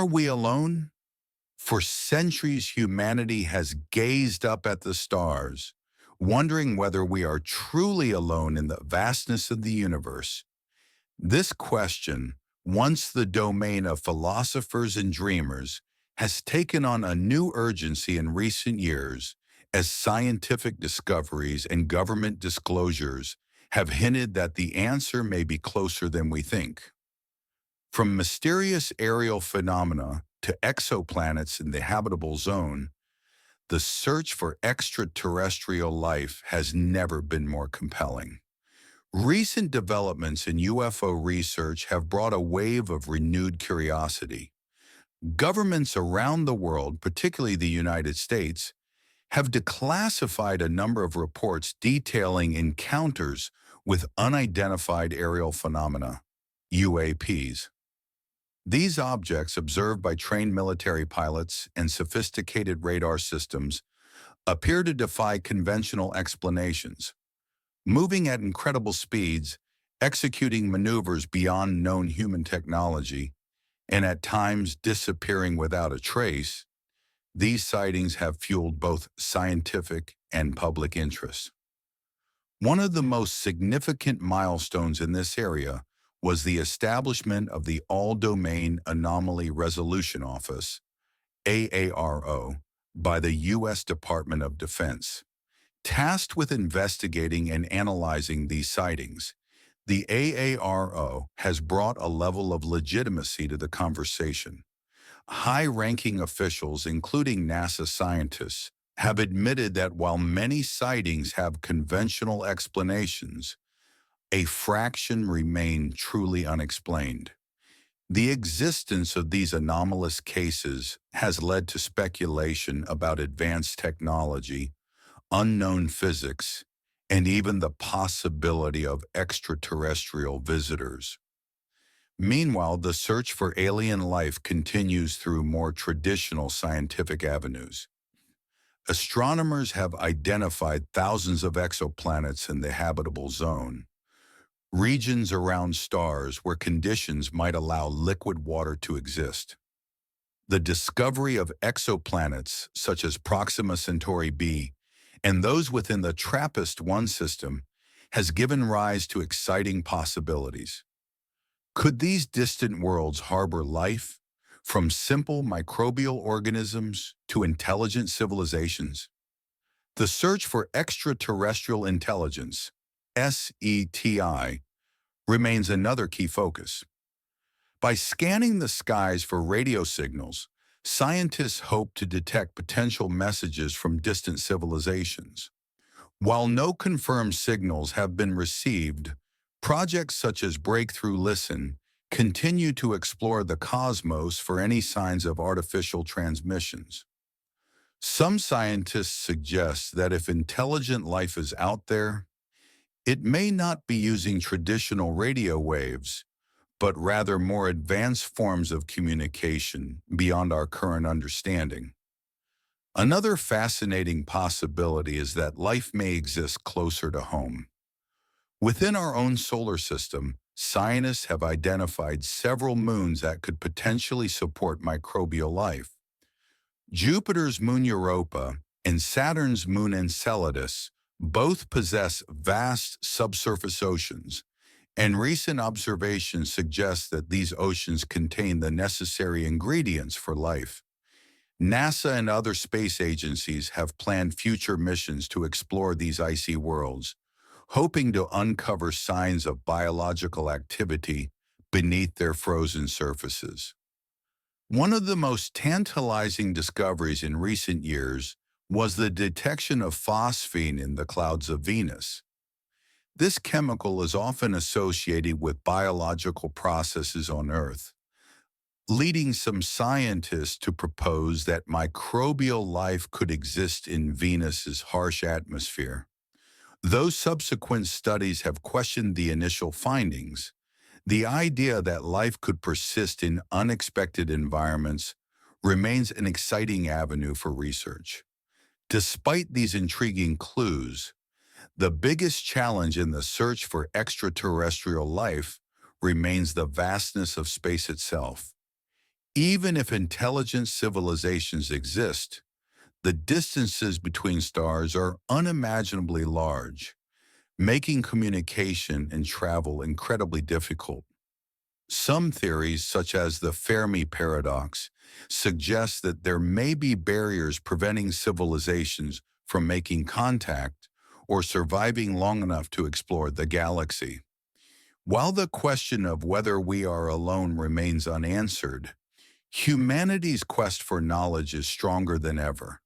Are we alone? For centuries, humanity has gazed up at the stars, wondering whether we are truly alone in the vastness of the universe. This question, once the domain of philosophers and dreamers, has taken on a new urgency in recent years as scientific discoveries and government disclosures have hinted that the answer may be closer than we think. From mysterious aerial phenomena to exoplanets in the habitable zone, the search for extraterrestrial life has never been more compelling. Recent developments in UFO research have brought a wave of renewed curiosity. Governments around the world, particularly the United States, have declassified a number of reports detailing encounters with unidentified aerial phenomena, UAPs. These objects, observed by trained military pilots and sophisticated radar systems, appear to defy conventional explanations, moving at incredible speeds, executing maneuvers beyond known human technology, and at times disappearing without a trace. These sightings have fueled both scientific and public interest. One of the most significant milestones in this area was the establishment of the All-Domain Anomaly Resolution Office, AARO, by the U.S. Department of Defense. Tasked with investigating and analyzing these sightings, the AARO has brought a level of legitimacy to the conversation. High-ranking officials, including NASA scientists, have admitted that while many sightings have conventional explanations, a fraction remain truly unexplained. The existence of these anomalous cases has led to speculation about advanced technology, unknown physics, and even the possibility of extraterrestrial visitors. Meanwhile, the search for alien life continues through more traditional scientific avenues. Astronomers have identified thousands of exoplanets in the habitable zone, regions around stars where conditions might allow liquid water to exist. The discovery of exoplanets such as Proxima Centauri b and those within the TRAPPIST-1 system has given rise to exciting possibilities. Could these distant worlds harbor life, from simple microbial organisms to intelligent civilizations? The search for extraterrestrial intelligence, SETI, remains another key focus. By scanning the skies for radio signals, scientists hope to detect potential messages from distant civilizations. While no confirmed signals have been received, projects such as Breakthrough Listen continue to explore the cosmos for any signs of artificial transmissions. Some scientists suggest that if intelligent life is out there, it may not be using traditional radio waves, but rather more advanced forms of communication beyond our current understanding. Another fascinating possibility is that life may exist closer to home. Within our own solar system, scientists have identified several moons that could potentially support microbial life. Jupiter's moon Europa and Saturn's moon Enceladus both possess vast subsurface oceans, and recent observations suggest that these oceans contain the necessary ingredients for life. NASA and other space agencies have planned future missions to explore these icy worlds, hoping to uncover signs of biological activity beneath their frozen surfaces. One of the most tantalizing discoveries in recent years was the detection of phosphine in the clouds of Venus. This chemical is often associated with biological processes on Earth, leading some scientists to propose that microbial life could exist in Venus's harsh atmosphere. Though subsequent studies have questioned the initial findings, the idea that life could persist in unexpected environments remains an exciting avenue for research. Despite these intriguing clues, the biggest challenge in the search for extraterrestrial life remains the vastness of space itself. Even if intelligent civilizations exist, the distances between stars are unimaginably large, making communication and travel incredibly difficult. Some theories, such as the Fermi paradox, suggest that there may be barriers preventing civilizations from making contact or surviving long enough to explore the galaxy. While the question of whether we are alone remains unanswered, humanity's quest for knowledge is stronger than ever.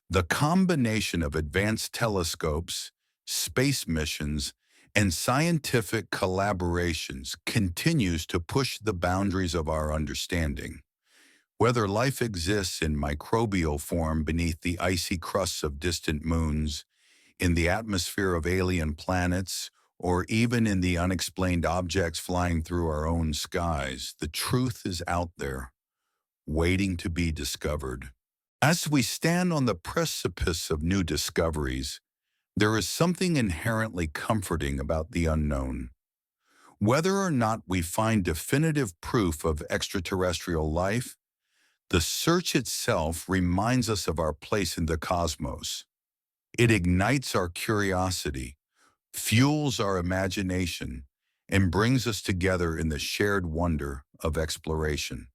The combination of advanced telescopes, space missions, and scientific collaborations continues to push the boundaries of our understanding. Whether life exists in microbial form beneath the icy crusts of distant moons, in the atmosphere of alien planets, or even in the unexplained objects flying through our own skies, the truth is out there, waiting to be discovered. As we stand on the precipice of new discoveries, there is something inherently comforting about the unknown. Whether or not we find definitive proof of extraterrestrial life, the search itself reminds us of our place in the cosmos. It ignites our curiosity, fuels our imagination, and brings us together in the shared wonder of exploration.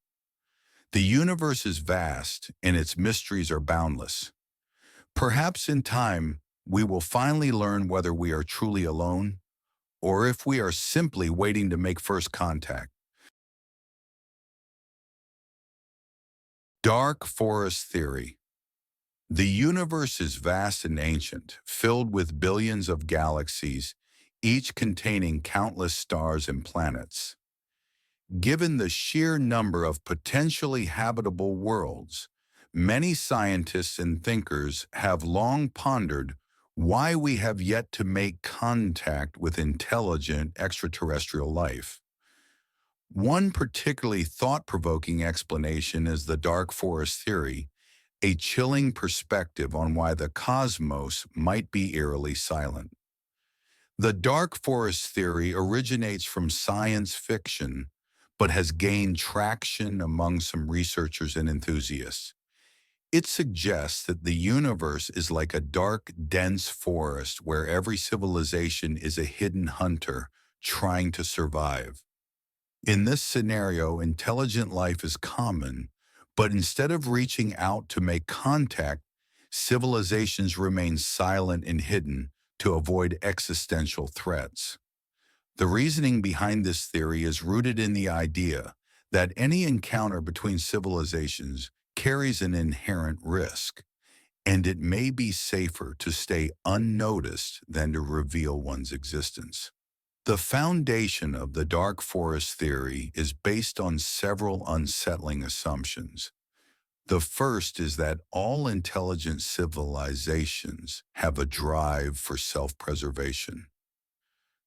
The universe is vast, and its mysteries are boundless. Perhaps in time, we will finally learn whether we are truly alone or if we are simply waiting to make first contact. Dark Forest Theory. The universe is vast and ancient, filled with billions of galaxies, each containing countless stars and planets. Given the sheer number of potentially habitable worlds, many scientists and thinkers have long pondered why we have yet to make contact with intelligent extraterrestrial life. One particularly thought-provoking explanation is the dark forest theory, a chilling perspective on why the cosmos might be eerily silent. The dark forest theory originates from science fiction, but has gained traction among some researchers and enthusiasts. It suggests that the universe is like a dark, dense forest where every civilization is a hidden hunter trying to survive. In this scenario, intelligent life is common, but instead of reaching out to make contact, civilizations remain silent and hidden to avoid existential threats. The reasoning behind this theory is rooted in the idea that any encounter between civilizations carries an inherent risk, and it may be safer to stay unnoticed than to reveal one's existence. The foundation of the dark forest theory is based on several unsettling assumptions. The first is that all intelligent civilizations have a drive for self-preservation.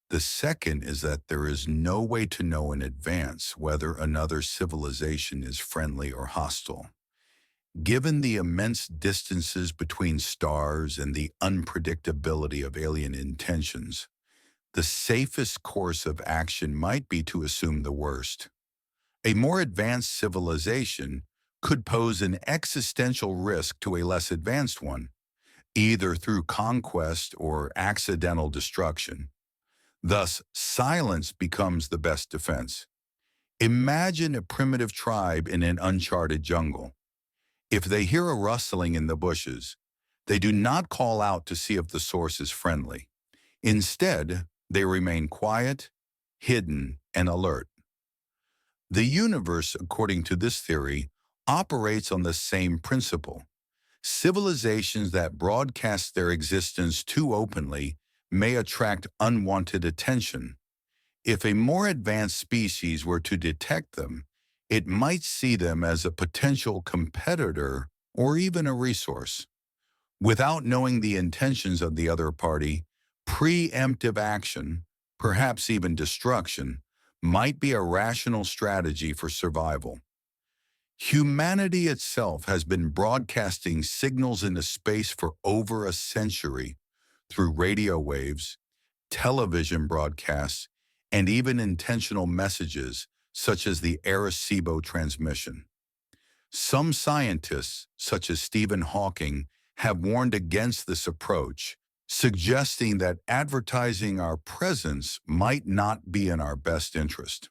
The second is that there is no way to know in advance whether another civilization is friendly or hostile. Given the immense distances between stars and the unpredictability of alien intentions, the safest course of action might be to assume the worst. A more advanced civilization could pose an existential risk to a less advanced one, either through conquest or accidental destruction. Thus, silence becomes the best defense. Imagine a primitive tribe in an uncharted jungle. If they hear a rustling in the bushes, they do not call out to see if the source is friendly. Instead, they remain quiet, hidden, and alert. The universe, according to this theory, operates on the same principle. Civilizations that broadcast their existence too openly may attract unwanted attention. If a more advanced species were to detect them, it might see them as a potential competitor or even a resource. Without knowing the intentions of the other party, preemptive action, perhaps even destruction, might be a rational strategy for survival. Humanity itself has been broadcasting signals into space for over a century through radio waves, television broadcasts, and even intentional messages such as the Arecibo transmission. Some scientists, such as Stephen Hawking, have warned against this approach, suggesting that advertising our presence might not be in our best interest.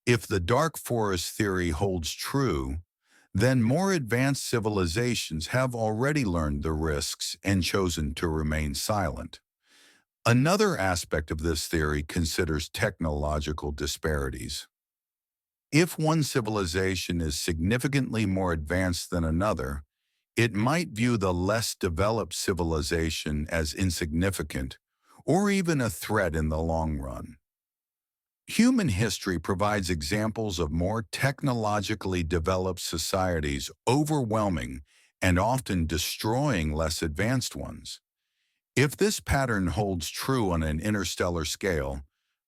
If the dark forest theory holds true, then more advanced civilizations have already learned the risks and chosen to remain silent. Another aspect of this theory considers technological disparities. If one civilization is significantly more advanced than another, it might view the less developed civilization as insignificant or even a threat in the long run. Human history provides examples of more technologically developed societies overwhelming and often destroying less advanced ones. If this pattern holds true on an interstellar scale,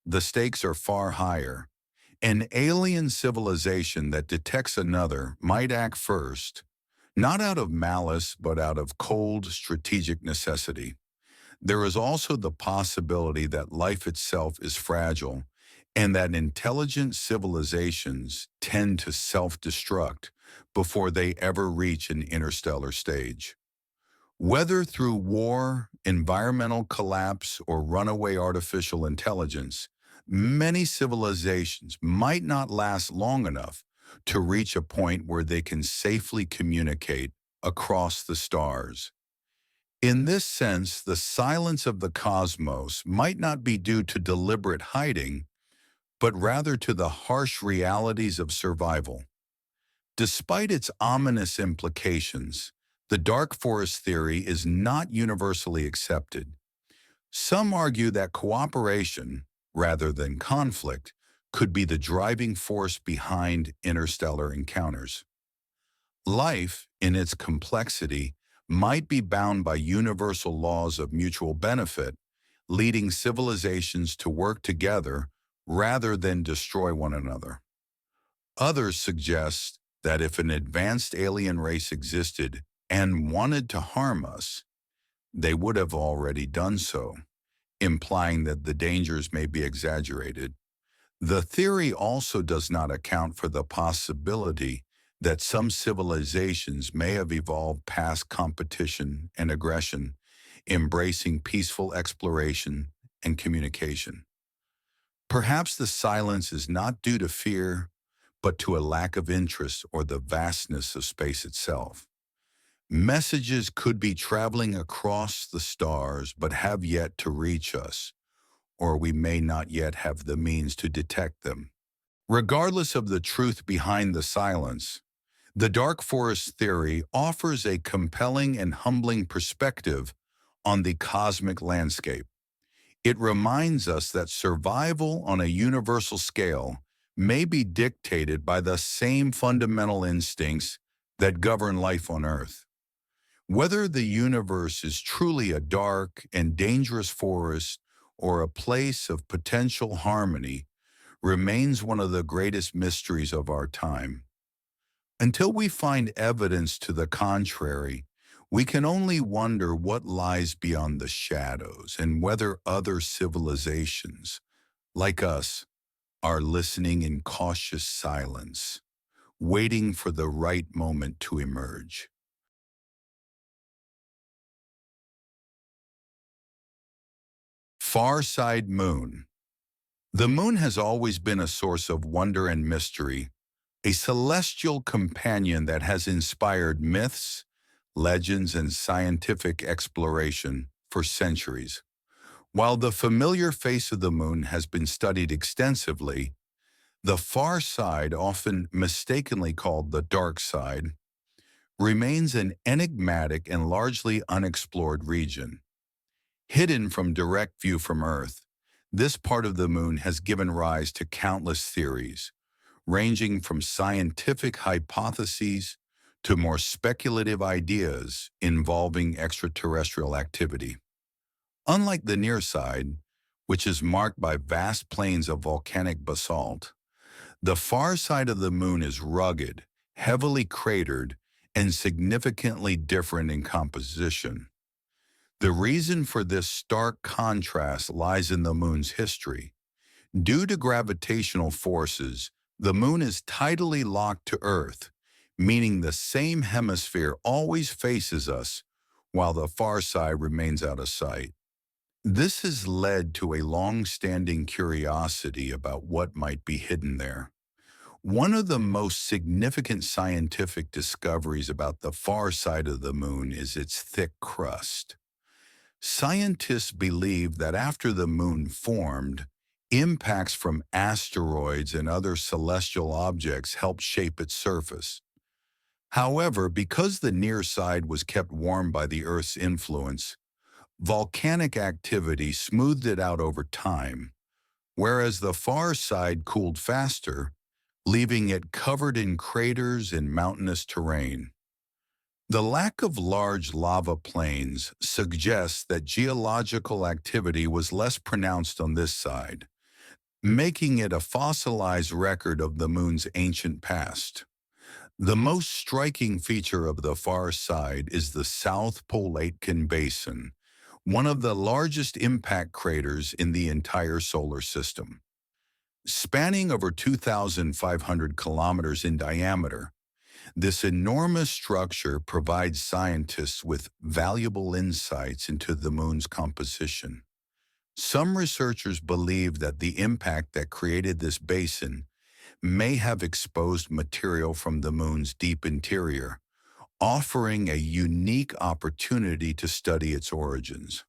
the stakes are far higher. An alien civilization that detects another might act first, not out of malice but out of cold strategic necessity. There is also the possibility that life itself is fragile and that intelligent civilizations tend to self-destruct before they ever reach an interstellar stage. Whether through war, environmental collapse, or runaway artificial intelligence, many civilizations might not last long enough to reach a point where they can safely communicate across the stars. In this sense, the silence of the cosmos might not be due to deliberate hiding, but rather to the harsh realities of survival. Despite its ominous implications, the dark forest theory is not universally accepted. Some argue that cooperation, rather than conflict, could be the driving force behind interstellar encounters. Life, in its complexity, might be bound by universal laws of mutual benefit, leading civilizations to work together rather than destroy one another. Others suggest that if an advanced alien race existed and wanted to harm us, they would have already done so, implying that the dangers may be exaggerated. The theory also does not account for the possibility that some civilizations may have evolved past competition and aggression, embracing peaceful exploration and communication. Perhaps the silence is not due to fear, but to a lack of interest or the vastness of space itself. Messages could be traveling across the stars but have yet to reach us, or we may not yet have the means to detect them. Regardless of the truth behind the silence, the dark forest theory offers a compelling and humbling perspective on the cosmic landscape. It reminds us that survival on a universal scale may be dictated by the same fundamental instincts that govern life on Earth. Whether the universe is truly a dark and dangerous forest or a place of potential harmony remains one of the greatest mysteries of our time. Until we find evidence to the contrary, we can only wonder what lies beyond the shadows and whether other civilizations, like us, are listening in cautious silence, waiting for the right moment to emerge. Far Side Moon. The moon has always been a source of wonder and mystery, a celestial companion that has inspired myths, legends, and scientific exploration for centuries. While the familiar face of the moon has been studied extensively, the far side, often mistakenly called the dark side, remains an enigmatic and largely unexplored region. Hidden from direct view from Earth, this part of the moon has given rise to countless theories, ranging from scientific hypotheses to more speculative ideas involving extraterrestrial activity. Unlike the near side, which is marked by vast plains of volcanic basalt, the far side of the moon is rugged, heavily cratered, and significantly different in composition. The reason for this stark contrast lies in the moon's history. Due to gravitational forces, the moon is tidally locked to Earth, meaning the same hemisphere always faces us while the far side remains out of sight. This has led to a long-standing curiosity about what might be hidden there. One of the most significant scientific discoveries about the far side of the moon is its thick crust. Scientists believe that after the moon formed, impacts from asteroids and other celestial objects helped shape its surface. However, because the near side was kept warm by the Earth's influence, volcanic activity smoothed it out over time, whereas the far side cooled faster, leaving it covered in craters and mountainous terrain. The lack of large lava plains suggests that geological activity was less pronounced on this side, making it a fossilized record of the moon's ancient past. The most striking feature of the far side is the South Pole Aitken Basin, one of the largest impact craters in the entire solar system. Spanning over 2,500 kilometers in diameter, this enormous structure provides scientists with valuable insights into the moon's composition. Some researchers believe that the impact that created this basin may have exposed material from the moon's deep interior, offering a unique opportunity to study its origins.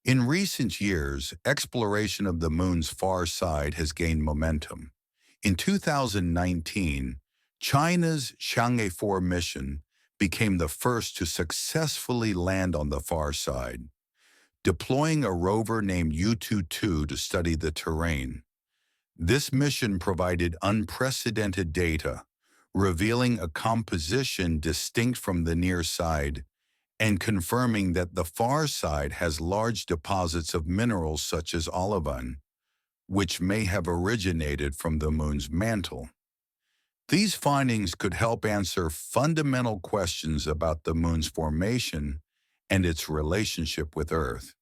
In recent years, exploration of the moon's far side has gained momentum. In 2019, China's Chang'e 4 mission became the first to successfully land on the far side, deploying a rover named U-22 to study the terrain. This mission provided unprecedented data, revealing a composition distinct from the near side and confirming that the far side has large deposits of minerals such as olivine, which may have originated from the moon's mantle. These findings could help answer fundamental questions about the moon's formation and its relationship with Earth.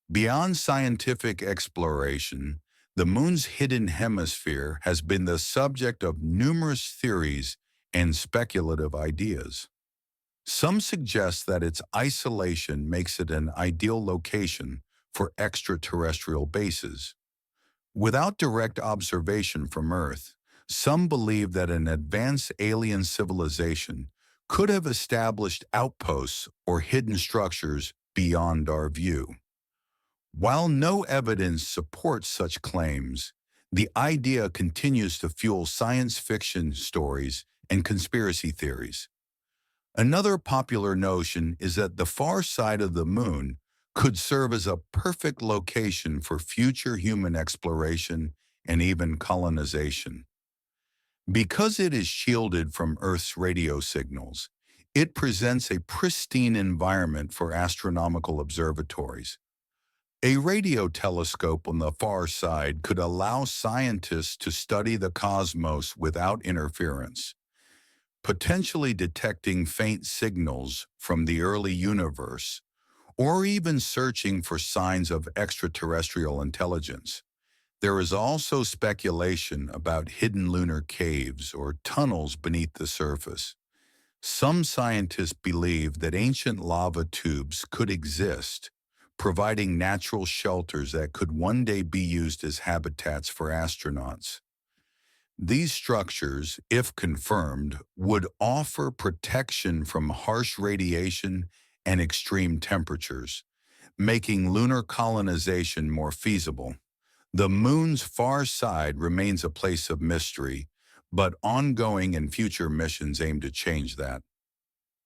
Beyond scientific exploration, the moon's hidden hemisphere has been the subject of numerous theories and speculative ideas. Some suggest that its isolation makes it an ideal location for extraterrestrial bases. Without direct observation from Earth, some believe that an advanced alien civilization could have established outposts or hidden structures beyond our view. While no evidence supports such claims, the idea continues to fuel science fiction stories and conspiracy theories. Another popular notion is that the far side of the moon could serve as a perfect location for future human exploration and even colonization. Because it is shielded from Earth's radio signals, it presents a pristine environment for astronomical observatories. A radio telescope on the far side could allow scientists to study the cosmos without interference, potentially detecting faint signals from the early universe, or even searching for signs of extraterrestrial intelligence. There is also speculation about hidden lunar caves or tunnels beneath the surface. Some scientists believe that ancient lava tubes could exist, providing natural shelters that could one day be used as habitats for astronauts. These structures, if confirmed, would offer protection from harsh radiation and extreme temperatures, making lunar colonization more feasible. The moon's far side remains a place of mystery, but ongoing and future missions aim to change that.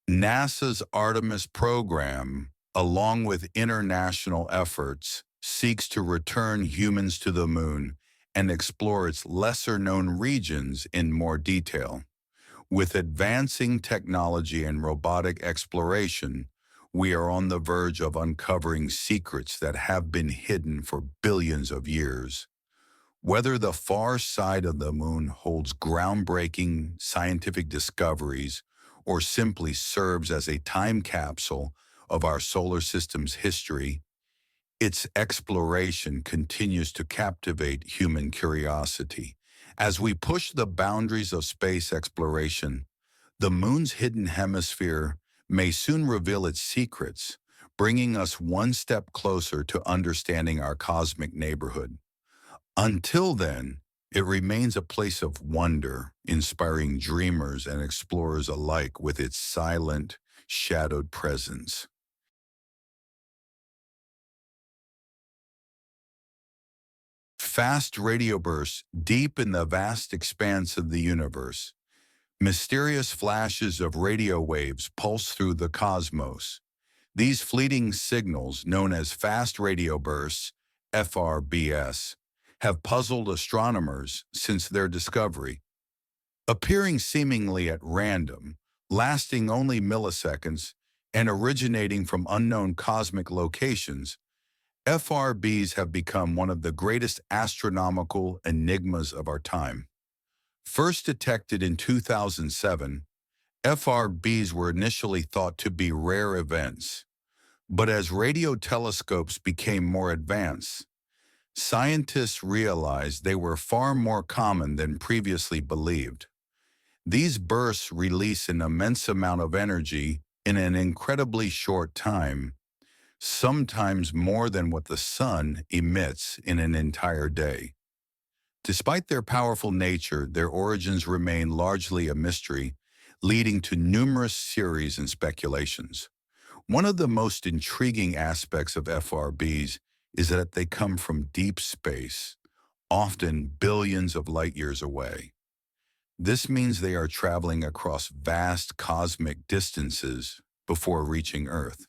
NASA's Artemis program, along with international efforts, seeks to return humans to the moon and explore its lesser-known regions in more detail. With advancing technology and robotic exploration, we are on the verge of uncovering secrets that have been hidden for billions of years. Whether the far side of the moon holds groundbreaking scientific discoveries or simply serves as a time capsule of our solar system's history, its exploration continues to captivate human curiosity. As we push the boundaries of space exploration, The moon's hidden hemisphere may soon reveal its secrets, bringing us one step closer to understanding our cosmic neighborhood. Until then, it remains a place of wonder, inspiring dreamers and explorers alike with its silent, shadowed presence. Fast radio bursts deep in the vast expanse of the universe. Mysterious flashes of radio waves pulse through the cosmos. These fleeting signals, known as fast radio bursts, FRBS, have puzzled astronomers since their discovery. Appearing seemingly at random, lasting only milliseconds, and originating from unknown cosmic locations, FRBs have become one of the greatest astronomical enigmas of our time. First detected in 2007, FRBs were initially thought to be rare events, but as radio telescopes became more advanced, scientists realized they were far more common than previously believed. These bursts release an immense amount of energy in an incredibly short time, sometimes more than what the sun emits in an entire day. Despite their powerful nature, their origins remain largely a mystery, leading to numerous theories and speculations. One of the most intriguing aspects of FRBs is that they come from deep space, often billions of light years away. This means they are traveling across vast cosmic distances before reaching Earth.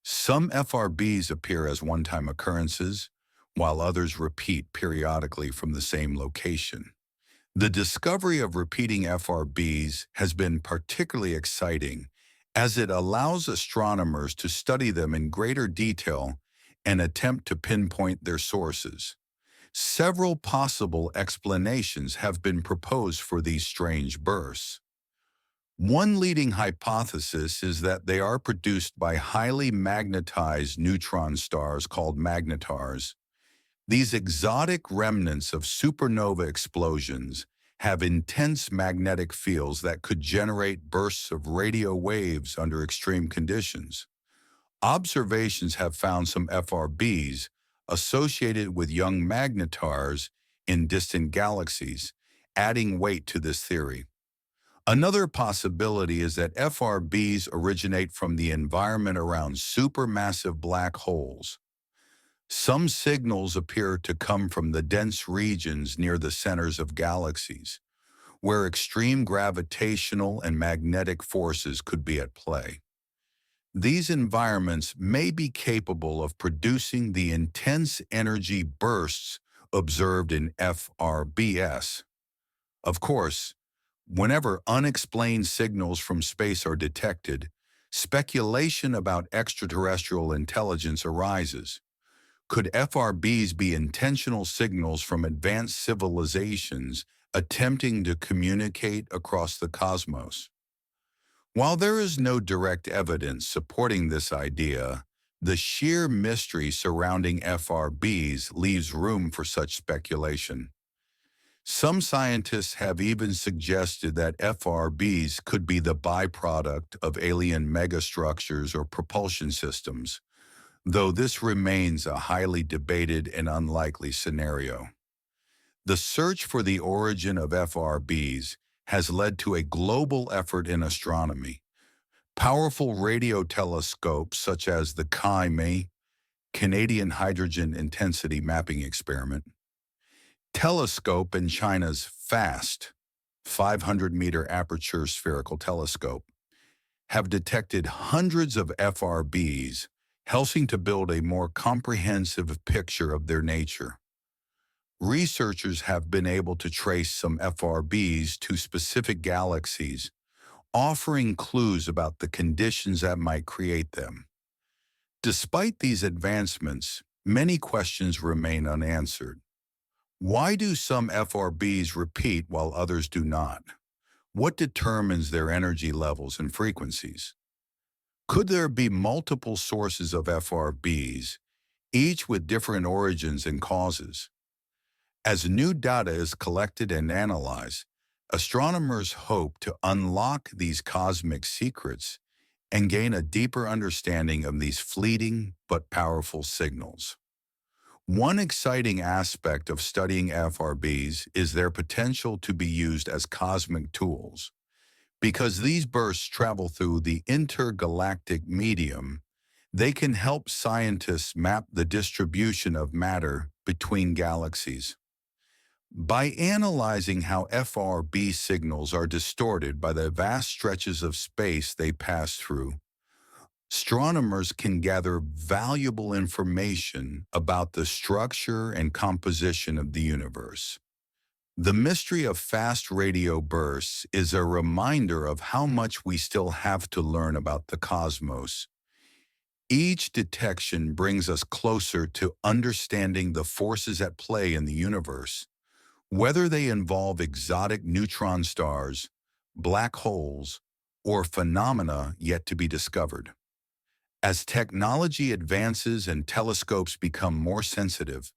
Some FRBs appear as one-time occurrences, while others repeat periodically from the same location. The discovery of repeating FRBs has been particularly exciting, as it allows astronomers to study them in greater detail and attempt to pinpoint their sources. Several possible explanations have been proposed for these strange bursts. One leading hypothesis is that they are produced by highly magnetized neutron stars called magnetars. These exotic remnants of supernova explosions have intense magnetic fields that could generate bursts of radio waves under extreme conditions. Observations have found some FRBs associated with young magnetars in distant galaxies, adding weight to this theory. Another possibility is that FRBs originate from the environment around supermassive black holes. Some signals appear to come from the dense regions near the centers of galaxies, where extreme gravitational and magnetic forces could be at play. These environments may be capable of producing the intense energy bursts observed in FRBs. Of course, whenever unexplained signals from space are detected, speculation about extraterrestrial intelligence arises. Could FRBs be intentional signals from advanced civilizations attempting to communicate across the cosmos? While there is no direct evidence supporting this idea, the sheer mystery surrounding FRBs leaves room for such speculation. Some scientists have even suggested that FRBs could be the byproduct of alien megastructures or propulsion systems, though this remains a highly debated and unlikely scenario. The search for the origin of FRBs has led to a global effort in astronomy. Powerful radio telescopes such as the CHIME, Canadian Hydrogen Intensity Mapping Experiment, telescope in China's FAST, 500-meter aperture spherical telescope, have detected hundreds of FRBs, helping to build a more comprehensive picture of their nature. Researchers have been able to trace some FRBs to specific galaxies, offering clues about the conditions that might create them. Despite these advancements, many questions remain unanswered. Why do some FRBs repeat while others do not? What determines their energy levels and frequencies? Could there be multiple sources of FRBs, each with different origins and causes? As new data is collected and analyzed, Astronomers hope to unlock these cosmic secrets and gain a deeper understanding of these fleeting but powerful signals. One exciting aspect of studying FRBs is their potential to be used as cosmic tools. Because these bursts travel through the intergalactic medium, they can help scientists map the distribution of matter between galaxies. By analyzing how FRB signals are distorted by the vast stretches of space they pass through, astronomers can gather valuable information about the structure and composition of the universe. The mystery of fast radio bursts is a reminder of how much we still have to learn about the cosmos. Each detection brings us closer to understanding the forces at play in the universe, whether they involve exotic neutron stars, black holes, or phenomena yet to be discovered. As technology advances and telescopes become more sensitive,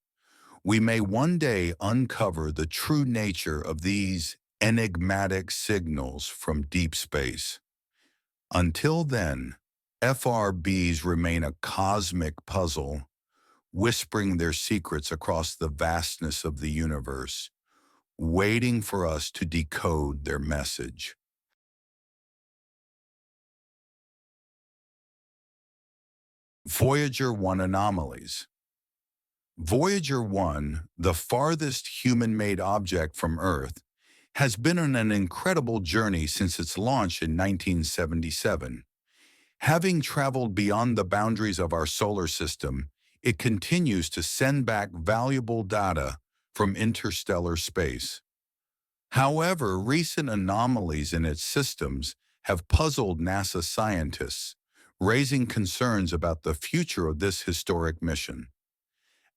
we may one day uncover the true nature of these enigmatic signals from deep space. Until then, FRBs remain a cosmic puzzle, whispering their secrets across the vastness of the universe, waiting for us to decode their message. Voyager 1 anomalies. Voyager 1, the farthest human-made object from Earth, has been on an incredible journey since its launch in 1977. Having traveled beyond the boundaries of our solar system, it continues to send back valuable data from interstellar space. However, recent anomalies in its systems have puzzled NASA scientists, raising concerns about the future of this historic mission.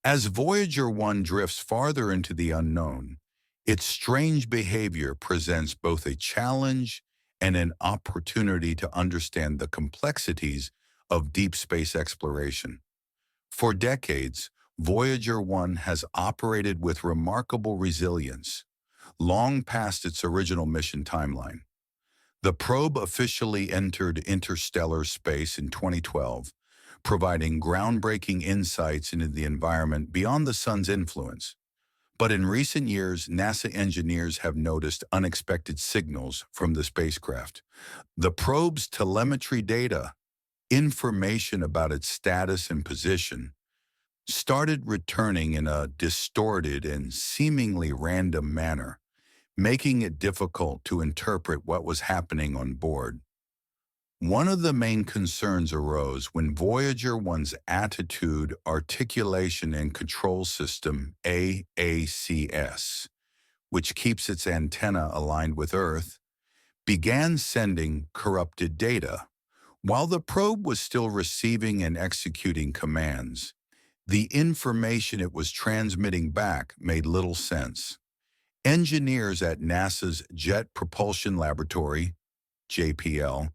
As Voyager 1 drifts farther into the unknown, its strange behavior presents both a challenge and an opportunity to understand the complexities of deep space exploration. For decades, Voyager 1 has operated with remarkable resilience, long past its original mission timeline. The probe officially entered interstellar space in 2012, providing groundbreaking insights into the environment beyond the sun's influence. But in recent years, NASA engineers have noticed unexpected signals from the spacecraft. The probe's telemetry data, information about its status and position, started returning in a distorted and seemingly random manner, making it difficult to interpret what was happening on board. One of the main concerns arose when Voyager 1's Attitude, Articulation, and Control System, AACS, which keeps its antenna aligned with Earth, began sending corrupted data. While the probe was still receiving and executing commands, the information it was transmitting back made little sense. Engineers at NASA's Jet Propulsion Laboratory, JPL,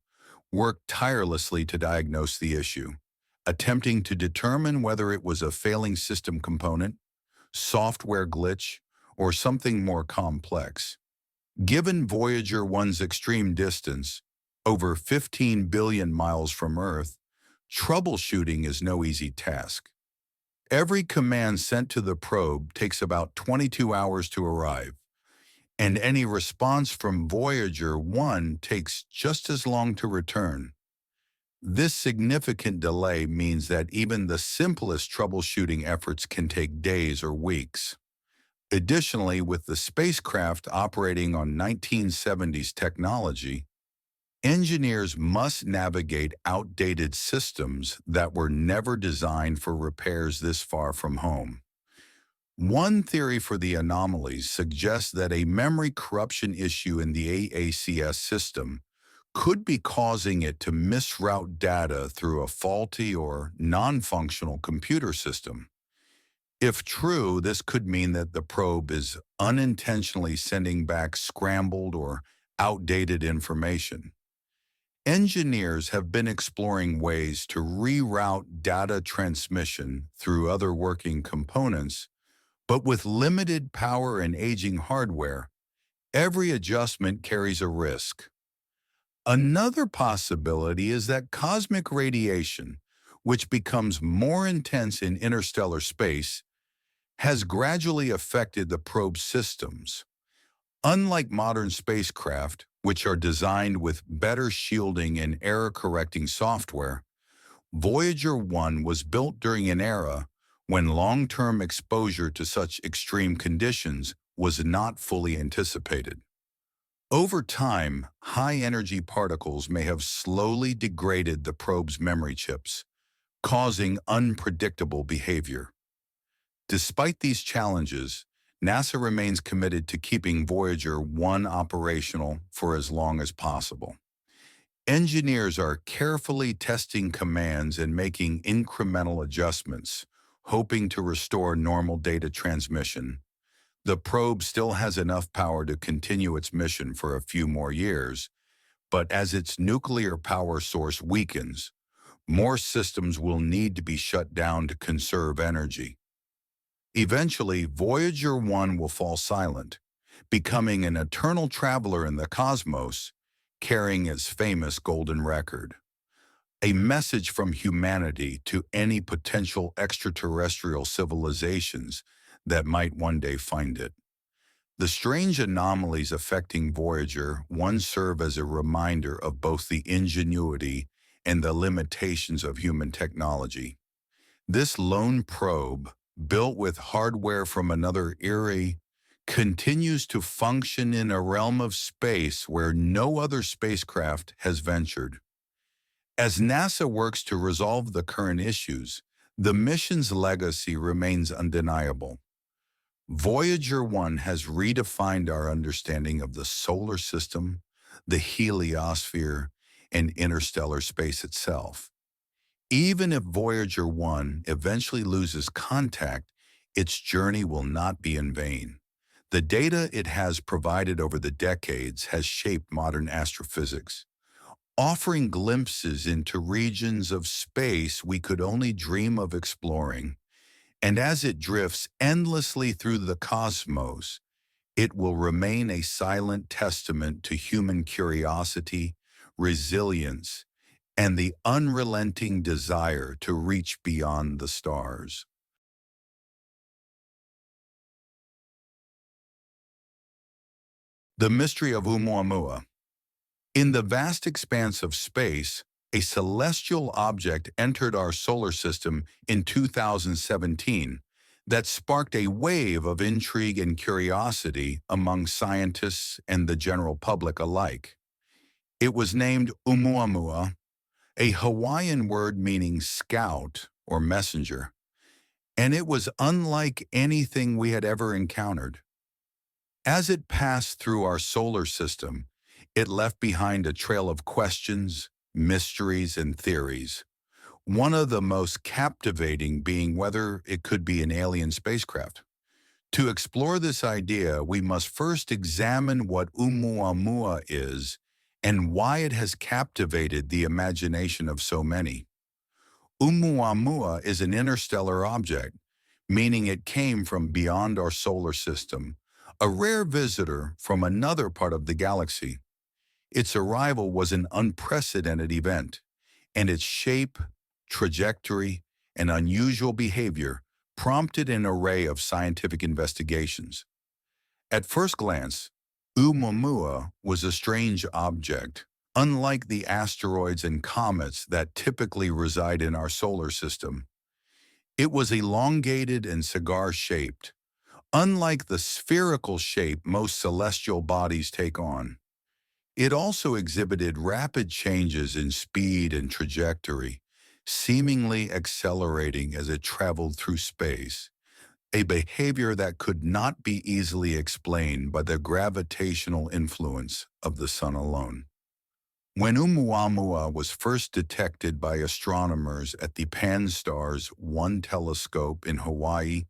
worked tirelessly to diagnose the issue, attempting to determine whether it was a failing system component, software glitch, or something more complex. Given Voyager 1's extreme distance, over 15 billion miles from Earth, troubleshooting is no easy task. Every command sent to the probe takes about 22 hours to arrive, and any response from Voyager 1 takes just as long to return. This significant delay means that even the simplest troubleshooting efforts can take days or weeks. Additionally, with the spacecraft operating on 1970s technology, engineers must navigate outdated systems that were never designed for repairs this far from home. One theory for the anomalies suggests that a memory corruption issue in the AACS system could be causing it to misroute data through a faulty or non-functional computer system. If true, this could mean that the probe is unintentionally sending back scrambled or outdated information. Engineers have been exploring ways to reroute data transmission through other working components, but with limited power and aging hardware, Every adjustment carries a risk. Another possibility is that cosmic radiation, which becomes more intense in interstellar space, has gradually affected the probe's systems. Unlike modern spacecraft, which are designed with better shielding and error-correcting software, Voyager 1 was built during an era when long-term exposure to such extreme conditions was not fully anticipated. Over time, high-energy particles may have slowly degraded the probe's memory chips, causing unpredictable behavior. Despite these challenges, NASA remains committed to keeping Voyager 1 operational for as long as possible. Engineers are carefully testing commands and making incremental adjustments, hoping to restore normal data transmission. The probe still has enough power to continue its mission for a few more years, but as its nuclear power source weakens, more systems will need to be shut down to conserve energy. Eventually, Voyager 1 will fall silent, becoming an eternal traveler in the cosmos, carrying its famous golden record. A message from humanity to any potential extraterrestrial civilizations that might one day find it. The strange anomalies affecting Voyager 1 serve as a reminder of both the ingenuity and the limitations of human technology. This lone probe, built with hardware from another era, continues to function in a realm of space where no other spacecraft has ventured. As NASA works to resolve the current issues, the mission's legacy remains undeniable. Voyager 1 has redefined our understanding of the solar system, the heliosphere, and interstellar space itself. Even if Voyager 1 eventually loses contact, its journey will not be in vain. The data it has provided over the decades has shaped modern astrophysics, offering glimpses into regions of space we could only dream of exploring. And as it drifts endlessly through the cosmos, it will remain a silent testament to human curiosity, resilience, and the unrelenting desire to reach beyond the stars. The mystery of Oumuamua. In the vast expanse of space, a celestial object entered our solar system in 2017 that sparked a wave of intrigue and curiosity among scientists and the general public alike. It was named Oumuamua, a Hawaiian word meaning scout or messenger, and it was unlike anything we had ever encountered. As it passed through our solar system, it left behind a trail of questions, mysteries, and theories, one of the most captivating being whether it could be an alien spacecraft. To explore this idea, we must first examine what Oumuamua is and why it has captivated the imagination of so many. Oumuamua is an interstellar object, meaning it came from beyond our solar system, a rare visitor from another part of the galaxy. Its arrival was an unprecedented event, and its shape, trajectory, and unusual behavior prompted an array of scientific investigations. At first glance, Oumuamua was a strange object, unlike the asteroids and comets that typically reside in our solar system. It was elongated and cigar-shaped, unlike the spherical shape most celestial bodies take on. It also exhibited rapid changes in speed and trajectory, seemingly accelerating as it traveled through space, a behavior that could not be easily explained by the gravitational influence of the sun alone. When Oumuamua was first detected by astronomers at the Pan-STARRS 1 telescope in Hawaii,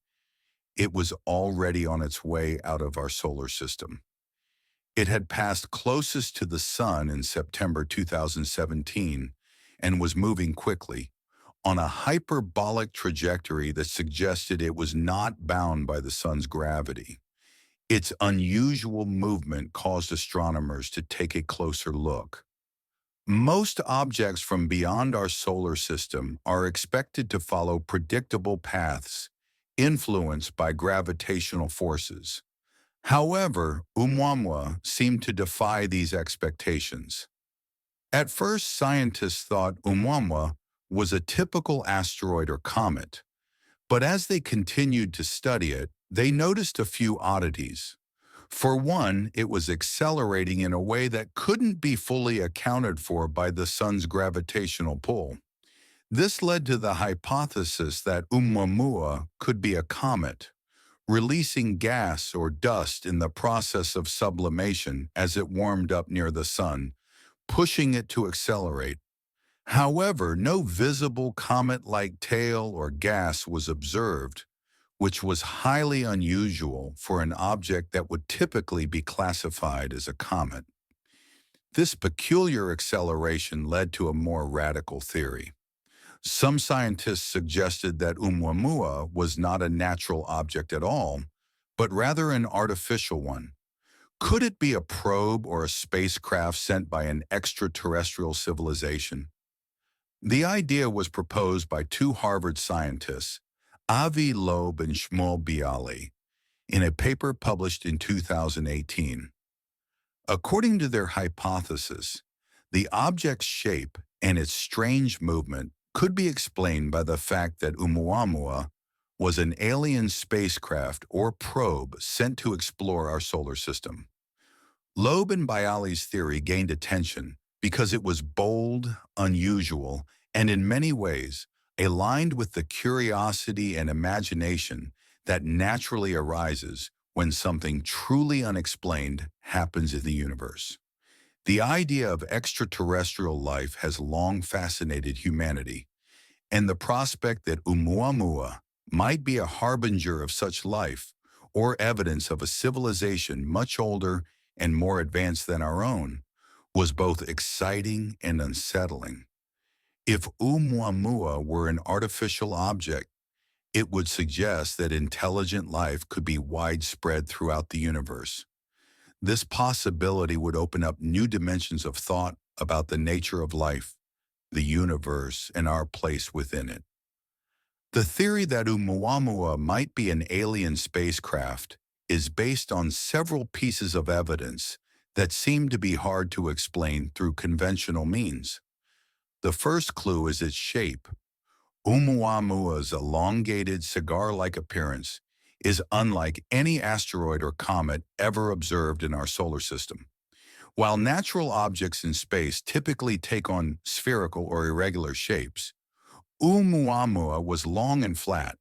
it was already on its way out of our solar system. It had passed closest to the sun in September 2017 and was moving quickly, on a hyperbolic trajectory that suggested it was not bound by the sun's gravity. Its unusual movement caused astronomers to take a closer look. Most objects from beyond our solar system are expected to follow predictable paths, influenced by gravitational forces. However, Oumuamua seemed to defy these expectations. At first, scientists thought Oumuamua was a typical asteroid or comet, but as they continued to study it, they noticed a few oddities. For one, it was accelerating in a way that couldn't be fully accounted for by the sun's gravitational pull. This led to the hypothesis that Oumuamua could be a comet, releasing gas or dust in the process of sublimation as it warmed up near the sun, pushing it to accelerate. However, no visible comet-like tail or gas was observed, which was highly unusual for an object that would typically be classified as a comet. This peculiar acceleration led to a more radical theory. Some scientists suggested that Oumuamua was not a natural object at all, but rather an artificial one. Could it be a probe or a spacecraft sent by an extraterrestrial civilization? The idea was proposed by two Harvard scientists, Avi Loeb and Shmuel Bialy, in a paper published in 2018. According to their hypothesis, the object's shape and its strange movement could be explained by the fact that Oumuamua was an alien spacecraft or probe sent to explore our solar system. Loeb and Bialy's theory gained attention because it was bold, unusual, and in many ways aligned with the curiosity and imagination that naturally arises when something truly unexplained happens in the universe. The idea of extraterrestrial life has long fascinated humanity, and the prospect that Oumuamua might be a harbinger of such life or evidence of a civilization much older and more advanced than our own was both exciting and unsettling. If Oumuamua were an artificial object, it would suggest that intelligent life could be widespread throughout the universe. This possibility would open up new dimensions of thought about the nature of life, the universe, and our place within it. The theory that Oumuamua might be an alien spacecraft is based on several pieces of evidence that seem to be hard to explain through conventional means. The first clue is its shape. Oumuamua's elongated cigar-like appearance is unlike any asteroid or comet ever observed in our solar system. While natural objects in space typically take on spherical or irregular shapes, Oumuamua was long and flat,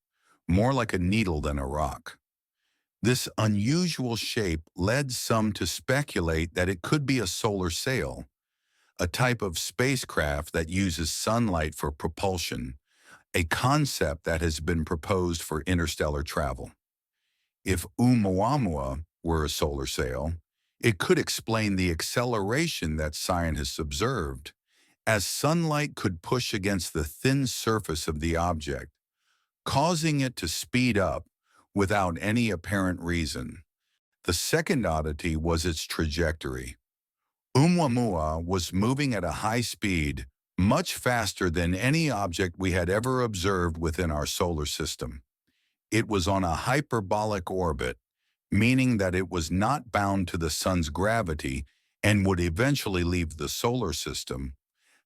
more like a needle than a rock. This unusual shape led some to speculate that it could be a solar sail, a type of spacecraft that uses sunlight for propulsion, a concept that has been proposed for interstellar travel. If Oumuamua were a solar sail, it could explain the acceleration that scientists observed, as sunlight could push against the thin surface of the object, causing it to speed up without any apparent reason. The second oddity was its trajectory. Oumuamua was moving at a high speed, much faster than any object we had ever observed within our solar system. It was on a hyperbolic orbit, meaning that it was not bound to the sun's gravity and would eventually leave the solar system.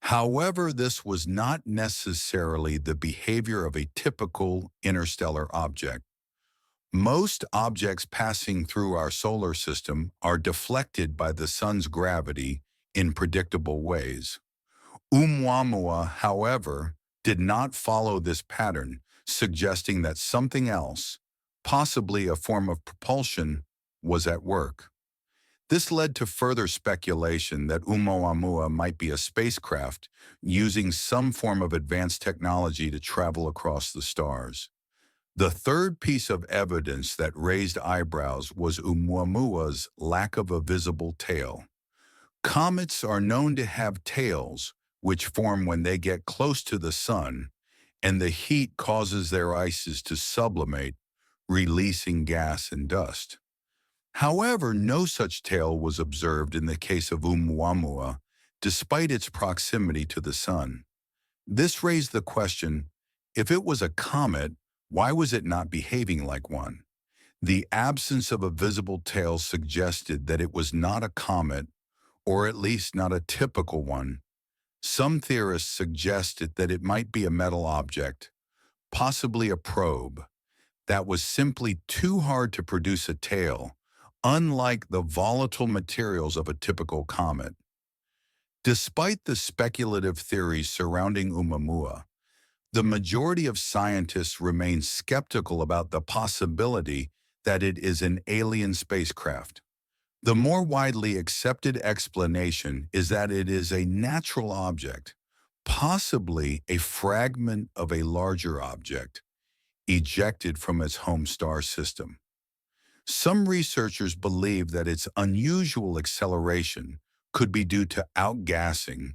However, this was not necessarily the behavior of a typical interstellar object. Most objects passing through our solar system are deflected by the sun's gravity in predictable ways. Oumuamua, however, did not follow this pattern, suggesting that something else, possibly a form of propulsion, was at work. This led to further speculation that Oumuamua might be a spacecraft using some form of advanced technology to travel across the stars. The third piece of evidence that raised eyebrows was Oumuamua's lack of a visible tail. Comets are known to have tails, which form when they get close to the sun, and the heat causes their ices to sublimate, releasing gas and dust. However, no such tail was observed in the case of Oumuamua, despite its proximity to the Sun. This raised the question, if it was a comet, why was it not behaving like one? The absence of a visible tail suggested that it was not a comet, or at least not a typical one. Some theorists suggested that it might be a metal object, possibly a probe, that was simply too hard to produce a tail, unlike the volatile materials of a typical comet. Despite the speculative theories surrounding Oumuamua, the majority of scientists remain skeptical about the possibility that it is an alien spacecraft. The more widely accepted explanation is that it is a natural object, possibly a fragment of a larger object, ejected from its home star system. Some researchers believe that its unusual acceleration could be due to outgassing,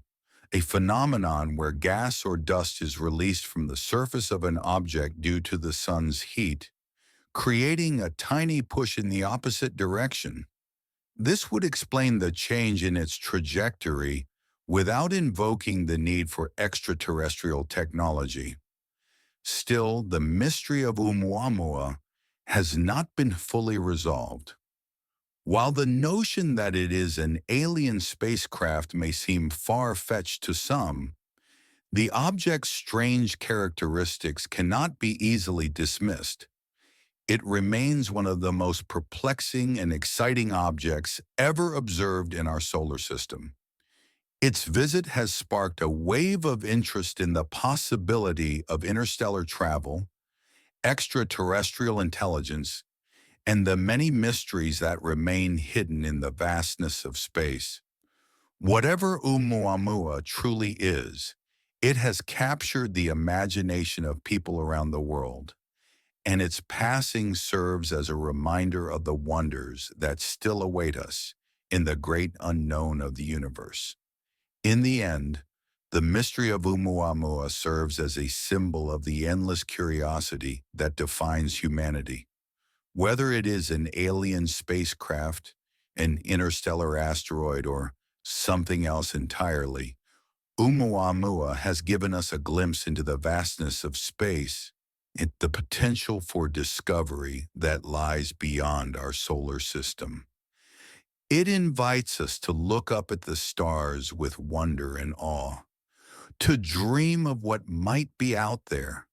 a phenomenon where gas or dust is released from the surface of an object due to the sun's heat, creating a tiny push in the opposite direction. This would explain the change in its trajectory without invoking the need for extraterrestrial technology. Still, the mystery of Oumuamua has not been fully resolved. While the notion that it is an alien spacecraft may seem far-fetched to some, the object's strange characteristics cannot be easily dismissed. It remains one of the most perplexing and exciting objects ever observed in our solar system. Its visit has sparked a wave of interest in the possibility of interstellar travel, extraterrestrial intelligence, and the many mysteries that remain hidden in the vastness of space. Whatever Oumuamua truly is, it has captured the imagination of people around the world, and its passing serves as a reminder of the wonders that still await us in the great unknown of the universe. In the end, the mystery of Oumuamua serves as a symbol of the endless curiosity that defines humanity. Whether it is an alien spacecraft, an interstellar asteroid, or something else entirely, Oumuamua has given us a glimpse into the vastness of space and the potential for discovery that lies beyond our solar system. It invites us to look up at the stars with wonder and awe, to dream of what might be out there,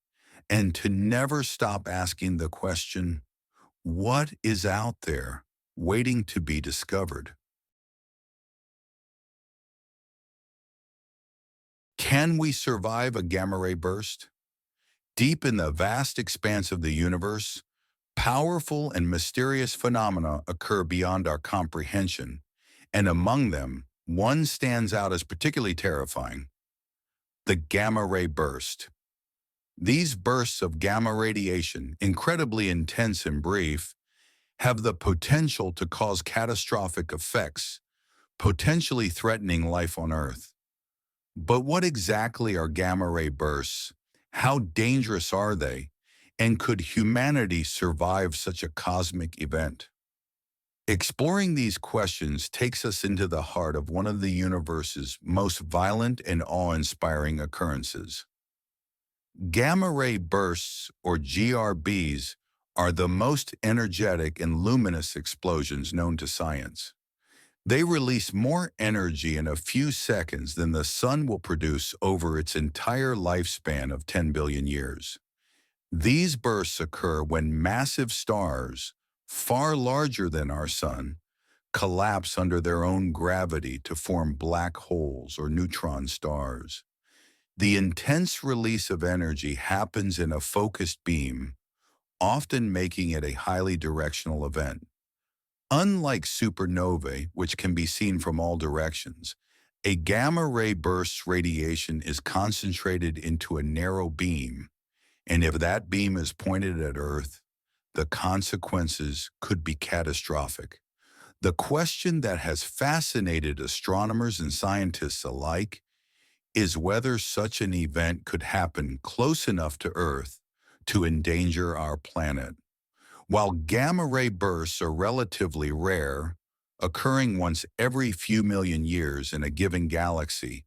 and to never stop asking the question, what is out there waiting to be discovered? Can we survive a gamma ray burst? Deep in the vast expanse of the universe, powerful and mysterious phenomena occur beyond our comprehension, and among them, one stands out as particularly terrifying: the gamma ray burst. These bursts of gamma radiation, incredibly intense and brief, have the potential to cause catastrophic effects, potentially threatening life on Earth. But what exactly are gamma ray bursts? How dangerous are they? And could humanity survive such a cosmic event? Exploring these questions takes us into the heart of one of the universe's most violent and awe-inspiring occurrences. Gamma ray bursts, or GRBs, are the most energetic and luminous explosions known to science. They release more energy in a few seconds than the sun will produce over its entire lifespan of 10 billion years. These bursts occur when massive stars, far larger than our sun, collapse under their own gravity to form black holes or neutron stars. The intense release of energy happens in a focused beam, often making it a highly directional event. Unlike supernovae, which can be seen from all directions, a gamma ray burst's radiation is concentrated into a narrow beam, and if that beam is pointed at Earth, the consequences could be catastrophic. The question that has fascinated astronomers and scientists alike is whether such an event could happen close enough to Earth to endanger our planet. While gamma-ray bursts are relatively rare, occurring once every few million years in a given galaxy,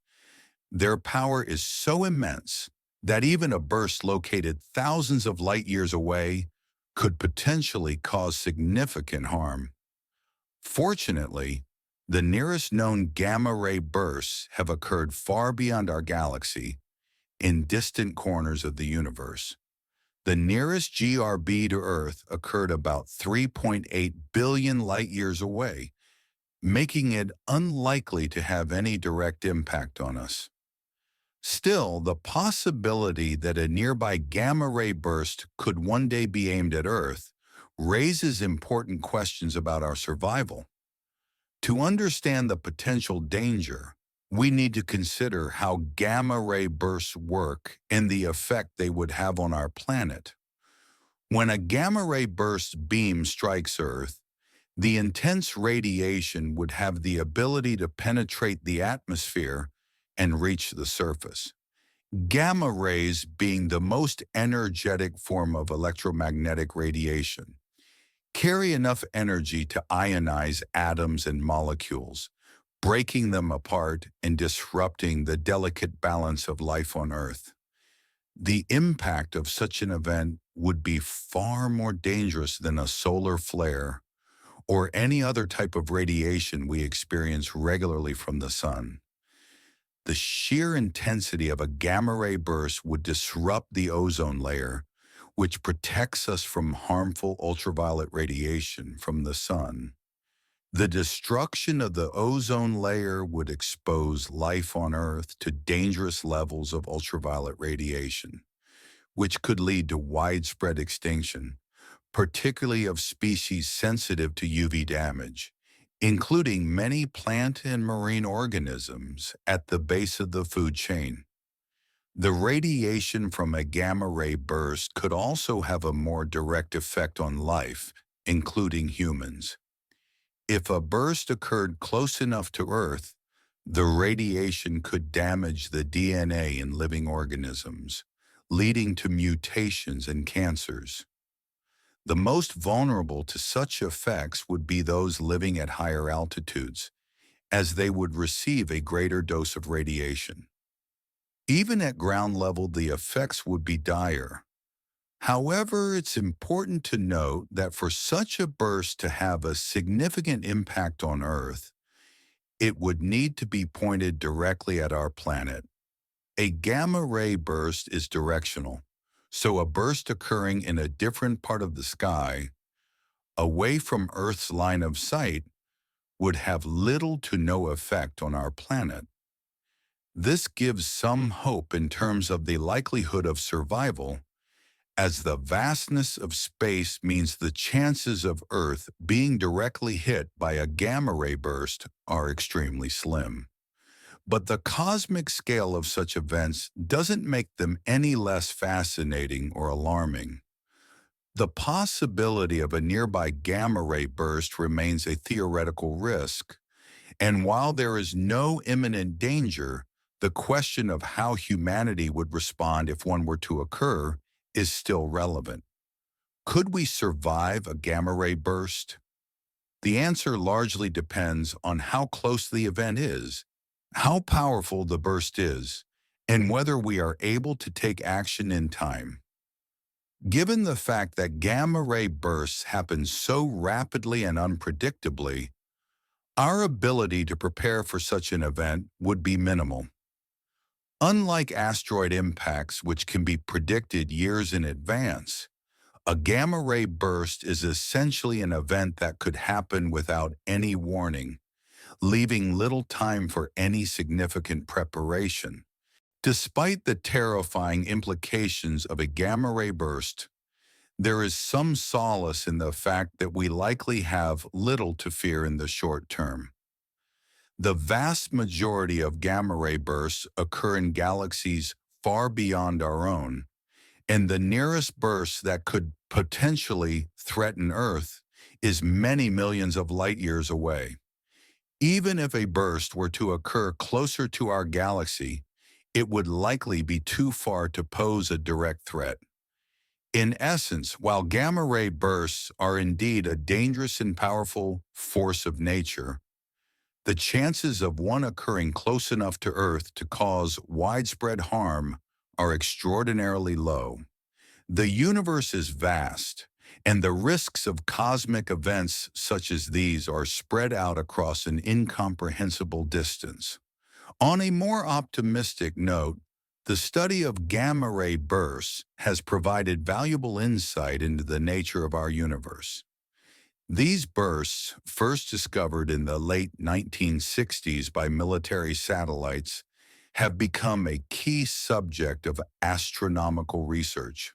their power is so immense that even a burst located thousands of light years away could potentially cause significant harm. Fortunately, the nearest known gamma-ray bursts have occurred far beyond our galaxy, in distant corners of the universe. The nearest GRB to Earth occurred about 3.8 billion light-years away, making it unlikely to have any direct impact on us. Still, the possibility that a nearby gamma-ray burst could one day be aimed at Earth raises important questions about our survival. To understand the potential danger, we need to consider how gamma-ray bursts work and the effect they would have on our planet. When a gamma-ray burst beam strikes Earth, the intense radiation would have the ability to penetrate the atmosphere and reach the surface. Gamma rays being the most energetic form of electromagnetic radiation, carry enough energy to ionize atoms and molecules, breaking them apart and disrupting the delicate balance of life on Earth. The impact of such an event would be far more dangerous than a solar flare or any other type of radiation we experience regularly from the sun. The sheer intensity of a gamma-ray burst would disrupt the ozone layer, which protects us from harmful ultraviolet radiation from the sun. The destruction of the ozone layer would expose life on Earth to dangerous levels of ultraviolet radiation, which could lead to widespread extinction, particularly of species sensitive to UV damage, including many plant and marine organisms at the base of the food chain. The radiation from a gamma-ray burst could also have a more direct effect on life, including humans. If a burst occurred close enough to Earth, the radiation could damage the DNA in living organisms, leading to mutations and cancers. The most vulnerable to such effects would be those living at higher altitudes, as they would receive a greater dose of radiation. Even at ground level, the effects would be dire. However, it's important to note that for such a burst to have a significant impact on Earth, it would need to be pointed directly at our planet. A gamma-ray burst is directional, so a burst occurring in a different part of the sky, away from Earth's line of sight, would have little to no effect on our planet. This gives some hope in terms of the likelihood of survival, as the vastness of space means the chances of Earth being directly hit by a gamma-ray burst are extremely slim. But the cosmic scale of such events doesn't make them any less fascinating or alarming. The possibility of a nearby gamma-ray burst remains a theoretical risk, and while there is no imminent danger, the question of how humanity would respond if one were to occur is still relevant. Could we survive a gamma-ray burst? The answer largely depends on how close the event is, how powerful the burst is, and whether we are able to take action in time. Given the fact that gamma-ray bursts happen so rapidly and unpredictably, our ability to prepare for such an event would be minimal. Unlike asteroid impacts, which can be predicted years in advance, a gamma-ray burst is essentially an event that could happen without any warning, leaving little time for any significant preparation. Despite the terrifying implications of a gamma-ray burst, there is some solace in the fact that we likely have little to fear in the short term. The vast majority of gamma-ray bursts occur in galaxies far beyond our own, and the nearest burst that could potentially threaten Earth is many millions of light-years away. Even if a burst were to occur closer to our galaxy, it would likely be too far to pose a direct threat. In essence, while gamma-ray bursts are indeed a dangerous and powerful force of nature, the chances of one occurring close enough to Earth to cause widespread harm are extraordinarily low. The universe is vast, and the risks of cosmic events such as these are spread out across an incomprehensible distance. On a more optimistic note, the study of gamma-ray bursts has provided valuable insight into the nature of our universe. These bursts, first discovered in the late 1960s by military satellites, have become a key subject of astronomical research.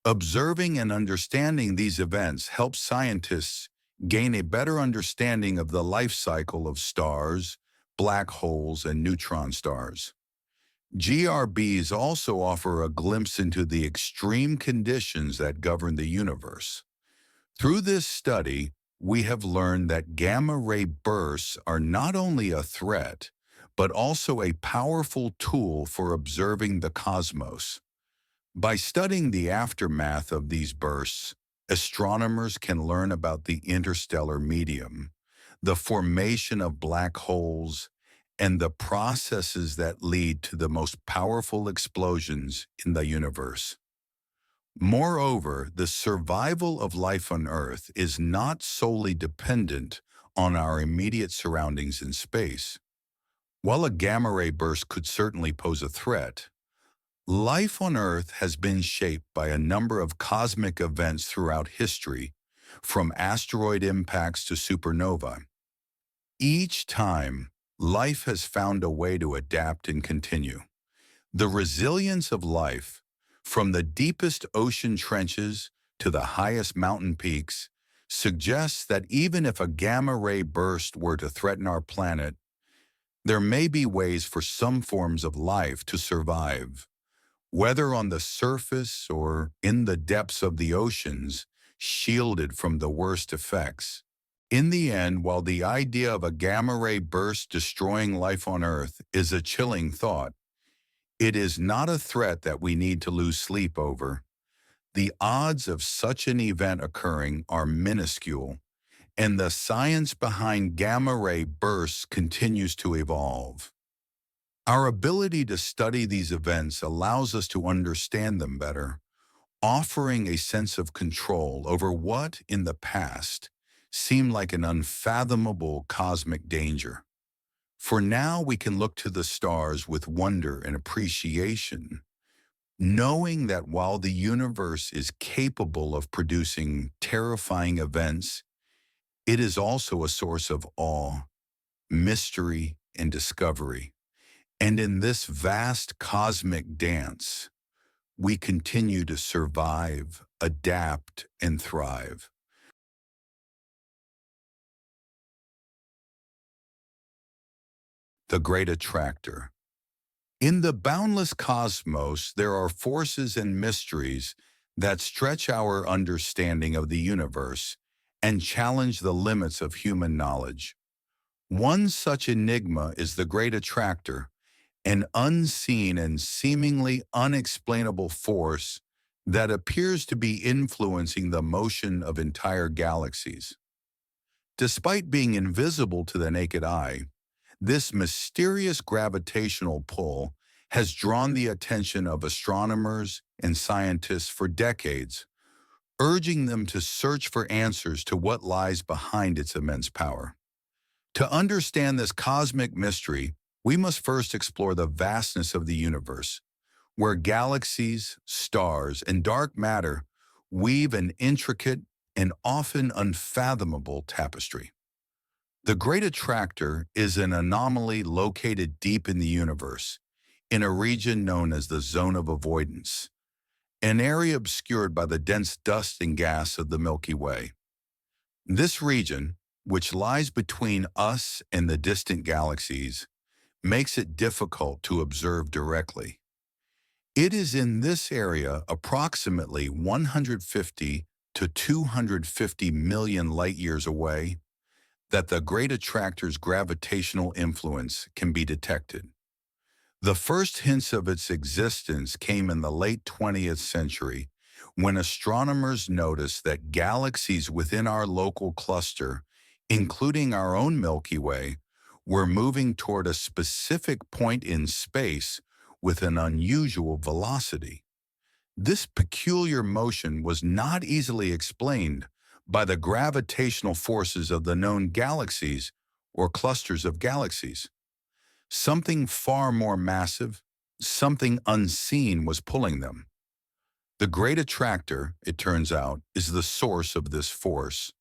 Observing and understanding these events helps scientists gain a better understanding of the life cycle of stars, black holes, and neutron stars. GRBs also offer a glimpse into the extreme conditions that govern the universe. Through this study, we have learned that gamma-ray bursts are not only a threat, but also a powerful tool for observing the cosmos. By studying the aftermath of these bursts, astronomers can learn about the interstellar medium, the formation of black holes, and the processes that lead to the most powerful explosions in the universe. Moreover, the survival of life on Earth is not solely dependent on our immediate surroundings in space. While a gamma-ray burst could certainly pose a threat, life on Earth has been shaped by a number of cosmic events throughout history, from asteroid impacts to supernova. Each time, life has found a way to adapt and continue. The resilience of life, from the deepest ocean trenches to the highest mountain peaks, suggests that even if a gamma-ray burst were to threaten our planet, there may be ways for some forms of life to survive. Whether on the surface or in the depths of the oceans, shielded from the worst effects. In the end, while the idea of a gamma-ray burst destroying life on Earth is a chilling thought, it is not a threat that we need to lose sleep over. The odds of such an event occurring are minuscule, and the science behind gamma-ray bursts continues to evolve. Our ability to study these events allows us to understand them better, offering a sense of control over what, in the past, seemed like an unfathomable cosmic danger. For now, we can look to the stars with wonder and appreciation, knowing that while the universe is capable of producing terrifying events, it is also a source of awe, mystery, and discovery. And in this vast cosmic dance, we continue to survive, adapt, and thrive. The Great Attractor. In the boundless cosmos, there are forces and mysteries that stretch our understanding of the universe and challenge the limits of human knowledge. One such enigma is the Great Attractor, an unseen and seemingly unexplainable force that appears to be influencing the motion of entire galaxies. Despite being invisible to the naked eye, this mysterious gravitational pull has drawn the attention of astronomers and scientists for decades, urging them to search for answers to what lies behind its immense power. To understand this cosmic mystery, we must first explore the vastness of the universe, where galaxies, stars, and dark matter weave an intricate and often unfathomable tapestry. The Great Attractor is an anomaly located deep in the universe, in a region known as the Zone of Avoidance, an area obscured by the dense dust and gas of the Milky Way. This region, which lies between us and the distant galaxies, makes it difficult to observe directly. It is in this area, approximately 150 to 250 million light-years away, that the Great Attractor's gravitational influence can be detected. The first hints of its existence came in the late 20th century, When astronomers noticed that galaxies within our local cluster, including our own Milky Way, were moving toward a specific point in space with an unusual velocity. This peculiar motion was not easily explained by the gravitational forces of the known galaxies or clusters of galaxies. Something far more massive, something unseen was pulling them. The Great Attractor, it turns out, is the source of this force.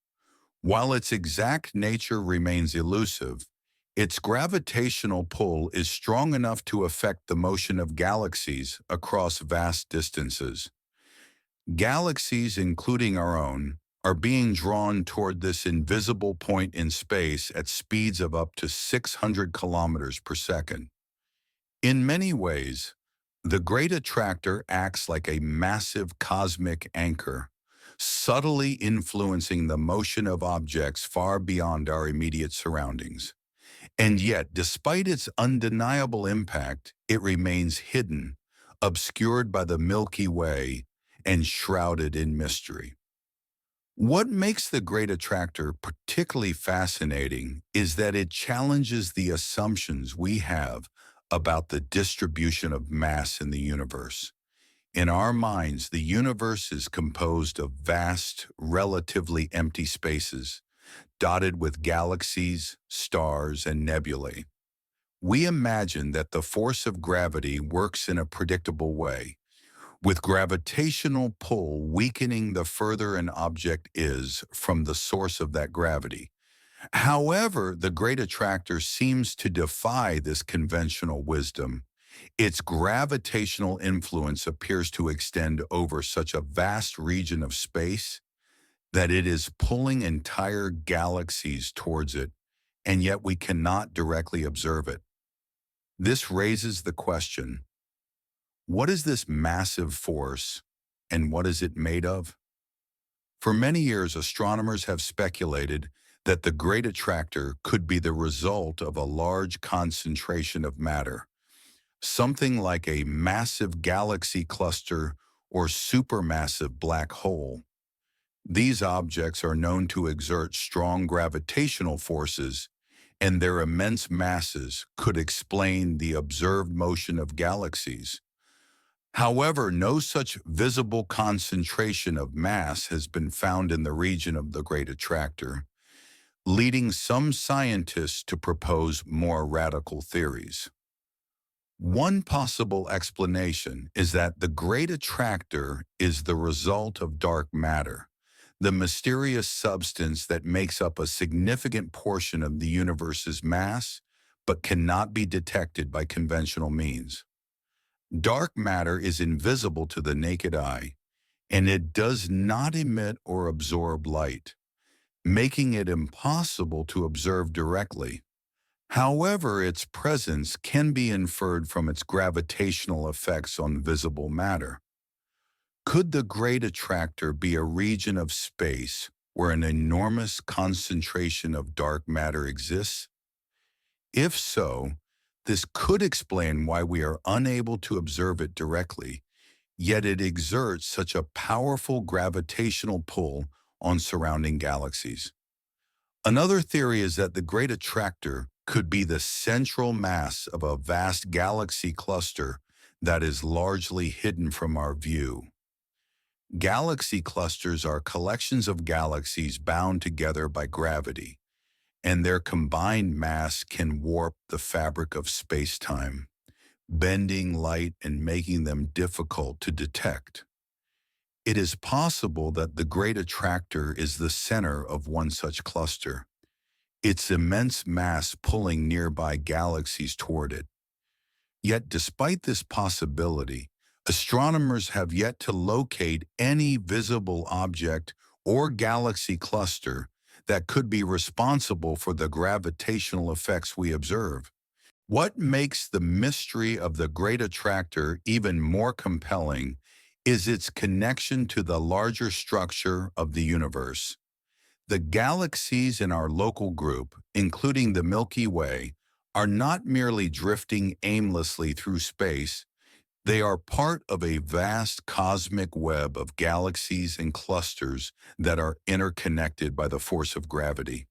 While its exact nature remains elusive, its gravitational pull is strong enough to affect the motion of galaxies across vast distances. Galaxies, including our own, are being drawn toward this invisible point in space at speeds of up to 600 kilometers per second. In many ways, the Great Attractor acts like a massive cosmic anchor, subtly influencing the motion of objects far beyond our immediate surroundings. And yet, despite its undeniable impact, it remains hidden, obscured by the Milky Way, and shrouded in mystery. What makes the Great Attractor particularly fascinating is that it challenges the assumptions we have about the distribution of mass in the universe. In our minds, the universe is composed of vast, relatively empty spaces, dotted with galaxies, stars, and nebulae. We imagine that the force of gravity works in a predictable way, with gravitational pull weakening the further an object is from the source of that gravity. However, the Great Attractor seems to defy this conventional wisdom. Its gravitational influence appears to extend over such a vast region of space that it is pulling entire galaxies towards it, and yet we cannot directly observe it. This raises the question, what is this massive force, and what is it made of? For many years, astronomers have speculated that the Great Attractor could be the result of a large concentration of matter, something like a massive galaxy cluster or supermassive black hole. These objects are known to exert strong gravitational forces, and their immense masses could explain the observed motion of galaxies. However, no such visible concentration of mass has been found in the region of the Great Attractor, leading some scientists to propose more radical theories. One possible explanation is that the Great Attractor is the result of dark matter, the mysterious substance that makes up a significant portion of the universe's mass, but cannot be detected by conventional means. Dark matter is invisible to the naked eye, and it does not emit or absorb light, making it impossible to observe directly. However, its presence can be inferred from its gravitational effects on visible matter. Could the Great Attractor be a region of space where an enormous concentration of dark matter exists? If so, this could explain why we are unable to observe it directly, yet it exerts such a powerful gravitational pull on surrounding galaxies. Another theory is that the Great Attractor could be the central mass of a vast galaxy cluster that is largely hidden from our view. Galaxy clusters are collections of galaxies bound together by gravity, and their combined mass can warp the fabric of space-time, bending light and making them difficult to detect. It is possible that the Great Attractor is the center of one such cluster, its immense mass pulling nearby galaxies toward it. Yet despite this possibility, astronomers have yet to locate any visible object or galaxy cluster that could be responsible for the gravitational effects we observe. What makes the mystery of the Great Attractor even more compelling is its connection to the larger structure of the universe. The galaxies in our local group, including the Milky Way, are not merely drifting aimlessly through space. They are part of a vast cosmic web of galaxies and clusters that are interconnected by the force of gravity.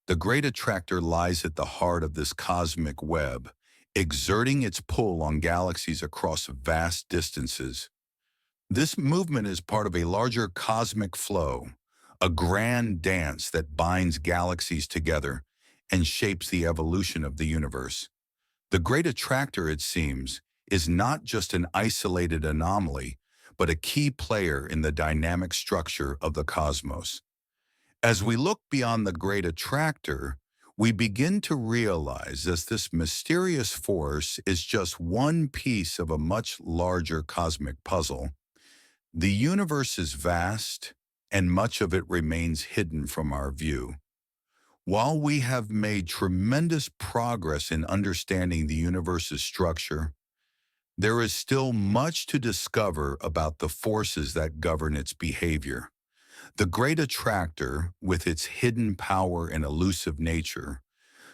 The Great Attractor lies at the heart of this cosmic web, exerting its pull on galaxies across vast distances. This movement is part of a larger cosmic flow, a grand dance that binds galaxies together and shapes the evolution of the universe. The Great Attractor, it seems, is not just an isolated anomaly, but a key player in the dynamic structure of the cosmos. As we look beyond the Great Attractor, we begin to realize that this mysterious force is just one piece of a much larger cosmic puzzle. The universe is vast, and much of it remains hidden from our view. While we have made tremendous progress in understanding the universe's structure, there is still much to discover about the forces that govern its behavior. The Great Attractor, with its hidden power and elusive nature,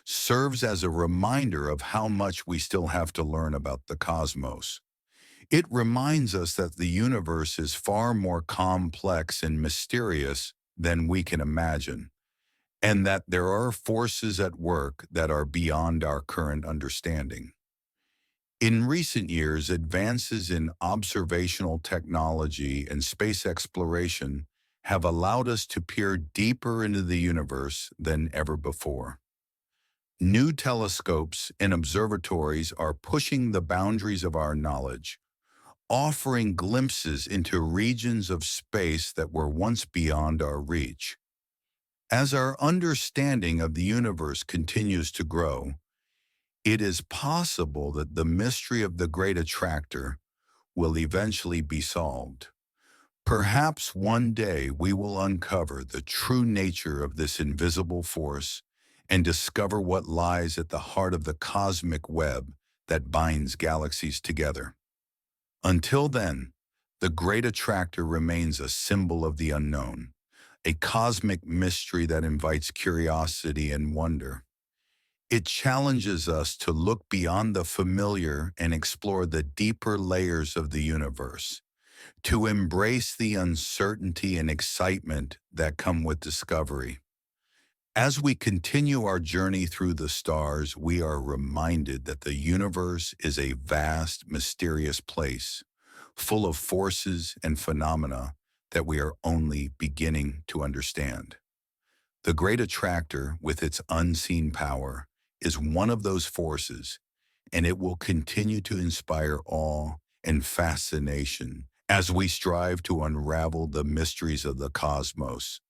serves as a reminder of how much we still have to learn about the cosmos. It reminds us that the universe is far more complex and mysterious than we can imagine, and that there are forces at work that are beyond our current understanding. In recent years, advances in observational technology and space exploration have allowed us to peer deeper into the universe than ever before. New telescopes and observatories are pushing the boundaries of our knowledge, offering glimpses into regions of space that were once beyond our reach. As our understanding of the universe continues to grow, it is possible that the mystery of the Great Attractor will eventually be solved. Perhaps one day we will uncover the true nature of this invisible force and discover what lies at the heart of the cosmic web that binds galaxies together. Until then, the Great Attractor remains a symbol of the unknown, a cosmic mystery that invites curiosity and wonder. It challenges us to look beyond the familiar and explore the deeper layers of the universe, to embrace the uncertainty and excitement that come with discovery. As we continue our journey through the stars, we are reminded that the universe is a vast, mysterious place, full of forces and phenomena that we are only beginning to understand. The Great Attractor, with its unseen power, is one of those forces, and it will continue to inspire awe and fascination as we strive to unravel the mysteries of the cosmos.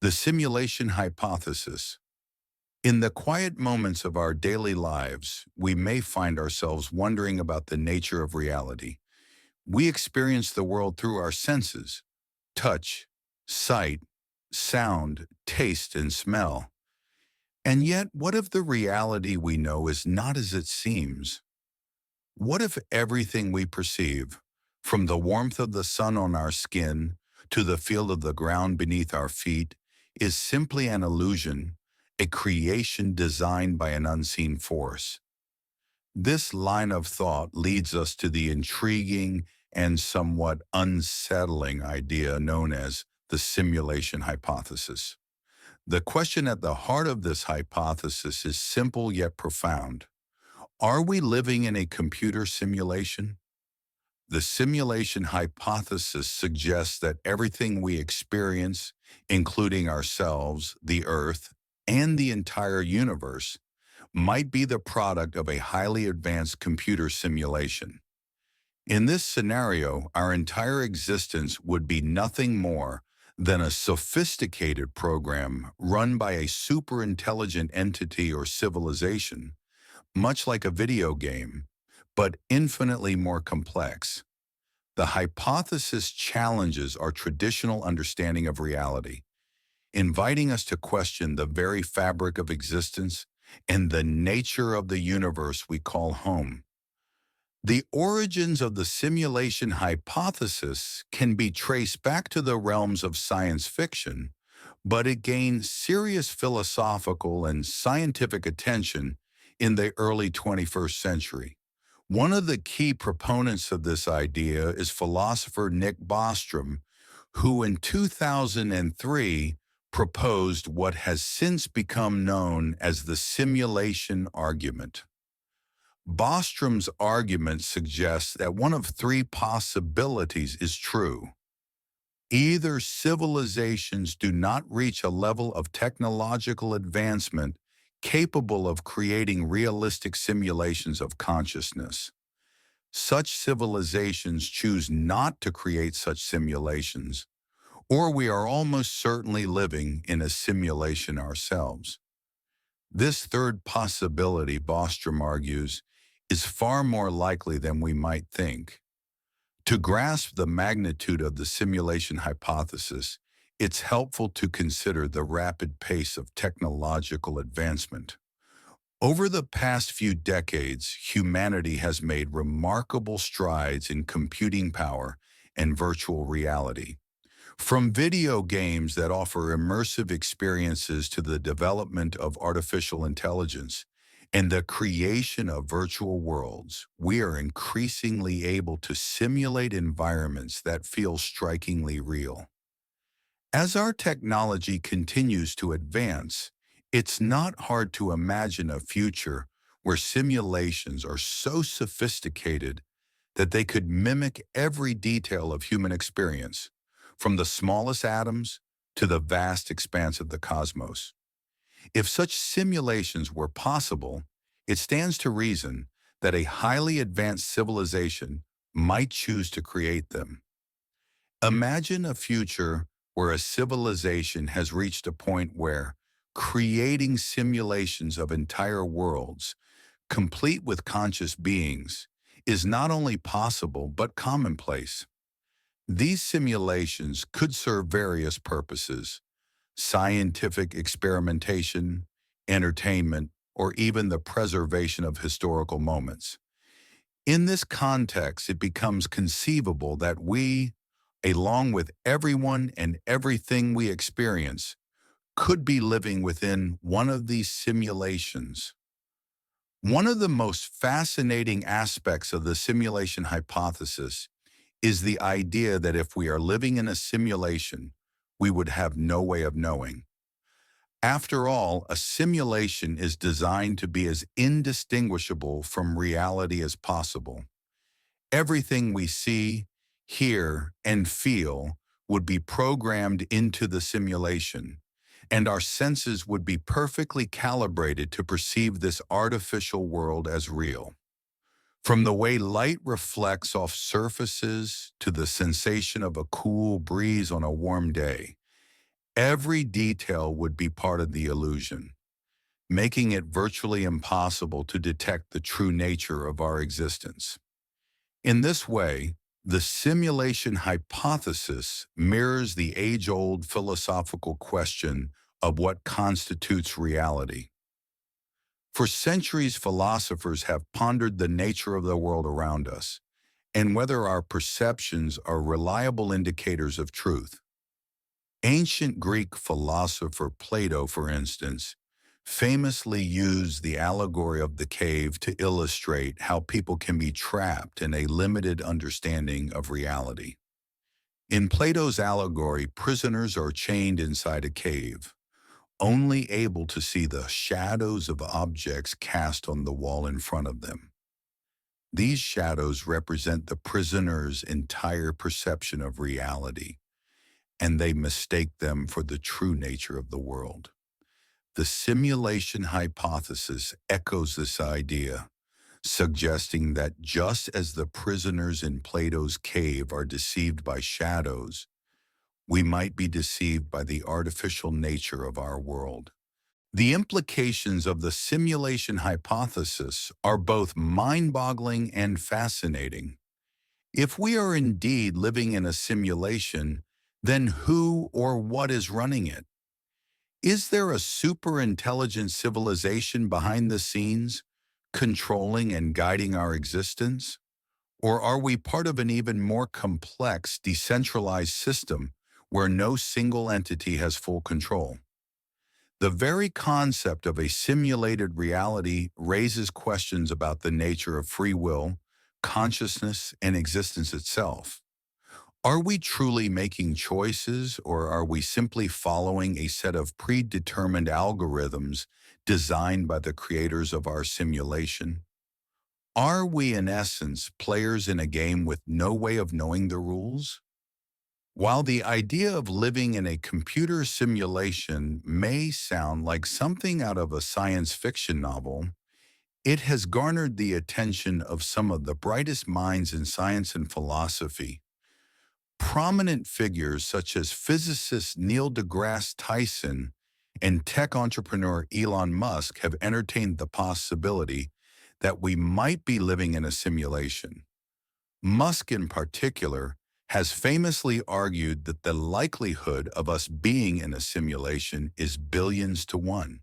The simulation hypothesis. In the quiet moments of our daily lives, we may find ourselves wondering about the nature of reality. We experience the world through our senses: touch, sight, sound, taste, and smell. And yet, what if the reality we know is not as it seems? What if everything we perceive, from the warmth of the sun on our skin to the feel of the ground beneath our feet, is simply an illusion, a creation designed by an unseen force? This line of thought leads us to the intriguing and somewhat unsettling idea known as the simulation hypothesis. The question at the heart of this hypothesis is simple yet profound. Are we living in a computer simulation? The simulation hypothesis suggests that everything we experience, including ourselves, the Earth, and the entire universe, might be the product of a highly advanced computer simulation. In this scenario, our entire existence would be nothing more than a sophisticated program run by a superintelligent entity or civilization, much like a video game, but infinitely more complex. The hypothesis challenges our traditional understanding of reality, inviting us to question the very fabric of existence and the nature of the universe we call home. The origins of the simulation hypothesis can be traced back to the realms of science fiction, but it gained serious philosophical and scientific attention in the early 21st century. One of the key proponents of this idea is philosopher Nick Bostrom, who in 2003 proposed what has since become known as the simulation argument. Bostrom's argument suggests that one of three possibilities is true. Either civilizations do not reach a level of technological advancement capable of creating realistic simulations of consciousness. Such civilizations choose not to create such simulations, or we are almost certainly living in a simulation ourselves. This third possibility, Bostrom argues, is far more likely than we might think. To grasp the magnitude of the simulation hypothesis, it's helpful to consider the rapid pace of technological advancement. Over the past few decades, humanity has made remarkable strides in computing power and virtual reality. From video games that offer immersive experiences to the development of artificial intelligence and the creation of virtual worlds, we are increasingly able to simulate environments that feel strikingly real. As our technology continues to advance, it's not hard to imagine a future where simulations are so sophisticated that they could mimic every detail of human experience, from the smallest atoms to the vast expanse of the cosmos. If such simulations were possible, it stands to reason that a highly advanced civilization might choose to create them. Imagine a future where a civilization has reached a point where creating simulations of entire worlds, complete with conscious beings, is not only possible but commonplace. These simulations could serve various purposes: scientific experimentation, entertainment, or even the preservation of historical moments. In this context, it becomes conceivable that we, along with everyone and everything we experience, could be living within one of these simulations. One of the most fascinating aspects of the simulation hypothesis is the idea that if we are living in a simulation, we would have no way of knowing. After all, a simulation is designed to be as indistinguishable from reality as possible. Everything we see, hear, and feel would be programmed into the simulation, and our senses would be perfectly calibrated to perceive this artificial world as real. From the way light reflects off surfaces to the sensation of a cool breeze on a warm day, every detail would be part of the illusion, making it virtually impossible to detect the true nature of our existence. In this way, the simulation hypothesis mirrors the age-old philosophical question of what constitutes reality. For centuries, philosophers have pondered the nature of the world around us and whether our perceptions are reliable indicators of truth. Ancient Greek philosopher Plato, for instance, famously used the allegory of the cave to illustrate how people can be trapped in a limited understanding of reality. In Plato's allegory, prisoners are chained inside a cave, only able to see the shadows of objects cast on the wall in front of them. These shadows represent the prisoner's entire perception of reality, and they mistake them for the true nature of the world. The simulation hypothesis echoes this idea, suggesting that just as the prisoners in Plato's cave are deceived by shadows, we might be deceived by the artificial nature of our world. The implications of the simulation hypothesis are both mind-boggling and fascinating. If we are indeed living in a simulation, then who or what is running it? Is there a super-intelligent civilization behind the scenes, controlling and guiding our existence? Or are we part of an even more complex, decentralized system where no single entity has full control? The very concept of a simulated reality raises questions about the nature of free will, consciousness, and existence itself. Are we truly making choices, or are we simply following a set of predetermined algorithms designed by the creators of our simulation? Are we, in essence, players in a game with no way of knowing the rules? While the idea of living in a computer simulation may sound like something out of a science fiction novel, it has garnered the attention of some of the brightest minds in science and philosophy. Prominent figures such as physicist Neil deGrasse Tyson and tech entrepreneur Elon Musk have entertained the possibility that we might be living in a simulation. Musk, in particular, has famously argued that the likelihood of us being in a simulation is billions to one.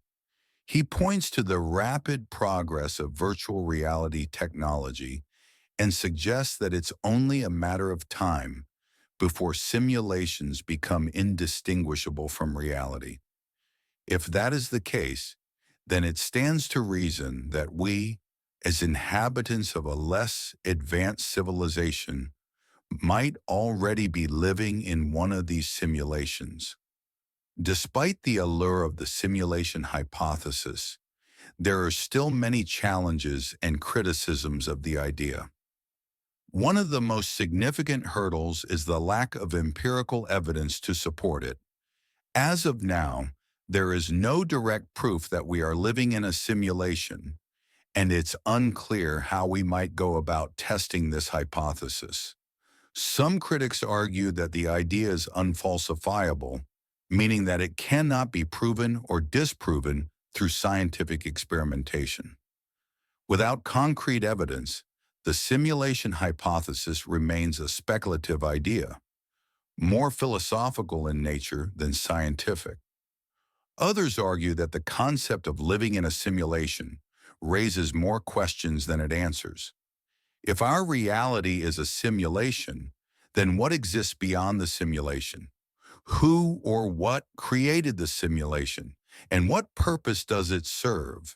He points to the rapid progress of virtual reality technology and suggests that it's only a matter of time before simulations become indistinguishable from reality. If that is the case, then it stands to reason that we, as inhabitants of a less advanced civilization, might already be living in one of these simulations. Despite the allure of the simulation hypothesis, there are still many challenges and criticisms of the idea. One of the most significant hurdles is the lack of empirical evidence to support it. As of now, there is no direct proof that we are living in a simulation, and it's unclear how we might go about testing this hypothesis. Some critics argue that the idea is unfalsifiable, meaning that it cannot be proven or disproven through scientific experimentation. Without concrete evidence, the simulation hypothesis remains a speculative idea, more philosophical in nature than scientific. Others argue that the concept of living in a simulation raises more questions than it answers. If our reality is a simulation, then what exists beyond the simulation? Who or what created the simulation? And what purpose does it serve?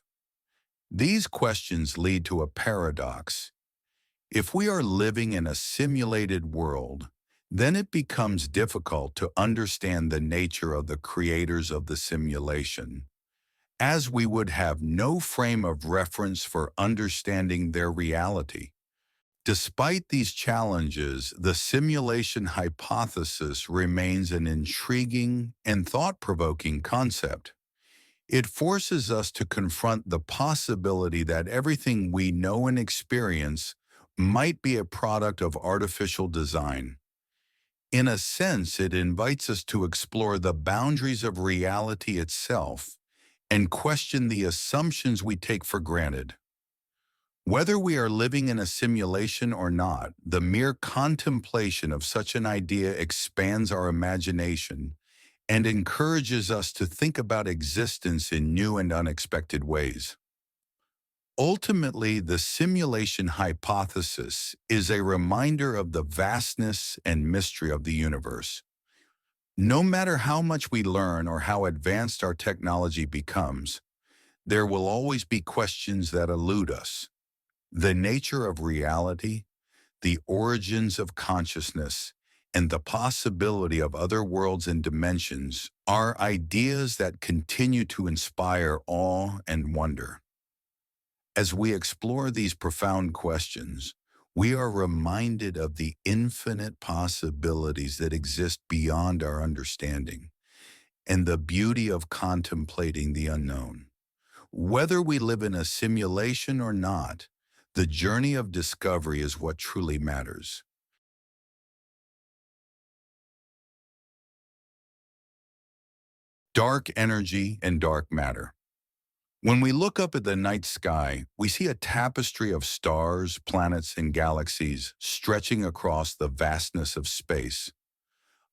These questions lead to a paradox. If we are living in a simulated world, then it becomes difficult to understand the nature of the creators of the simulation, as we would have no frame of reference for understanding their reality. Despite these challenges, the simulation hypothesis remains an intriguing and thought-provoking concept. It forces us to confront the possibility that everything we know and experience might be a product of artificial design. In a sense, it invites us to explore the boundaries of reality itself and question the assumptions we take for granted. Whether we are living in a simulation or not, the mere contemplation of such an idea expands our imagination and encourages us to think about existence in new and unexpected ways. Ultimately, the simulation hypothesis is a reminder of the vastness and mystery of the universe. No matter how much we learn or how advanced our technology becomes, there will always be questions that elude us. The nature of reality, the origins of consciousness, and the possibility of other worlds and dimensions are ideas that continue to inspire awe and wonder. As we explore these profound questions, we are reminded of the infinite possibilities that exist beyond our understanding and the beauty of contemplating the unknown. Whether we live in a simulation or not, the journey of discovery is what truly matters. Dark energy and dark matter. When we look up at the night sky, we see a tapestry of stars, planets, and galaxies stretching across the vastness of space.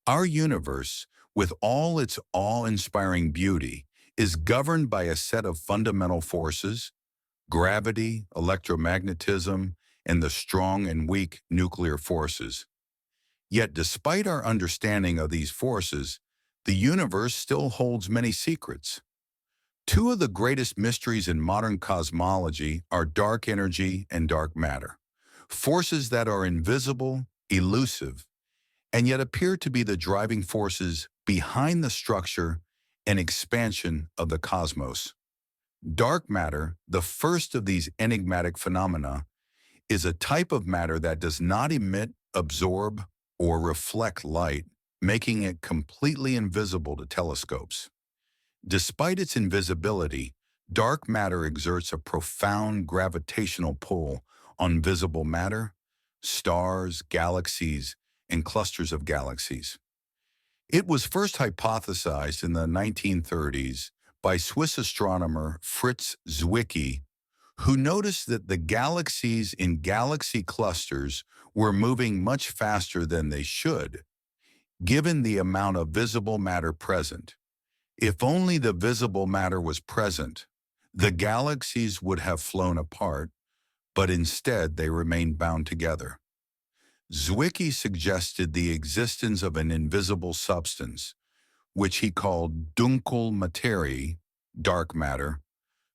Our universe, with all its awe-inspiring beauty, is governed by a set of fundamental forces: gravity, electromagnetism, and the strong and weak nuclear forces. Yet despite our understanding of these forces, the universe still holds many secrets. Two of the greatest mysteries in modern cosmology are dark energy and dark matter, forces that are invisible, elusive, and yet appear to be the driving forces behind the structure and expansion of the cosmos. Dark matter, the first of these enigmatic phenomena, is a type of matter that does not emit, absorb, or reflect light, making it completely invisible to telescopes. Despite its invisibility, dark matter exerts a profound gravitational pull on visible matter, stars, galaxies, and clusters of galaxies. It was first hypothesized in the 1930s by Swiss astronomer Fritz Zwicky, who noticed that the galaxies in galaxy clusters were moving much faster than they should, given the amount of visible matter present. If only the visible matter was present, the galaxies would have flown apart, but instead they remained bound together. Zwicky suggested the existence of an invisible substance, which he called dunkel Materie, dark matter,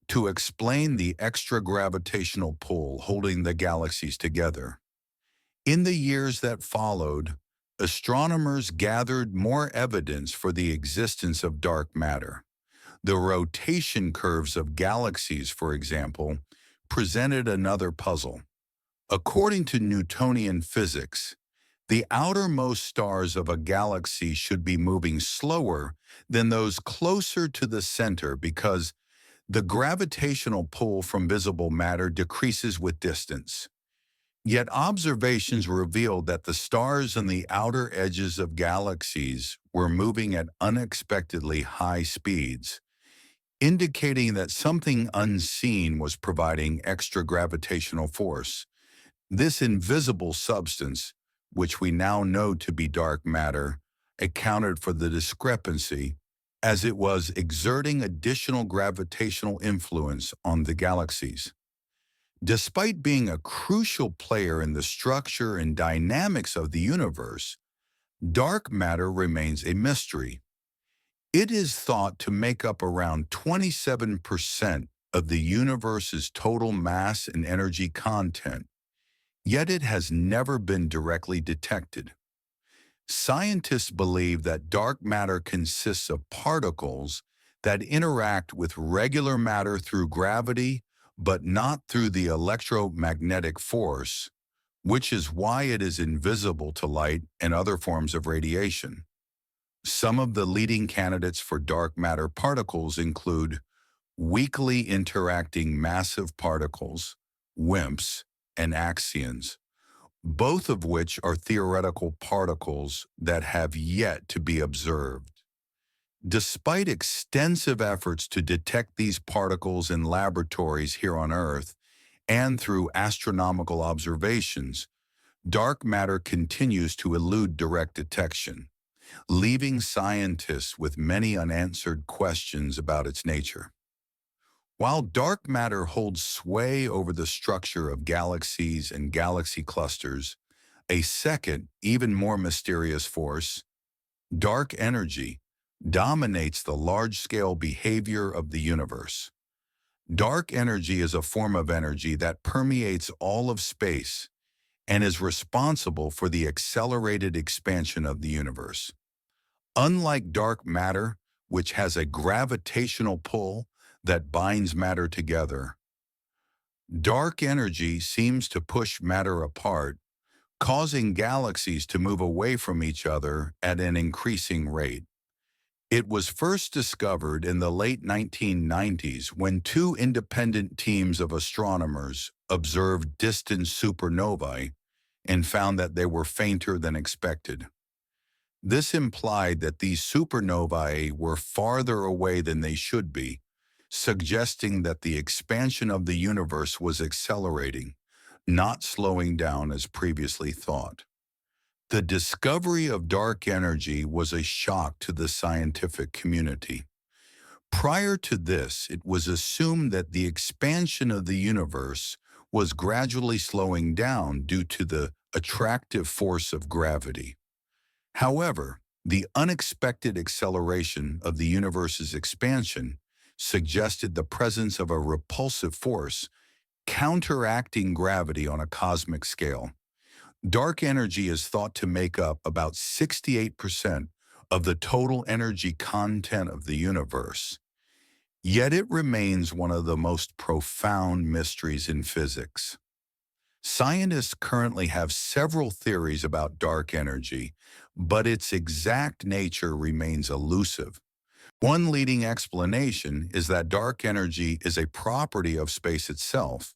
to explain the extra-gravitational pull holding the galaxies together. In the years that followed, astronomers gathered more evidence for the existence of dark matter. The rotation curves of galaxies, for example, presented another puzzle. According to Newtonian physics, the outermost stars of a galaxy should be moving slower than those closer to the center because the gravitational pull from visible matter decreases with distance. Yet observations revealed that the stars on the outer edges of galaxies were moving at unexpectedly high speeds, indicating that something unseen was providing extra gravitational force. This invisible substance, which we now know to be dark matter, accounted for the discrepancy as it was exerting additional gravitational influence on the galaxies. Despite being a crucial player in the structure and dynamics of the universe, dark matter remains a mystery. It is thought to make up around 27% of the universe's total mass and energy content, yet it has never been directly detected. Scientists believe that dark matter consists of particles that interact with regular matter through gravity, but not through the electromagnetic force, which is why it is invisible to light and other forms of radiation. Some of the leading candidates for dark matter particles include weakly interacting massive particles, WIMPs, and axions, both of which are theoretical particles that have yet to be observed. Despite extensive efforts to detect these particles in laboratories here on Earth and through astronomical observations, dark matter continues to elude direct detection, leaving scientists with many unanswered questions about its nature. While dark matter holds sway over the structure of galaxies and galaxy clusters, a second, even more mysterious force, dark energy, dominates the large-scale behavior of the universe. Dark energy is a form of energy that permeates all of space and is responsible for the accelerated expansion of the universe. Unlike dark matter, which has a gravitational pull that binds matter together, dark energy seems to push matter apart, causing galaxies to move away from each other at an increasing rate. It was first discovered in the late 1990s when two independent teams of astronomers observed distant supernovae and found that they were fainter than expected. This implied that these supernovae were farther away than they should be, suggesting that the expansion of the universe was accelerating, not slowing down as previously thought. The discovery of dark energy was a shock to the scientific community. Prior to this, it was assumed that the expansion of the universe was gradually slowing down due to the attractive force of gravity. However, the unexpected acceleration of the universe's expansion suggested the presence of a repulsive force counteracting gravity on a cosmic scale. Dark energy is thought to make up about 68% of the total energy content of the universe, yet it remains one of the most profound mysteries in physics. Scientists currently have several theories about dark energy, but its exact nature remains elusive. One leading explanation is that dark energy is a property of space itself.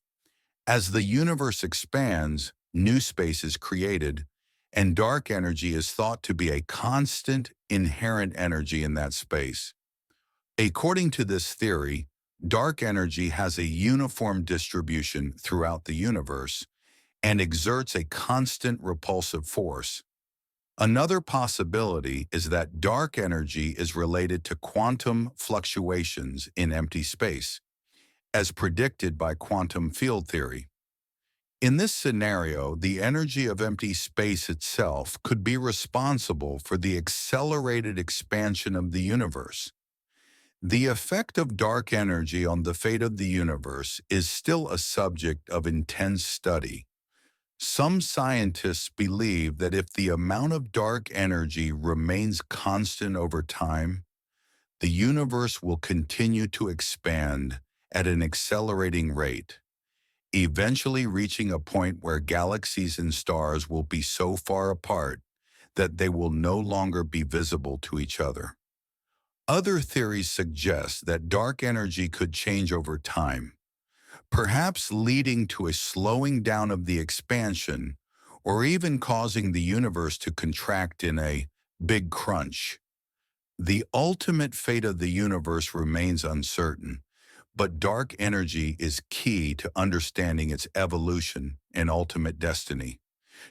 As the universe expands, new space is created, and dark energy is thought to be a constant, inherent energy in that space. According to this theory, dark energy has a uniform distribution throughout the universe and exerts a constant repulsive force. Another possibility is that dark energy is related to quantum fluctuations in empty space, as predicted by quantum field theory. In this scenario, the energy of empty space itself could be responsible for the accelerated expansion of the universe. The effect of dark energy on the fate of the universe is still a subject of intense study. Some scientists believe that if the amount of dark energy remains constant over time, the universe will continue to expand at an accelerating rate, eventually reaching a point where galaxies and stars will be so far apart that they will no longer be visible to each other. Other theories suggest that dark energy could change over time, perhaps leading to a slowing down of the expansion or even causing the universe to contract in a big crunch. The ultimate fate of the universe remains uncertain, but dark energy is key to understanding its evolution and ultimate destiny.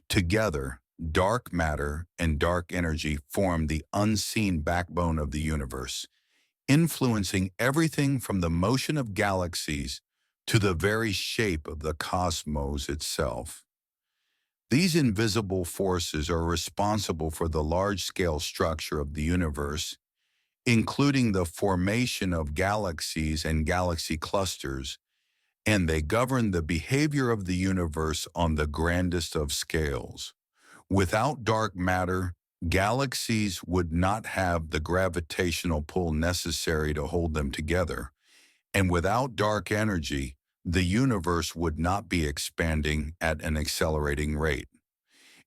Together, dark matter and dark energy form the unseen backbone of the universe, influencing everything from the motion of galaxies to the very shape of the cosmos itself. These invisible forces are responsible for the large-scale structure of the universe, including the formation of galaxies and galaxy clusters, and they govern the behavior of the universe on the grandest of scales. Without dark matter, galaxies would not have the gravitational pull necessary to hold them together, and without dark energy, the universe would not be expanding at an accelerating rate.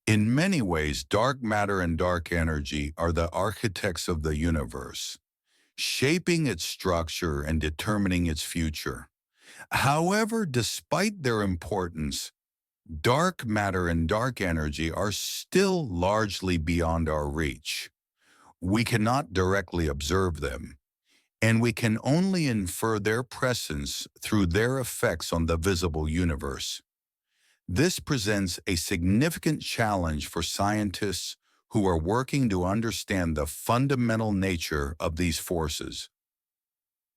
In many ways, dark matter and dark energy are the architects of the universe, shaping its structure and determining its future. However, despite their importance, dark matter and dark energy are still largely beyond our reach. We cannot directly observe them, and we can only infer their presence through their effects on the visible universe. This presents a significant challenge for scientists who are working to understand the fundamental nature of these forces.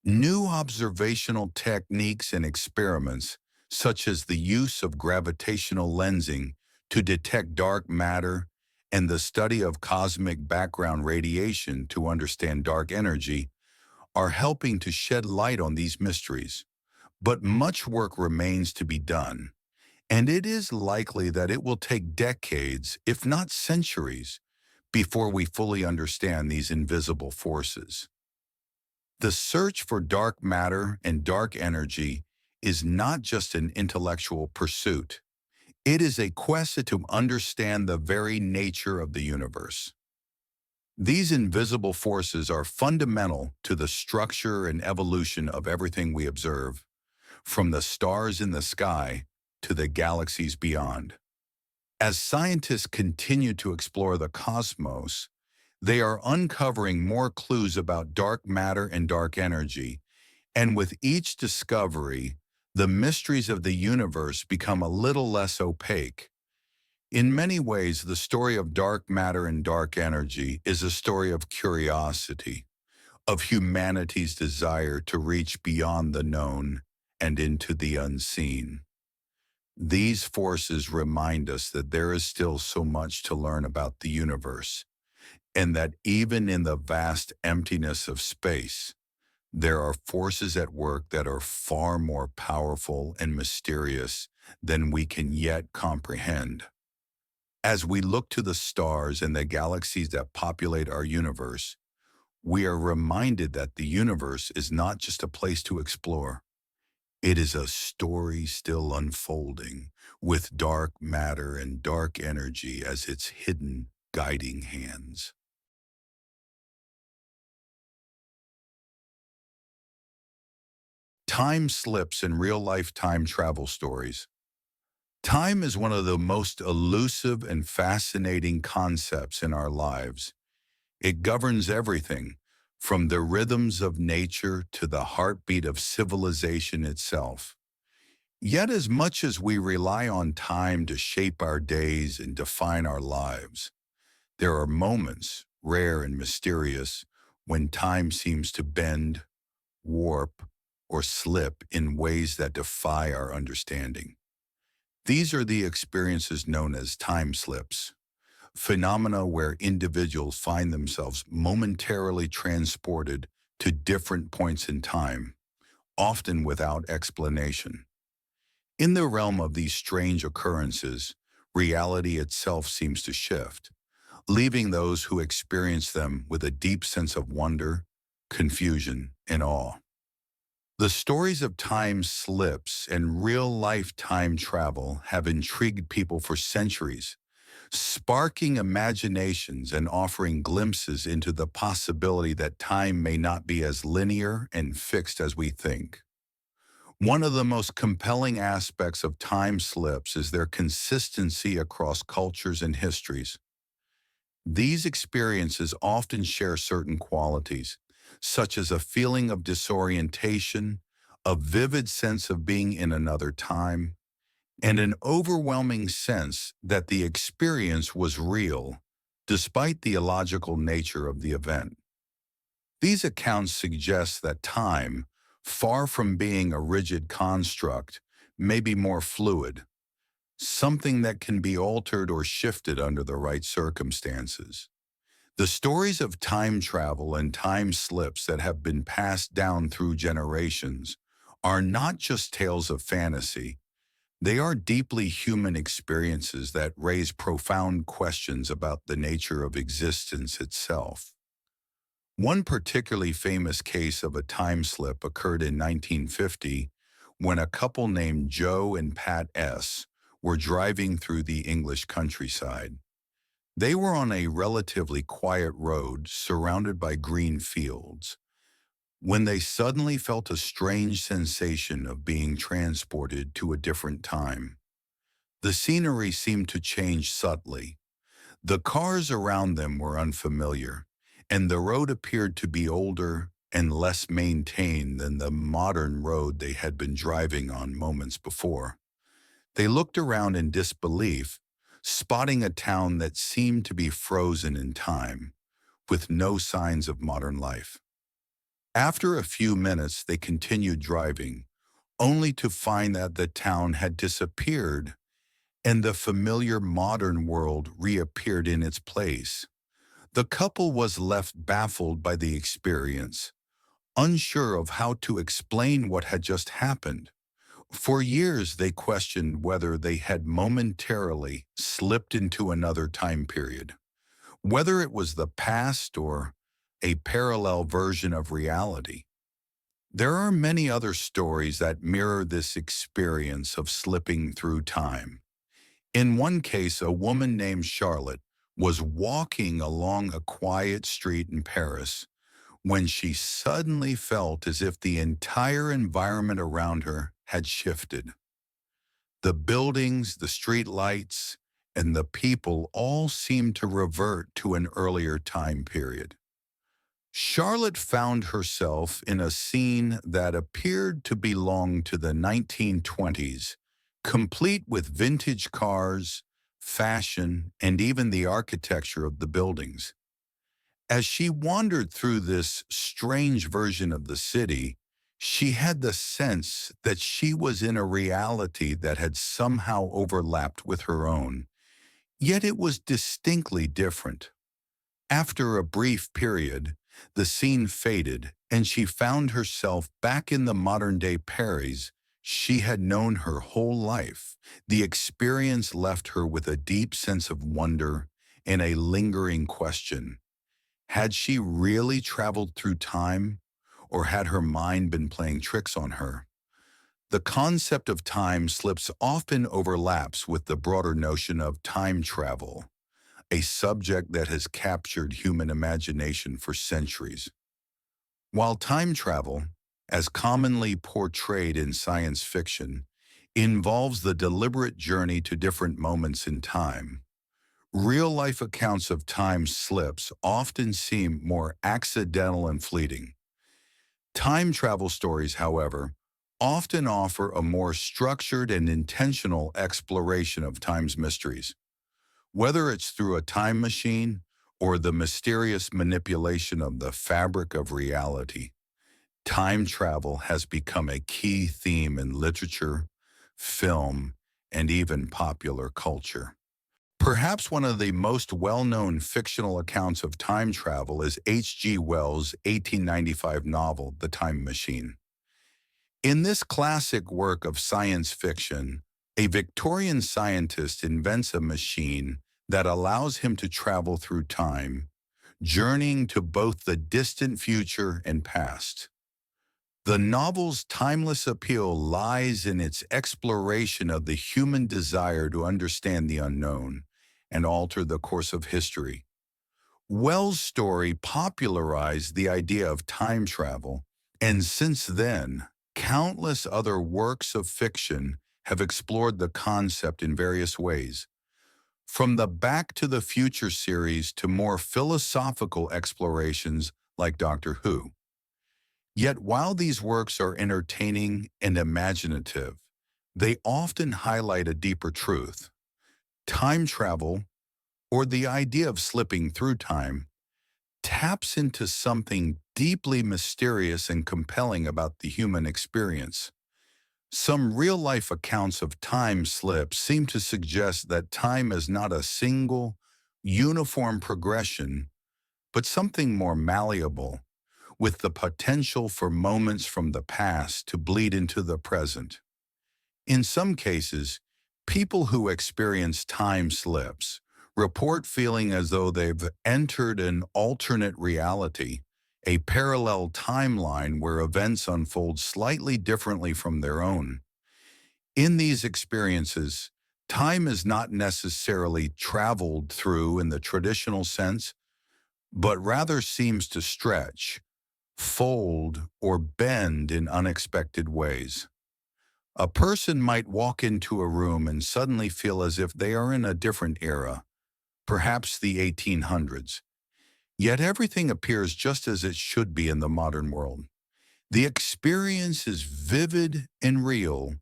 New observational techniques and experiments, such as the use of gravitational lensing to detect dark matter and the study of cosmic background radiation to understand dark energy, are helping to shed light on these mysteries. But much work remains to be done, and it is likely that it will take decades, if not centuries, before we fully understand these invisible forces. The search for dark matter and dark energy is not just an intellectual pursuit. It is a quest to understand the very nature of the universe. These invisible forces are fundamental to the structure and evolution of everything we observe, from the stars in the sky to the galaxies beyond. As scientists continue to explore the cosmos, they are uncovering more clues about dark matter and dark energy, and with each discovery, the mysteries of the universe become a little less opaque. In many ways, the story of dark matter and dark energy is a story of curiosity, of humanity's desire to reach beyond the known and into the unseen. These forces remind us that there is still so much to learn about the universe, and that even in the vast emptiness of space, There are forces at work that are far more powerful and mysterious than we can yet comprehend. As we look to the stars and the galaxies that populate our universe, we are reminded that the universe is not just a place to explore. It is a story still unfolding, with dark matter and dark energy as its hidden guiding hands. Time slips in real-life time travel stories. Time is one of the most elusive and fascinating concepts in our lives. It governs everything, from the rhythms of nature to the heartbeat of civilization itself. Yet as much as we rely on time to shape our days and define our lives, there are moments, rare and mysterious, when time seems to bend, warp, or slip in ways that defy our understanding. These are the experiences known as time slips, phenomena where individuals find themselves momentarily transported to different points in time, often without explanation. In the realm of these strange occurrences, reality itself seems to shift, leaving those who experience them with a deep sense of wonder, confusion, and awe. The stories of time slips and real-life time travel have intrigued people for centuries, sparking imaginations and offering glimpses into the possibility that time may not be as linear and fixed as we think. One of the most compelling aspects of time slips is their consistency across cultures and histories. These experiences often share certain qualities, such as a feeling of disorientation, a vivid sense of being in another time, and an overwhelming sense that the experience was real, despite the illogical nature of the event. These accounts suggest that time, far from being a rigid construct, may be more fluid, something that can be altered or shifted under the right circumstances. The stories of time travel and time slips that have been passed down through generations are not just tales of fantasy. They are deeply human experiences that raise profound questions about the nature of existence itself. One particularly famous case of a time slip occurred in 1950 when a couple named Joe and Pat S. were driving through the English countryside. They were on a relatively quiet road surrounded by green fields when they suddenly felt a strange sensation of being transported to a different time. The scenery seemed to change subtly. The cars around them were unfamiliar, and the road appeared to be older and less maintained than the modern road they had been driving on moments before. They looked around in disbelief, spotting a town that seemed to be frozen in time, with no signs of modern life. After a few minutes, they continued driving, only to find that the town had disappeared and the familiar modern world reappeared in its place. The couple was left baffled by the experience, unsure of how to explain what had just happened. For years, they questioned whether they had momentarily slipped into another time period, whether it was the past or a parallel version of reality. There are many other stories that mirror this experience of slipping through time. In one case, a woman named Charlotte was walking along a quiet street in Paris when she suddenly felt as if the entire environment around her had shifted. The buildings, the street lights, and the people all seemed to revert to an earlier time period. Charlotte found herself in a scene that appeared to belong to the 1920s, complete with vintage cars, fashion, and even the architecture of the buildings. As she wandered through this strange version of the city, she had the sense that she was in a reality that had somehow overlapped with her own, yet it was distinctly different. After a brief period, The scene faded, and she found herself back in the modern-day Paris she had known her whole life. The experience left her with a deep sense of wonder and a lingering question. Had she really traveled through time, or had her mind been playing tricks on her? The concept of time slips often overlaps with the broader notion of time travel, a subject that has captured human imagination for centuries. While time travel, as commonly portrayed in science fiction, involves the deliberate journey to different moments in time, real-life accounts of time slips often seem more accidental and fleeting. Time travel stories, however, often offer a more structured and intentional exploration of time's mysteries. Whether it's through a time machine or the mysterious manipulation of the fabric of reality, time travel has become a key theme in literature, film, and even popular culture. Perhaps one of the most well-known fictional accounts of time travel is H.G. Wells' 1895 novel, The Time Machine. In this classic work of science fiction, a Victorian scientist invents a machine that allows him to travel through time, journeying to both the distant future and past. The novel's timeless appeal lies in its exploration of the human desire to understand the unknown and alter the course of history. Wells' story popularized the idea of time travel, and since then, countless other works of fiction have explored the concept in various ways, from the Back to the Future series to more philosophical explorations like Doctor Who. Yet while these works are entertaining and imaginative, they often highlight a deeper truth. Time travel, or the idea of slipping through time, taps into something deeply mysterious and compelling about the human experience. Some real-life accounts of time slips seem to suggest that time is not a single, uniform progression, but something more malleable, with the potential for moments from the past to bleed into the present. In some cases, people who experience time slips report feeling as though they've entered an alternate reality, a parallel timeline where events unfold slightly differently from their own. In these experiences, time is not necessarily traveled through in the traditional sense, but rather seems to stretch, fold, or bend in unexpected ways. A person might walk into a room and suddenly feel as if they are in a different era, perhaps the 1800s. Yet everything appears just as it should be in the modern world. The experience is vivid and real,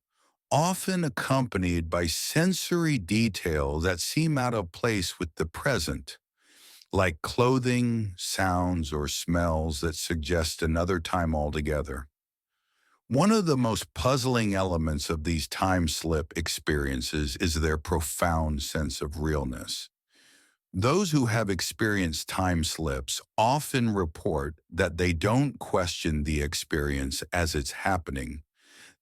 often accompanied by sensory details that seem out of place with the present, like clothing, sounds, or smells that suggest another time altogether. One of the most puzzling elements of these time slip experiences is their profound sense of realness. Those who have experienced time slips often report that they don't question the experience as it's happening.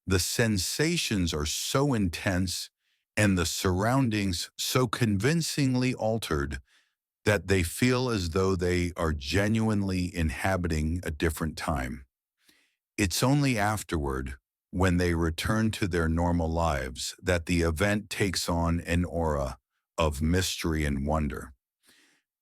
The sensations are so intense and the surroundings so convincingly altered that they feel as though they are genuinely inhabiting a different time. It's only afterward, when they return to their normal lives, that the event takes on an aura of mystery and wonder.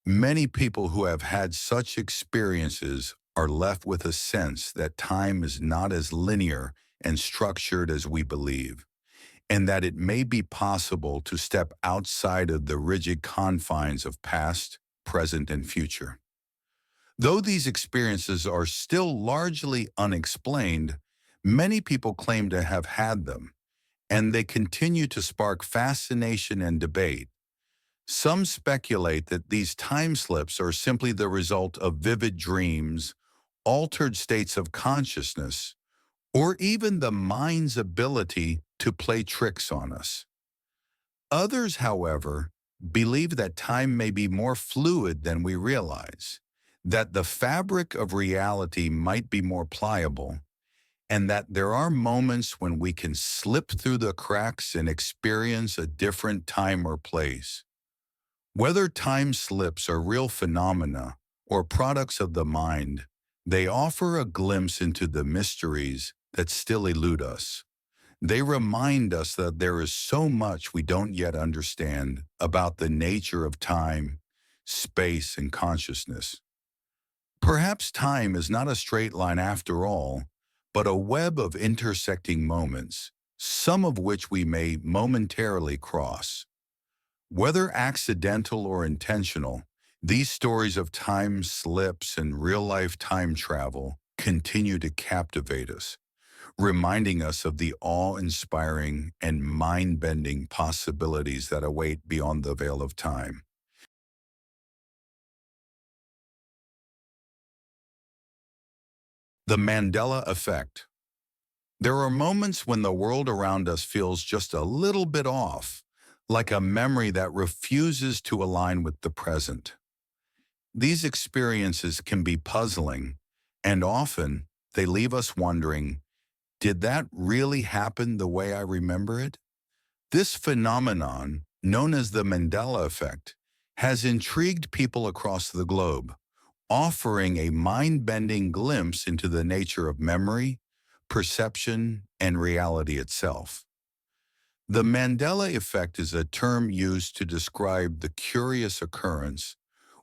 Many people who have had such experiences are left with a sense that time is not as linear and structured as we believe, and that it may be possible to step outside of the rigid confines of past, present, and future. Though these experiences are still largely unexplained, many people claim to have had them, and they continue to spark fascination and debate. Some speculate that these time slips are simply the result of vivid dreams, altered states of consciousness, or even the mind's ability to play tricks on us. Others, however, believe that time may be more fluid than we realize, that the fabric of reality might be more pliable, and that there are moments when we can slip through the cracks and experience a different time or place. Whether time slips are real phenomena or products of the mind, they offer a glimpse into the mysteries that still elude us. They remind us that there is so much we don't yet understand about the nature of time, space, and consciousness. Perhaps time is not a straight line after all, but a web of intersecting moments, some of which we may momentarily cross. Whether accidental or intentional, these stories of time slips and real-life time travel continue to captivate us, reminding us of the awe-inspiring and mind-bending possibilities that await beyond the veil of time. The Mandela Effect. There are moments when the world around us feels just a little bit off, like a memory that refuses to align with the present. These experiences can be puzzling, and often they leave us wondering, did that really happen the way I remember it? This phenomenon, known as the Mandela Effect, has intrigued people across the globe, offering a mind-bending glimpse into the nature of memory, perception, and reality itself. The Mandela effect is a term used to describe the curious occurrence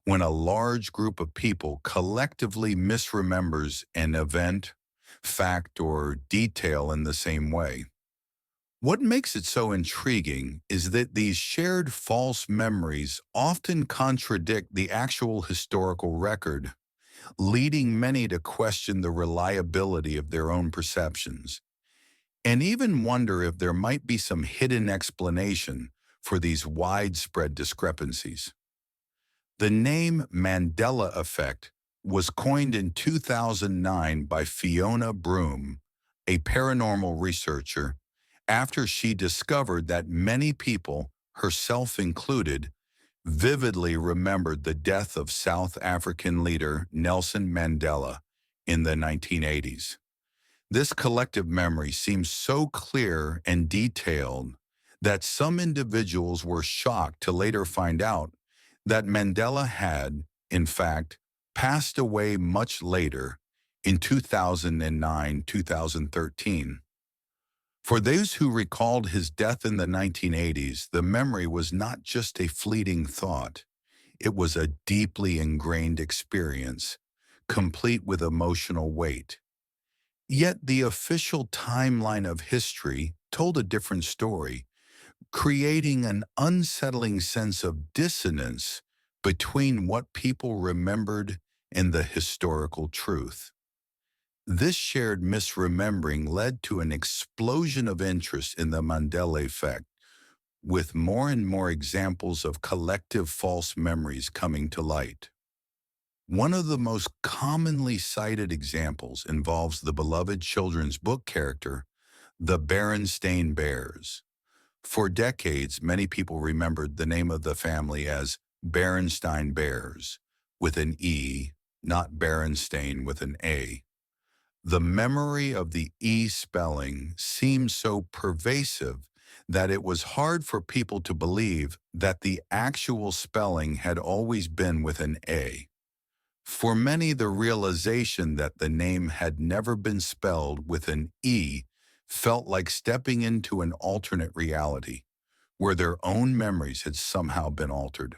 when a large group of people collectively misremembers an event, fact, or detail in the same way. What makes it so intriguing is that these shared false memories often contradict the actual historical record, leading many to question the reliability of their own perceptions, and even wonder if there might be some hidden explanation for these widespread discrepancies. The name Mandela Effect was coined in 2009 by Fiona Broome, a paranormal researcher, after she discovered that many people, herself included, vividly remembered the death of South African leader Nelson Mandela in the 1980s. This collective memory seems so clear and detailed that some individuals were shocked to later find out that Mandela had, in fact, passed away much later in 2009-2013. For those who recalled his death in the 1980s, the memory was not just a fleeting thought. It was a deeply ingrained experience, complete with emotional weight. Yet the official timeline of history told a different story, creating an unsettling sense of dissonance between what people remembered and the historical truth. This shared misremembering led to an explosion of interest in the Mandela effect, with more and more examples of collective false memories coming to light. One of the most commonly cited examples involves the beloved children's book character, the Berenstain Bears. For decades, many people remembered the name of the family as Berenstain Bears, with an E, not Berenstain with an A. The memory of the E spelling seemed so pervasive that it was hard for people to believe that the actual spelling had always been with an A. For many, the realization that the name had never been spelled with an E felt like stepping into an alternate reality, where their own memories had somehow been altered.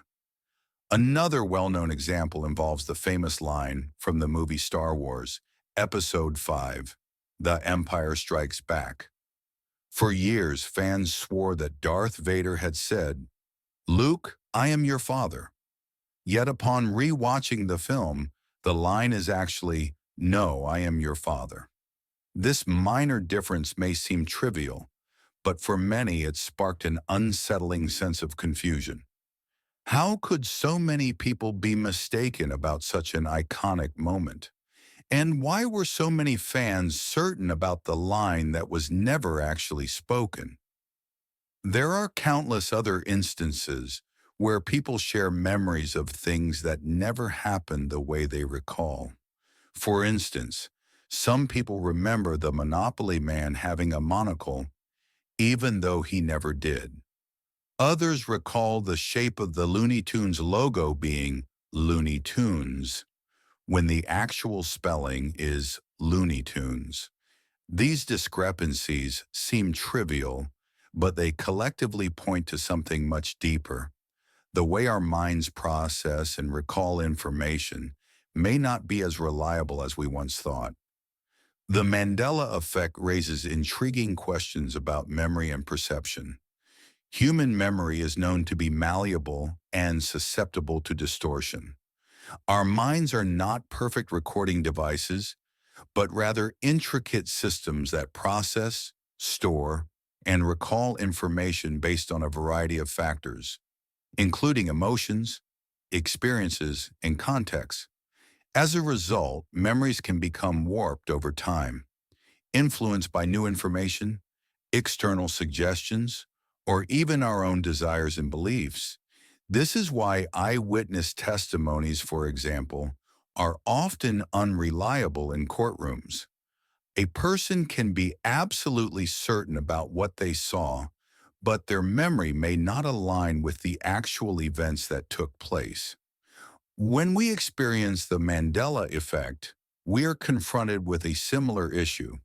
Another well-known example involves the famous line from the movie Star Wars, Episode 5, The Empire Strikes Back. For years, fans swore that Darth Vader had said, "Luke, I am your father." Yet upon re-watching the film, the line is actually, "No, I am your father." This minor difference may seem trivial, but for many it sparked an unsettling sense of confusion. How could so many people be mistaken about such an iconic moment? And why were so many fans certain about the line that was never actually spoken? There are countless other instances where people share memories of things that never happened the way they recall. For instance, some people remember the Monopoly man having a monocle, even though he never did. Others recall the shape of the Looney Tunes logo being Looney Tunes, when the actual spelling is Looney Tunes. These discrepancies seem trivial, but they collectively point to something much deeper. The way our minds process and recall information may not be as reliable as we once thought. The Mandela effect raises intriguing questions about memory and perception. Human memory is known to be malleable and susceptible to distortion. Our minds are not perfect recording devices, but rather intricate systems that process, store, and recall information based on a variety of factors, including emotions, experiences, and contexts. As a result, memories can become warped over time, influenced by new information, external suggestions, or even our own desires and beliefs. This is why eyewitness testimonies, for example, are often unreliable in courtrooms. A person can be absolutely certain about what they saw, but their memory may not align with the actual events that took place. When we experience the Mandela effect, we are confronted with a similar issue.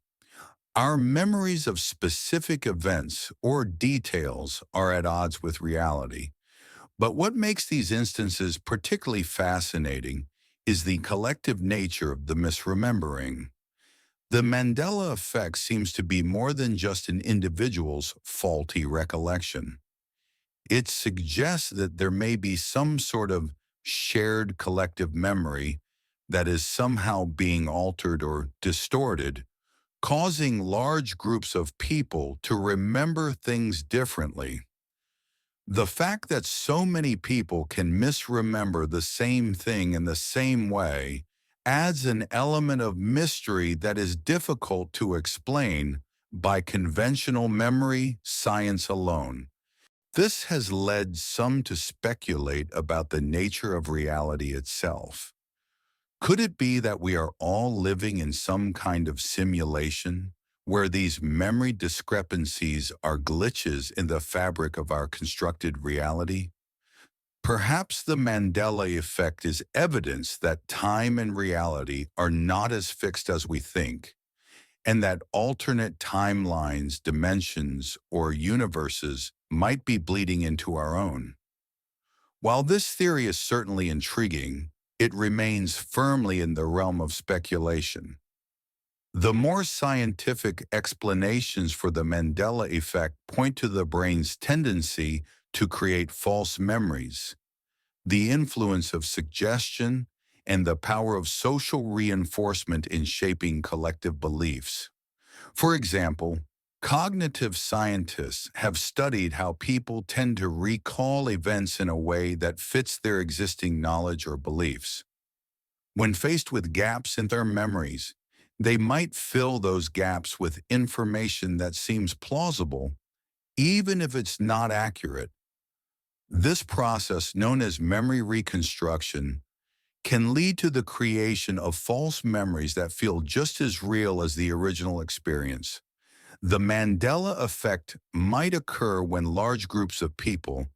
Our memories of specific events or details are at odds with reality. But what makes these instances particularly fascinating is the collective nature of the misremembering. The Mandela effect seems to be more than just an individual's faulty recollection. It suggests that there may be some sort of shared collective memory that is somehow being altered or distorted, causing large groups of people to remember things differently. The fact that so many people can misremember the same thing in the same way adds an element of mystery that is difficult to explain by conventional memory science alone. This has led some to speculate about the nature of reality itself. Could it be that we are all living in some kind of simulation where these memory discrepancies are glitches in the fabric of our constructed reality? Perhaps the Mandela effect is evidence that time and reality are not as fixed as we think, and that alternate timelines, dimensions, or universes might be bleeding into our own. While this theory is certainly intriguing, it remains firmly in the realm of speculation. The more scientific explanations for the Mandela effect point to the brain's tendency to create false memories, the influence of suggestion, and the power of social reinforcement in shaping collective beliefs. For example, cognitive scientists have studied how people tend to recall events in a way that fits their existing knowledge or beliefs. When faced with gaps in their memories, they might fill those gaps with information that seems plausible, even if it's not accurate. This process, known as memory reconstruction, can lead to the creation of false memories that feel just as real as the original experience. The Mandela effect might occur when large groups of people,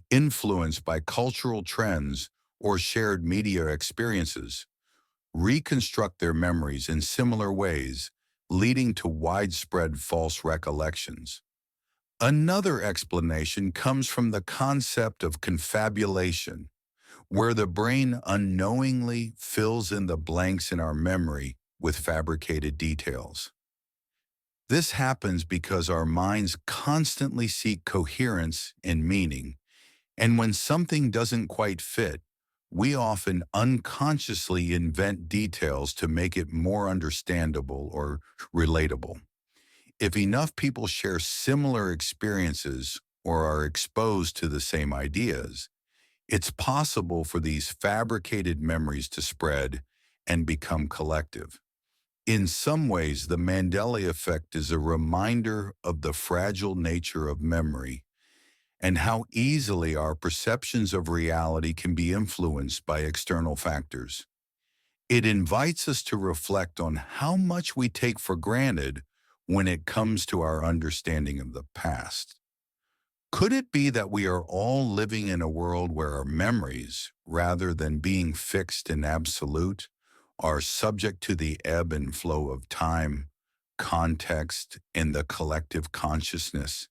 influenced by cultural trends or shared media experiences, reconstruct their memories in similar ways, leading to widespread false recollections. Another explanation comes from the concept of confabulation, where the brain unknowingly fills in the blanks in our memory with fabricated details. This happens because our minds constantly seek coherence and meaning, and when something doesn't quite fit, we often unconsciously invent details to make it more understandable or relatable. If enough people share similar experiences or are exposed to the same ideas, it's possible for these fabricated memories to spread and become collective. In some ways, the Mandela effect is a reminder of the fragile nature of memory and how easily our perceptions of reality can be influenced by external factors. It invites us to reflect on how much we take for granted when it comes to our understanding of the past. Could it be that we are all living in a world where our memories, rather than being fixed and absolute, are subject to the ebb and flow of time, context, and the collective consciousness?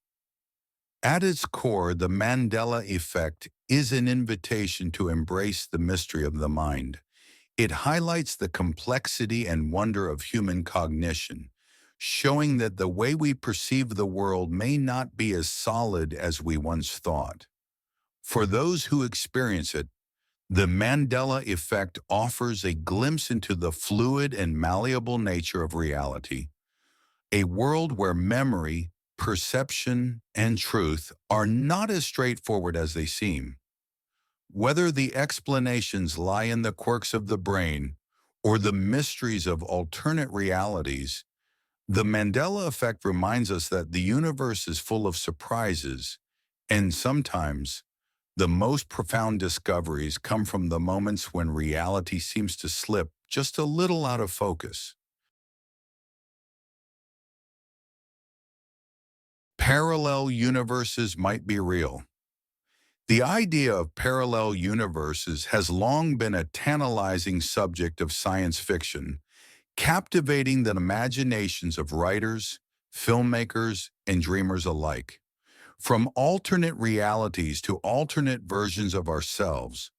At its core, the Mandela effect is an invitation to embrace the mystery of the mind. It highlights the complexity and wonder of human cognition, showing that the way we perceive the world may not be as solid as we once thought. For those who experience it, the Mandela effect offers a glimpse into the fluid and malleable nature of reality, a world where memory, perception, and truth are not as straightforward as they seem. Whether the explanations lie in the quirks of the brain or the mysteries of alternate realities, the Mandela effect reminds us that the universe is full of surprises, and sometimes the most profound discoveries come from the moments when reality seems to slip just a little out of focus. Parallel universes might be real. The idea of parallel universes has long been a tantalizing subject of science fiction, captivating the imaginations of writers, filmmakers, and dreamers alike. From alternate realities to alternate versions of ourselves,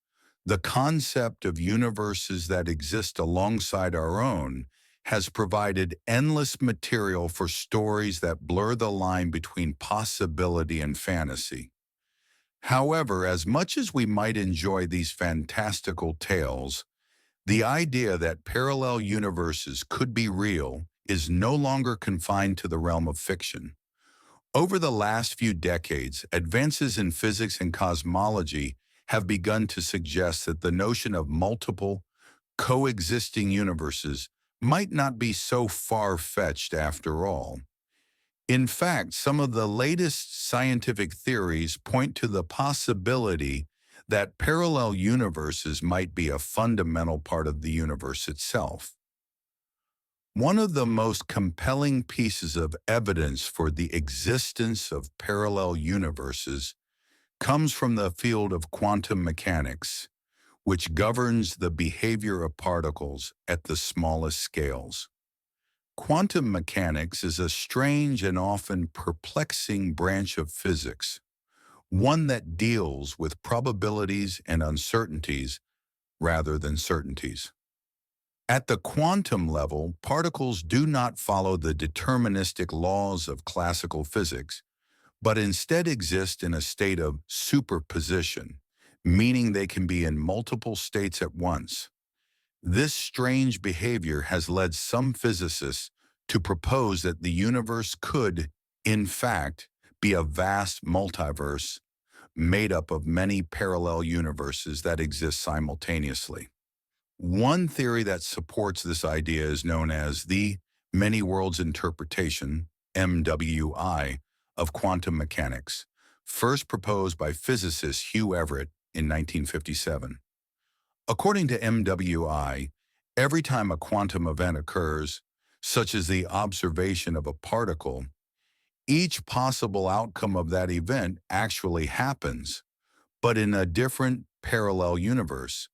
the concept of universes that exist alongside our own has provided endless material for stories that blur the line between possibility and fantasy. However, as much as we might enjoy these fantastical tales, the idea that parallel universes could be real is no longer confined to the realm of fiction. Over the last few decades, advances in physics and cosmology have begun to suggest that the notion of multiple, coexisting universes might not be so far-fetched after all. In fact, some of the latest scientific theories point to the possibility that parallel universes might be a fundamental part of the universe itself. One of the most compelling pieces of evidence for the existence of parallel universes comes from the field of quantum mechanics, which governs the behavior of particles at the smallest scales. Quantum mechanics is a strange and often perplexing branch of physics, one that deals with probabilities and uncertainties rather than certainties. At the quantum level, particles do not follow the deterministic laws of classical physics, but instead exist in a state of superposition, meaning they can be in multiple states at once. This strange behavior has led some physicists to propose that the universe could, in fact, be a vast multiverse made up of many parallel universes that exist simultaneously. One theory that supports this idea is known as the many worlds interpretation, MWI, of quantum mechanics, first proposed by physicist Hugh Everett in 1957. According to MWI, every time a quantum event occurs, such as the observation of a particle, each possible outcome of that event actually happens, but in a different parallel universe.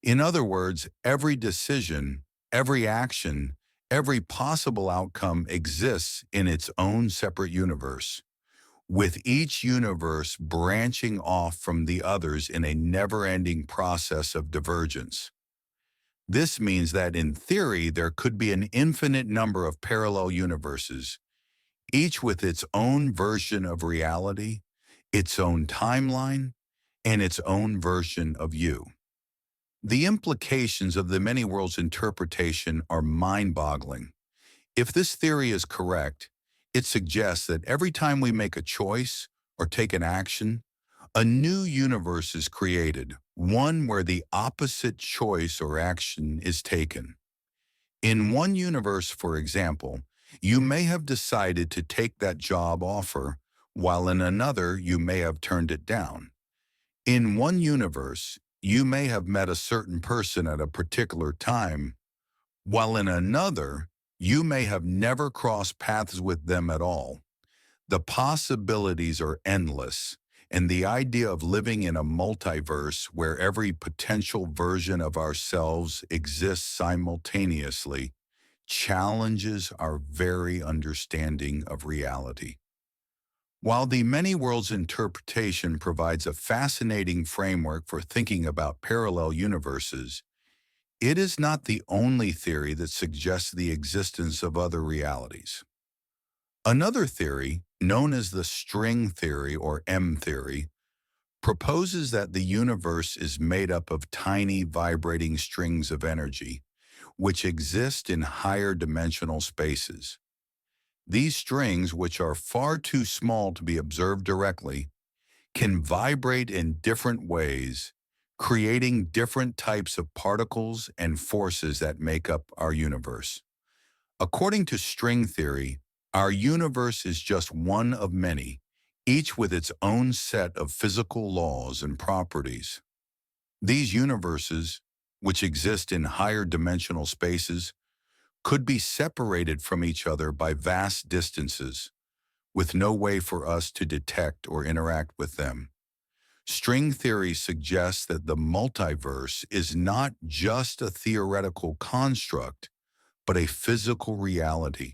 In other words, every decision, every action, every possible outcome exists in its own separate universe, with each universe branching off from the others in a never-ending process of divergence. This means that in theory, there could be an infinite number of parallel universes, each with its own version of reality, its own timeline, and its own version of you. The implications of the many worlds interpretation are mind-boggling. If this theory is correct, it suggests that every time we make a choice or take an action, a new universe is created, one where the opposite choice or action is taken. In one universe, for example, you may have decided to take that job offer, while in another you may have turned it down. In one universe, you may have met a certain person at a particular time, while in another, you may have never crossed paths with them at all. The possibilities are endless, and the idea of living in a multiverse where every potential version of ourselves exists simultaneously challenges our very understanding of reality. While the many worlds interpretation provides a fascinating framework for thinking about parallel universes, it is not the only theory that suggests the existence of other realities. Another theory, known as the string theory or M theory, proposes that the universe is made up of tiny vibrating strings of energy, which exist in higher dimensional spaces. These strings, which are far too small to be observed directly, can vibrate in different ways, creating different types of particles and forces that make up our universe. According to string theory, our universe is just one of many, each with its own set of physical laws and properties. These universes, which exist in higher dimensional spaces, could be separated from each other by vast distances, with no way for us to detect or interact with them. String theory suggests that the multiverse is not just a theoretical construct, but a physical reality,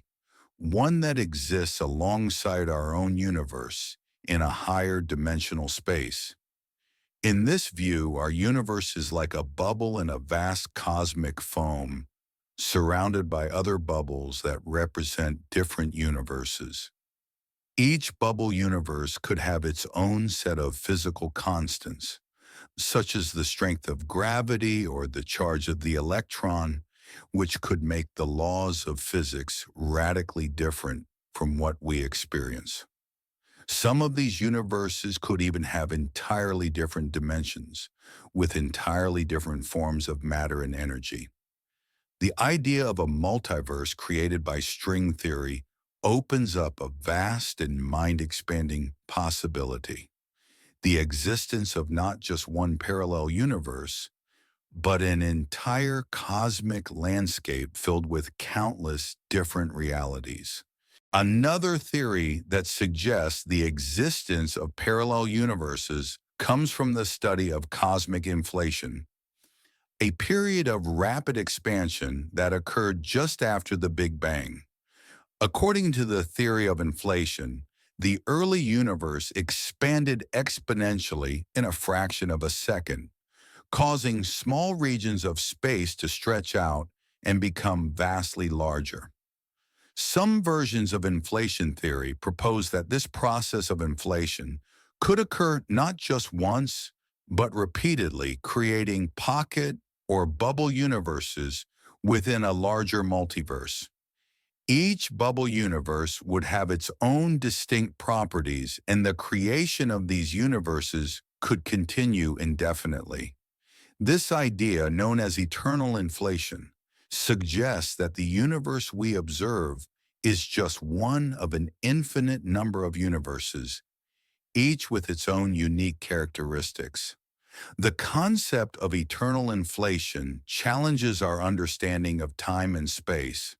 one that exists alongside our own universe in a higher dimensional space. In this view, our universe is like a bubble in a vast cosmic foam, surrounded by other bubbles that represent different universes. Each bubble universe could have its own set of physical constants, such as the strength of gravity or the charge of the electron, which could make the laws of physics radically different from what we experience. Some of these universes could even have entirely different dimensions, with entirely different forms of matter and energy. The idea of a multiverse created by string theory opens up a vast and mind-expanding possibility: the existence of not just one parallel universe, but an entire cosmic landscape filled with countless different realities. Another theory that suggests the existence of parallel universes comes from the study of cosmic inflation, a period of rapid expansion that occurred just after the Big Bang. According to the theory of inflation, the early universe expanded exponentially in a fraction of a second, causing small regions of space to stretch out and become vastly larger. Some versions of inflation theory propose that this process of inflation could occur not just once, but repeatedly, creating pocket or bubble universes within a larger multiverse. Each bubble universe would have its own distinct properties, and the creation of these universes could continue indefinitely. This idea, known as eternal inflation, suggests that the universe we observe is just one of an infinite number of universes, each with its own unique characteristics. The concept of eternal inflation challenges our understanding of time and space,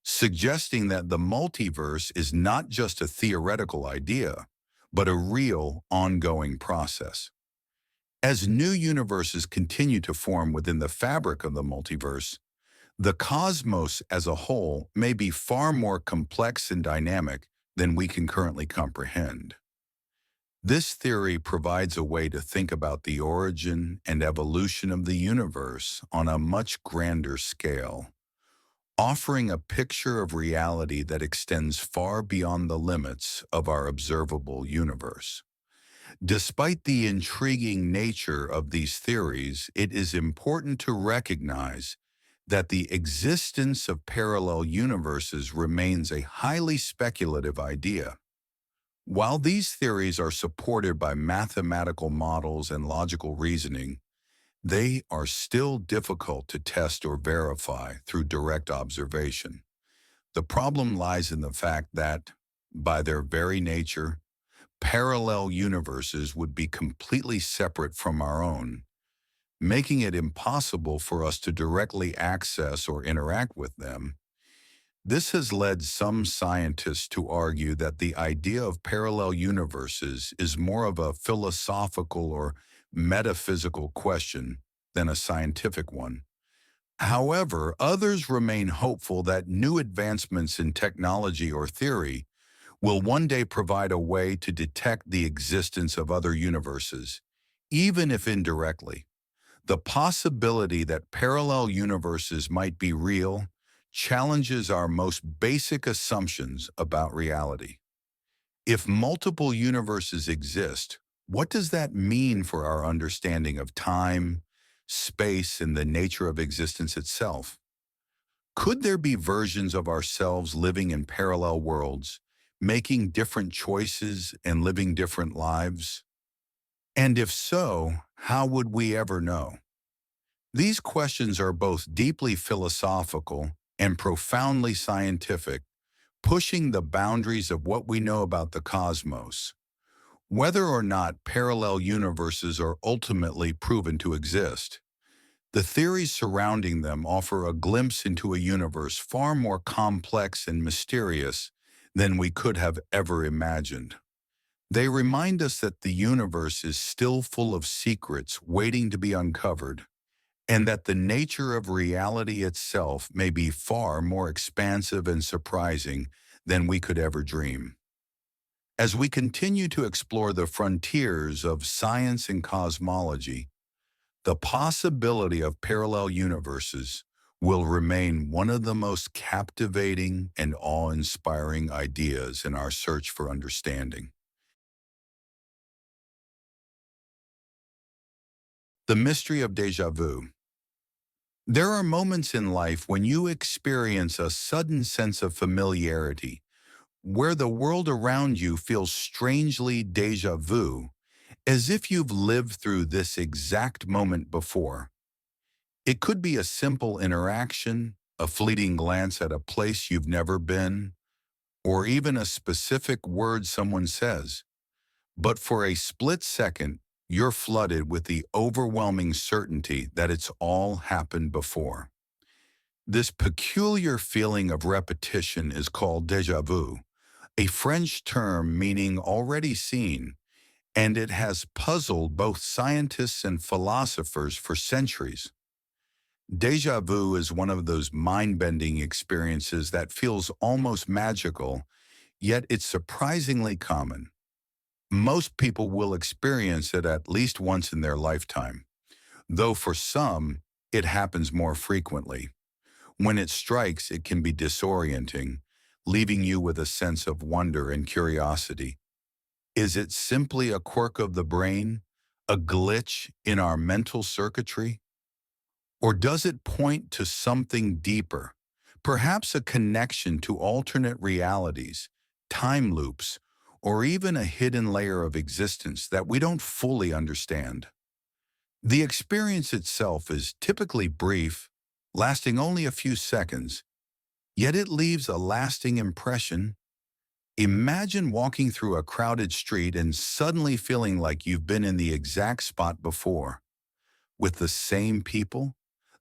suggesting that the multiverse is not just a theoretical idea, but a real, ongoing process. As new universes continue to form within the fabric of the multiverse, the cosmos as a whole may be far more complex and dynamic than we can currently comprehend. This theory provides a way to think about the origin and evolution of the universe on a much grander scale, offering a picture of reality that extends far beyond the limits of our observable universe. Despite the intriguing nature of these theories, it is important to recognize that the existence of parallel universes remains a highly speculative idea. While these theories are supported by mathematical models and logical reasoning, they are still difficult to test or verify through direct observation. The problem lies in the fact that, by their very nature, parallel universes would be completely separate from our own, making it impossible for us to directly access or interact with them. This has led some scientists to argue that the idea of parallel universes is more of a philosophical or metaphysical question than a scientific one. However, others remain hopeful that new advancements in technology or theory will one day provide a way to detect the existence of other universes, even if indirectly. The possibility that parallel universes might be real challenges our most basic assumptions about reality. If multiple universes exist, what does that mean for our understanding of time, space, and the nature of existence itself? Could there be versions of ourselves living in parallel worlds, making different choices and living different lives? And if so, how would we ever know? These questions are both deeply philosophical and profoundly scientific, pushing the boundaries of what we know about the cosmos. Whether or not parallel universes are ultimately proven to exist, the theories surrounding them offer a glimpse into a universe far more complex and mysterious than we could have ever imagined. They remind us that the universe is still full of secrets waiting to be uncovered, and that the nature of reality itself may be far more expansive and surprising than we could ever dream. As we continue to explore the frontiers of science and cosmology, the possibility of parallel universes will remain one of the most captivating and awe-inspiring ideas in our search for understanding. The mystery of déjà vu. There are moments in life when you experience a sudden sense of familiarity, where the world around you feels strangely déjà vu, as if you've lived through this exact moment before. It could be a simple interaction, a fleeting glance at a place you've never been, or even a specific word someone says. But for a split second, you're flooded with the overwhelming certainty that it's all happened before. This peculiar feeling of repetition is called déjà vu, a French term meaning already seen, and it has puzzled both scientists and philosophers for centuries. Déjà vu is one of those mind-bending experiences that feels almost magical, yet it's surprisingly common. Most people will experience it at least once in their lifetime, though for some, it happens more frequently. When it strikes, it can be disorienting, leaving you with a sense of wonder and curiosity. Is it simply a quirk of the brain, a glitch in our mental circuitry? Or does it point to something deeper, perhaps a connection to alternate realities, time loops, or even a hidden layer of existence that we don't fully understand? The experience itself is typically brief, lasting only a few seconds, yet it leaves a lasting impression. Imagine walking through a crowded street and suddenly feeling like you've been in the exact spot before, with the same people,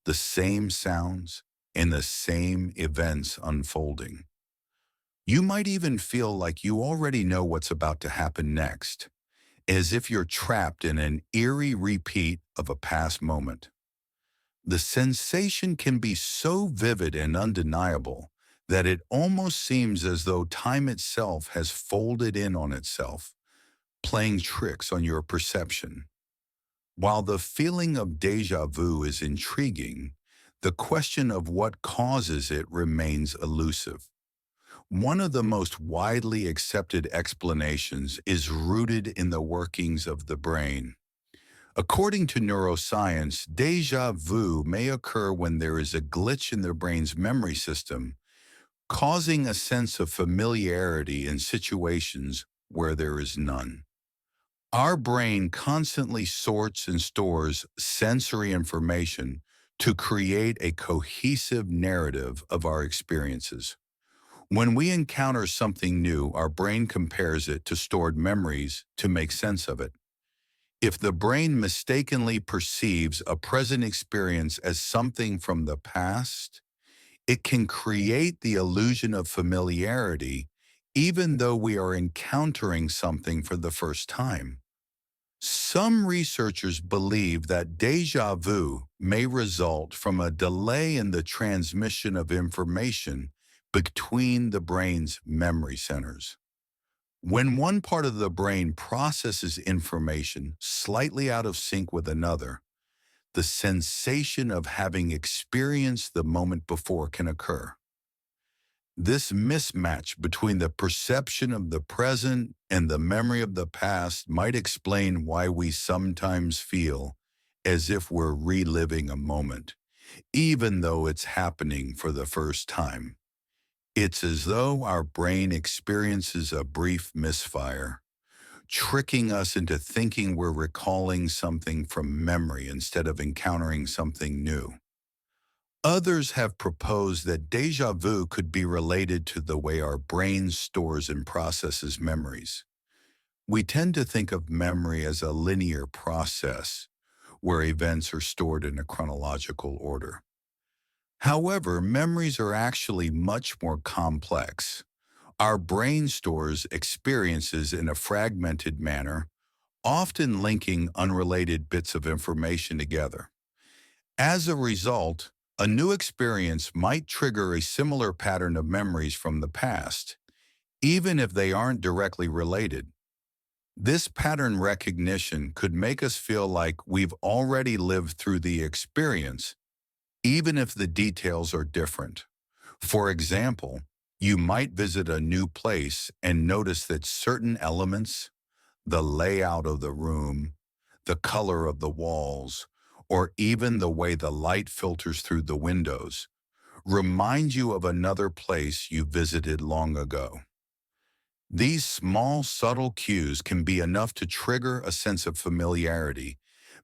the same sounds, and the same events unfolding. You might even feel like you already know what's about to happen next, as if you're trapped in an eerie repeat of a past moment. The sensation can be so vivid and undeniable that it almost seems as though time itself has folded in on itself, playing tricks on your perception. While the feeling of déjà vu is intriguing, the question of what causes it remains elusive. One of the most widely accepted explanations is rooted in the workings of the brain. According to neuroscience, déjà vu may occur when there is a glitch in the brain's memory system, causing a sense of familiarity in situations where there is none. Our brain constantly sorts and stores sensory information to create a cohesive narrative of our experiences. When we encounter something new, our brain compares it to stored memories to make sense of it. If the brain mistakenly perceives a present experience as something from the past, it can create the illusion of familiarity even though we are encountering something for the first time. Some researchers believe that déjà vu may result from a delay in the transmission of information between the brain's memory centers. When one part of the brain processes information slightly out of sync with another, the sensation of having experienced the moment before can occur. This mismatch between the perception of the present and the memory of the past might explain why we sometimes feel as if we're reliving a moment, even though it's happening for the first time. It's as though our brain experiences a brief misfire, tricking us into thinking we're recalling something from memory instead of encountering something new. Others have proposed that déjà vu could be related to the way our brain stores and processes memories. We tend to think of memory as a linear process where events are stored in a chronological order. However, memories are actually much more complex. Our brain stores experiences in a fragmented manner, often linking unrelated bits of information together. As a result, a new experience might trigger a similar pattern of memories from the past, even if they aren't directly related. This pattern recognition could make us feel like we've already lived through the experience, even if the details are different. For example, you might visit a new place and notice that certain elements, the layout of the room, the color of the walls, or even the way the light filters through the windows, remind you of another place you visited long ago. These small, subtle cues can be enough to trigger a sense of familiarity,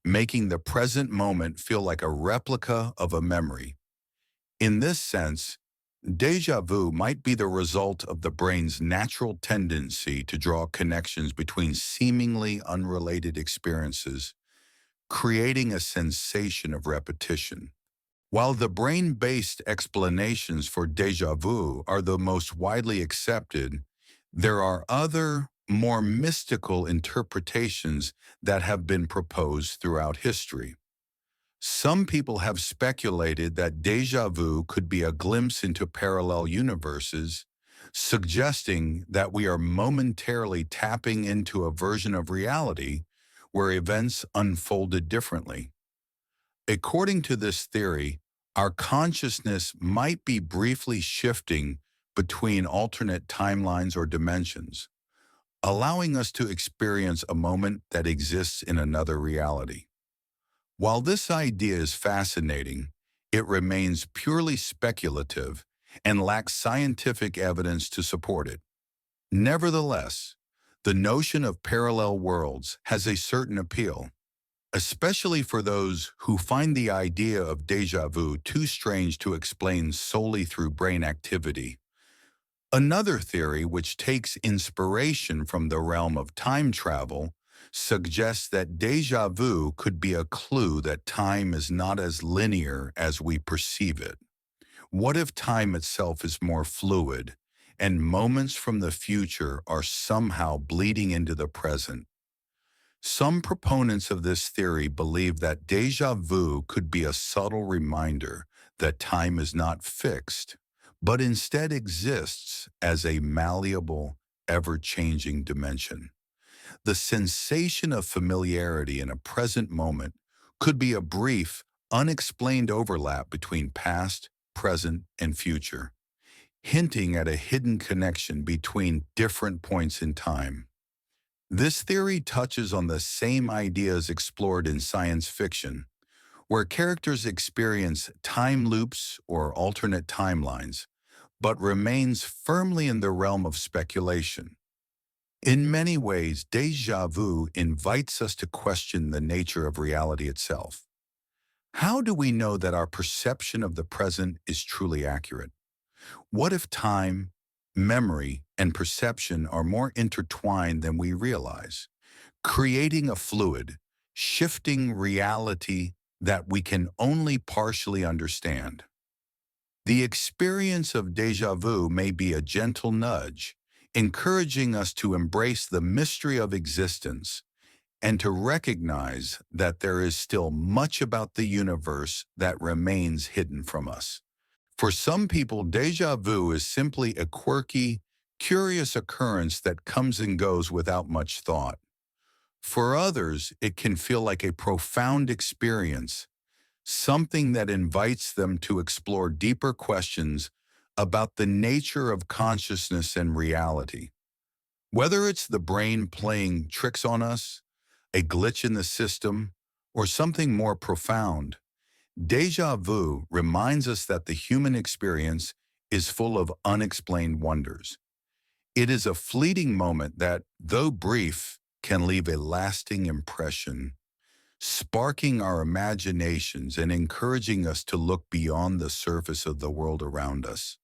making the present moment feel like a replica of a memory. In this sense, déjà vu might be the result of the brain's natural tendency to draw connections between seemingly unrelated experiences, creating a sensation of repetition. While the brain-based explanations for déjà vu are the most widely accepted, there are other, more mystical interpretations that have been proposed throughout history. Some people have speculated that déjà vu could be a glimpse into parallel universes, suggesting that we are momentarily tapping into a version of reality where events unfolded differently. According to this theory, our consciousness might be briefly shifting between alternate timelines or dimensions, allowing us to experience a moment that exists in another reality. While this idea is fascinating, it remains purely speculative and lacks scientific evidence to support it. Nevertheless, the notion of parallel worlds has a certain appeal, especially for those who find the idea of déjà vu too strange to explain solely through brain activity. Another theory, which takes inspiration from the realm of time travel, suggests that déjà vu could be a clue that time is not as linear as we perceive it. What if time itself is more fluid, and moments from the future are somehow bleeding into the present? Some proponents of this theory believe that déjà vu could be a subtle reminder that time is not fixed, but instead exists as a malleable, ever-changing dimension. The sensation of familiarity in a present moment could be a brief, unexplained overlap between past, present, and future, hinting at a hidden connection between different points in time. This theory touches on the same ideas explored in science fiction, where characters experience time loops or alternate timelines, but remains firmly in the realm of speculation. In many ways, déjà vu invites us to question the nature of reality itself. How do we know that our perception of the present is truly accurate? What if time, memory, and perception are more intertwined than we realize, creating a fluid, shifting reality that we can only partially understand. The experience of déjà vu may be a gentle nudge, encouraging us to embrace the mystery of existence and to recognize that there is still much about the universe that remains hidden from us. For some people, déjà vu is simply a quirky, curious occurrence that comes and goes without much thought. For others, it can feel like a profound experience, something that invites them to explore deeper questions about the nature of consciousness and reality. Whether it's the brain playing tricks on us, a glitch in the system, or something more profound, déjà vu reminds us that the human experience is full of unexplained wonders. It is a fleeting moment that, though brief, can leave a lasting impression, sparking our imaginations and encouraging us to look beyond the surface of the world around us.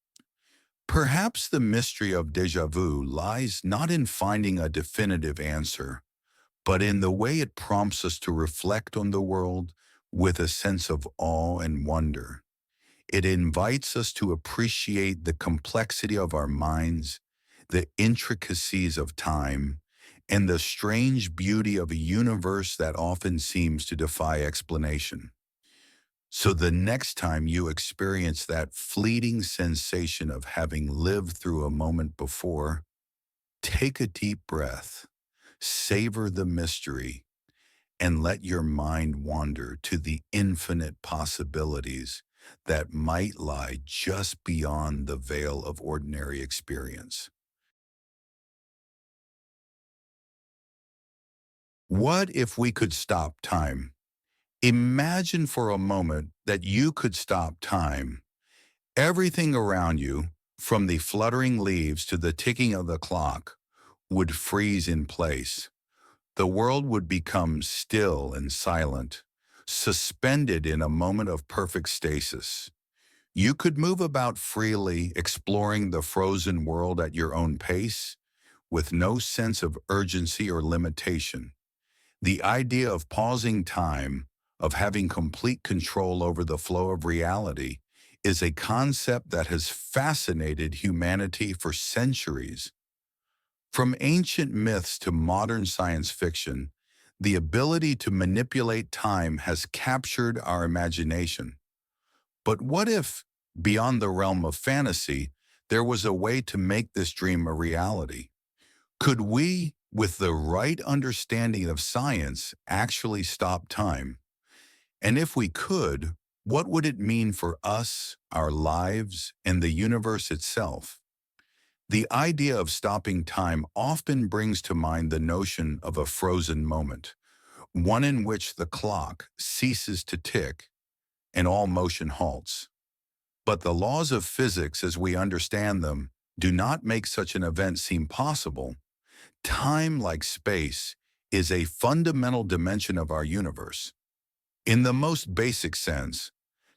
Perhaps the mystery of déjà vu lies not in finding a definitive answer, but in the way it prompts us to reflect on the world with a sense of awe and wonder. It invites us to appreciate the complexity of our minds, the intricacies of time, and the strange beauty of a universe that often seems to defy explanation. So the next time you experience that fleeting sensation of having lived through a moment before, take a deep breath, savor the mystery, and let your mind wander to the infinite possibilities that might lie just beyond the veil of ordinary experience. What if we could stop time? Imagine for a moment that you could stop time. Everything around you, from the fluttering leaves to the ticking of the clock, would freeze in place. The world would become still and silent, suspended in a moment of perfect stasis. You could move about freely, exploring the frozen world at your own pace, with no sense of urgency or limitation. The idea of pausing time, of having complete control over the flow of reality, is a concept that has fascinated humanity for centuries. From ancient myths to modern science fiction, the ability to manipulate time has captured our imagination. But what if, beyond the realm of fantasy, there was a way to make this dream a reality? Could we, with the right understanding of science, actually stop time? And if we could, what would it mean for us, our lives, and the universe itself? The idea of stopping time often brings to mind the notion of a frozen moment, one in which the clock ceases to tick and all motion halts. But the laws of physics as we understand them do not make such an event seem possible. Time, like space, is a fundamental dimension of our universe. In the most basic sense,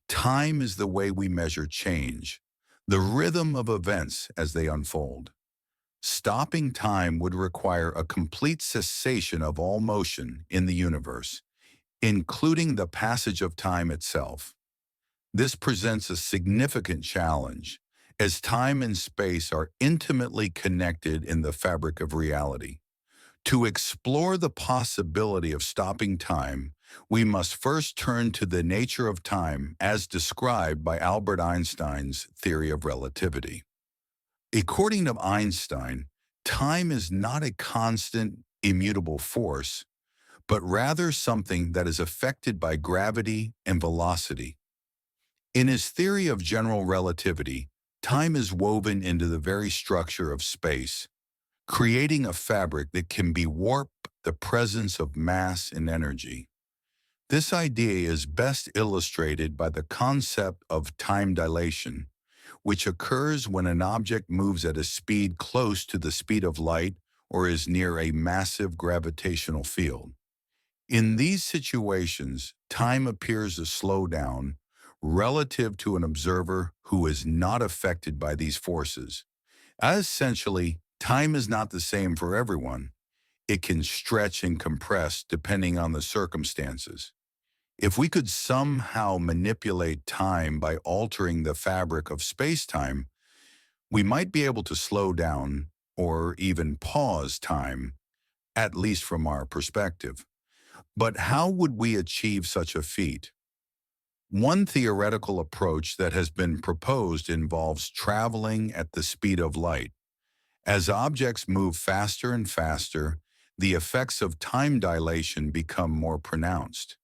time is the way we measure change, the rhythm of events as they unfold. Stopping time would require a complete cessation of all motion in the universe, including the passage of time itself. This presents a significant challenge, as time and space are intimately connected in the fabric of reality. To explore the possibility of stopping time, we must first turn to the nature of time as described by Albert Einstein's theory of relativity. According to Einstein, time is not a constant, immutable force, but rather something that is affected by gravity and velocity. In his theory of general relativity, time is woven into the very structure of space, creating a fabric that can be warped the presence of mass and energy. This idea is best illustrated by the concept of time dilation, which occurs when an object moves at a speed close to the speed of light or is near a massive gravitational field. In these situations, time appears to slow down relative to an observer who is not affected by these forces. Essentially, time is not the same for everyone. It can stretch and compress depending on the circumstances. If we could somehow manipulate time by altering the fabric of space-time, we might be able to slow down or even pause time, at least from our perspective. But how would we achieve such a feat? One theoretical approach that has been proposed involves traveling at the speed of light. As objects move faster and faster, the effects of time dilation become more pronounced.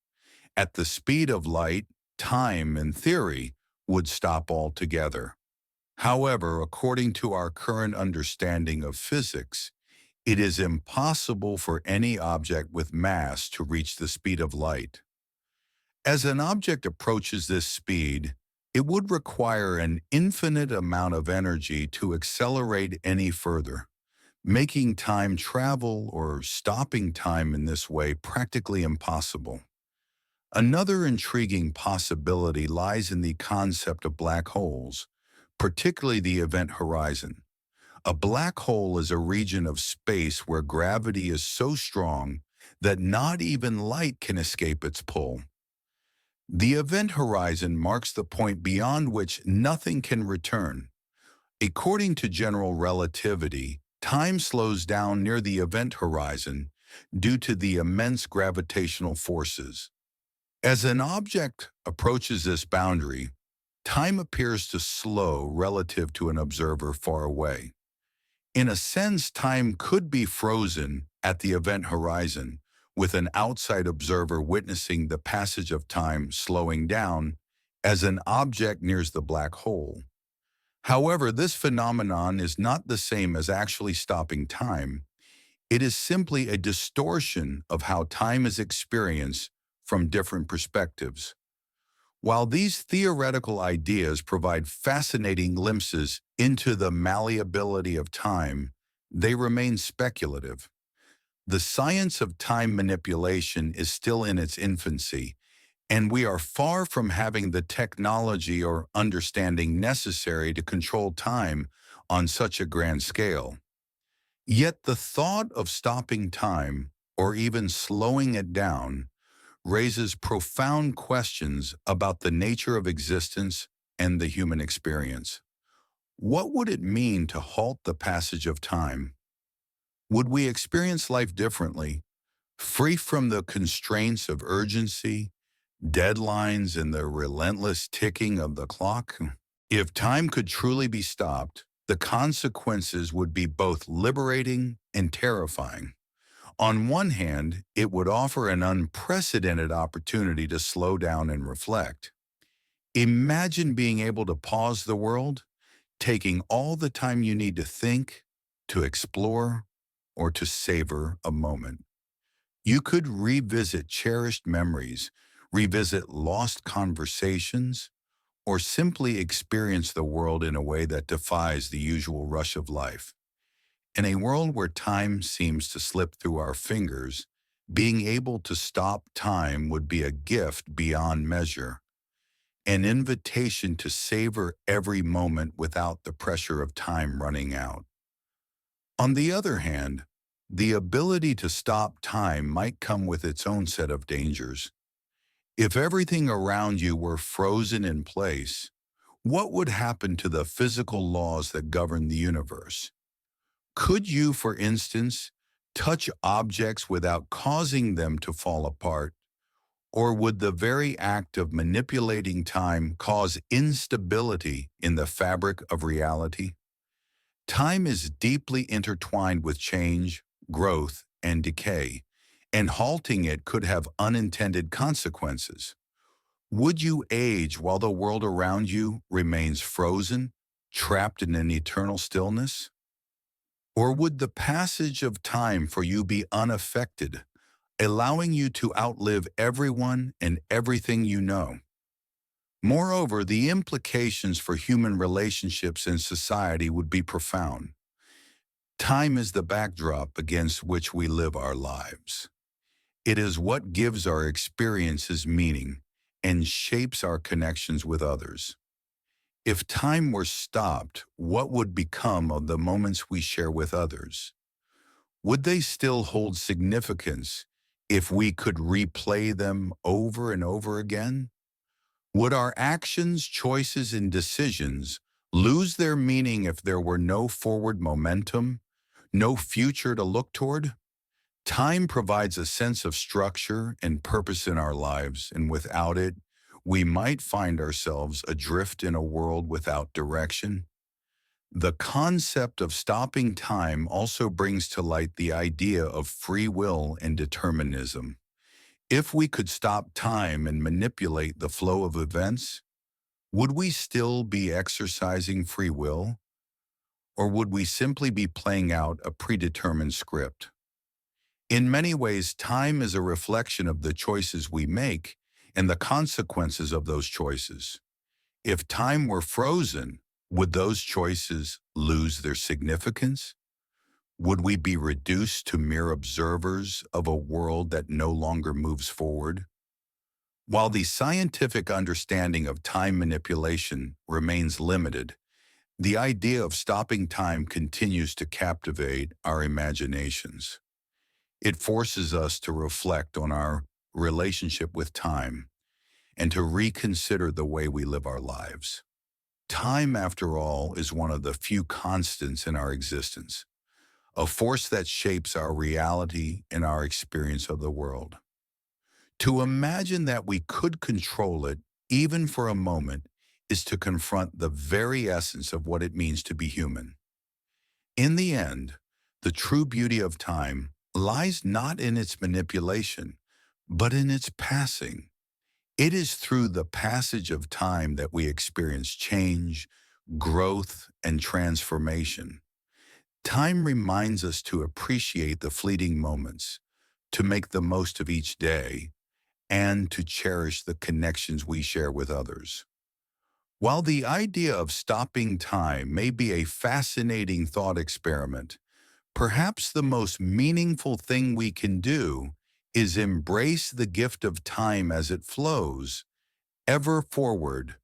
At the speed of light, time, in theory, would stop altogether. However, according to our current understanding of physics, it is impossible for any object with mass to reach the speed of light. As an object approaches this speed, it would require an infinite amount of energy to accelerate any further, making time travel or stopping time in this way practically impossible. Another intriguing possibility lies in the concept of black holes, particularly the event horizon. A black hole is a region of space where gravity is so strong that not even light can escape its pull. The event horizon marks the point beyond which nothing can return. According to general relativity, time slows down near the event horizon due to the immense gravitational forces. As an object approaches this boundary, time appears to slow relative to an observer far away. In a sense, time could be frozen at the event horizon, with an outside observer witnessing the passage of time slowing down as an object nears the black hole. However, this phenomenon is not the same as actually stopping time. It is simply a distortion of how time is experienced from different perspectives. While these theoretical ideas provide fascinating glimpses into the malleability of time, they remain speculative. The science of time manipulation is still in its infancy, and we are far from having the technology or understanding necessary to control time on such a grand scale. Yet the thought of stopping time, or even slowing it down, raises profound questions about the nature of existence and the human experience. What would it mean to halt the passage of time? Would we experience life differently, free from the constraints of urgency, deadlines, and the relentless ticking of the clock? If time could truly be stopped, the consequences would be both liberating and terrifying. On one hand, it would offer an unprecedented opportunity to slow down and reflect. Imagine being able to pause the world, taking all the time you need to think, to explore, or to savor a moment. You could revisit cherished memories, revisit lost conversations, or simply experience the world in a way that defies the usual rush of life. In a world where time seems to slip through our fingers, being able to stop time would be a gift beyond measure, an invitation to savor every moment without the pressure of time running out. On the other hand, the ability to stop time might come with its own set of dangers. If everything around you were frozen in place, what would happen to the physical laws that govern the universe? Could you, for instance, touch objects without causing them to fall apart? Or would the very act of manipulating time cause instability in the fabric of reality? Time is deeply intertwined with change, growth, and decay, and halting it could have unintended consequences. Would you age while the world around you remains frozen, trapped in an eternal stillness? Or would the passage of time for you be unaffected, allowing you to outlive everyone and everything you know? Moreover, the implications for human relationships and society would be profound. Time is the backdrop against which we live our lives. It is what gives our experiences meaning and shapes our connections with others. If time were stopped, what would become of the moments we share with others? Would they still hold significance if we could replay them over and over again? Would our actions, choices, and decisions lose their meaning if there were no forward momentum, no future to look toward? Time provides a sense of structure and purpose in our lives, and without it, we might find ourselves adrift in a world without direction. The concept of stopping time also brings to light the idea of free will and determinism. If we could stop time and manipulate the flow of events, would we still be exercising free will, or would we simply be playing out a predetermined script? In many ways, time is a reflection of the choices we make and the consequences of those choices. If time were frozen, would those choices lose their significance? Would we be reduced to mere observers of a world that no longer moves forward? While the scientific understanding of time manipulation remains limited, the idea of stopping time continues to captivate our imaginations. It forces us to reflect on our relationship with time and to reconsider the way we live our lives. Time, after all, is one of the few constants in our existence, a force that shapes our reality and our experience of the world. To imagine that we could control it, even for a moment, is to confront the very essence of what it means to be human. In the end, the true beauty of time lies not in its manipulation, but in its passing. It is through the passage of time that we experience change, growth, and transformation. Time reminds us to appreciate the fleeting moments, to make the most of each day, and to cherish the connections we share with others. While the idea of stopping time may be a fascinating thought experiment, perhaps the most meaningful thing we can do is embrace the gift of time as it flows, ever forward,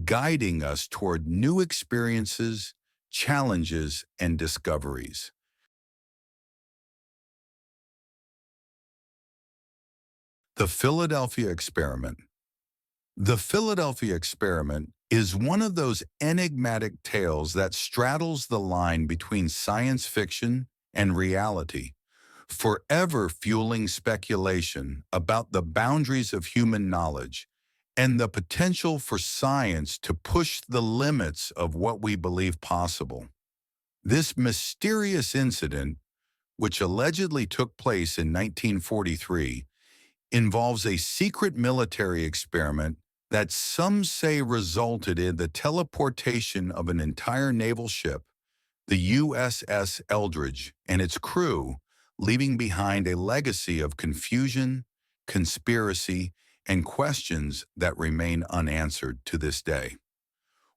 guiding us toward new experiences, challenges, and discoveries. The Philadelphia Experiment. The Philadelphia Experiment is one of those enigmatic tales that straddles the line between science fiction and reality, forever fueling speculation about the boundaries of human knowledge and the potential for science to push the limits of what we believe possible. This mysterious incident, which allegedly took place in 1943, involves a secret military experiment that some say resulted in the teleportation of an entire naval ship, the USS Eldridge, and its crew, leaving behind a legacy of confusion, conspiracy, and questions that remain unanswered to this day.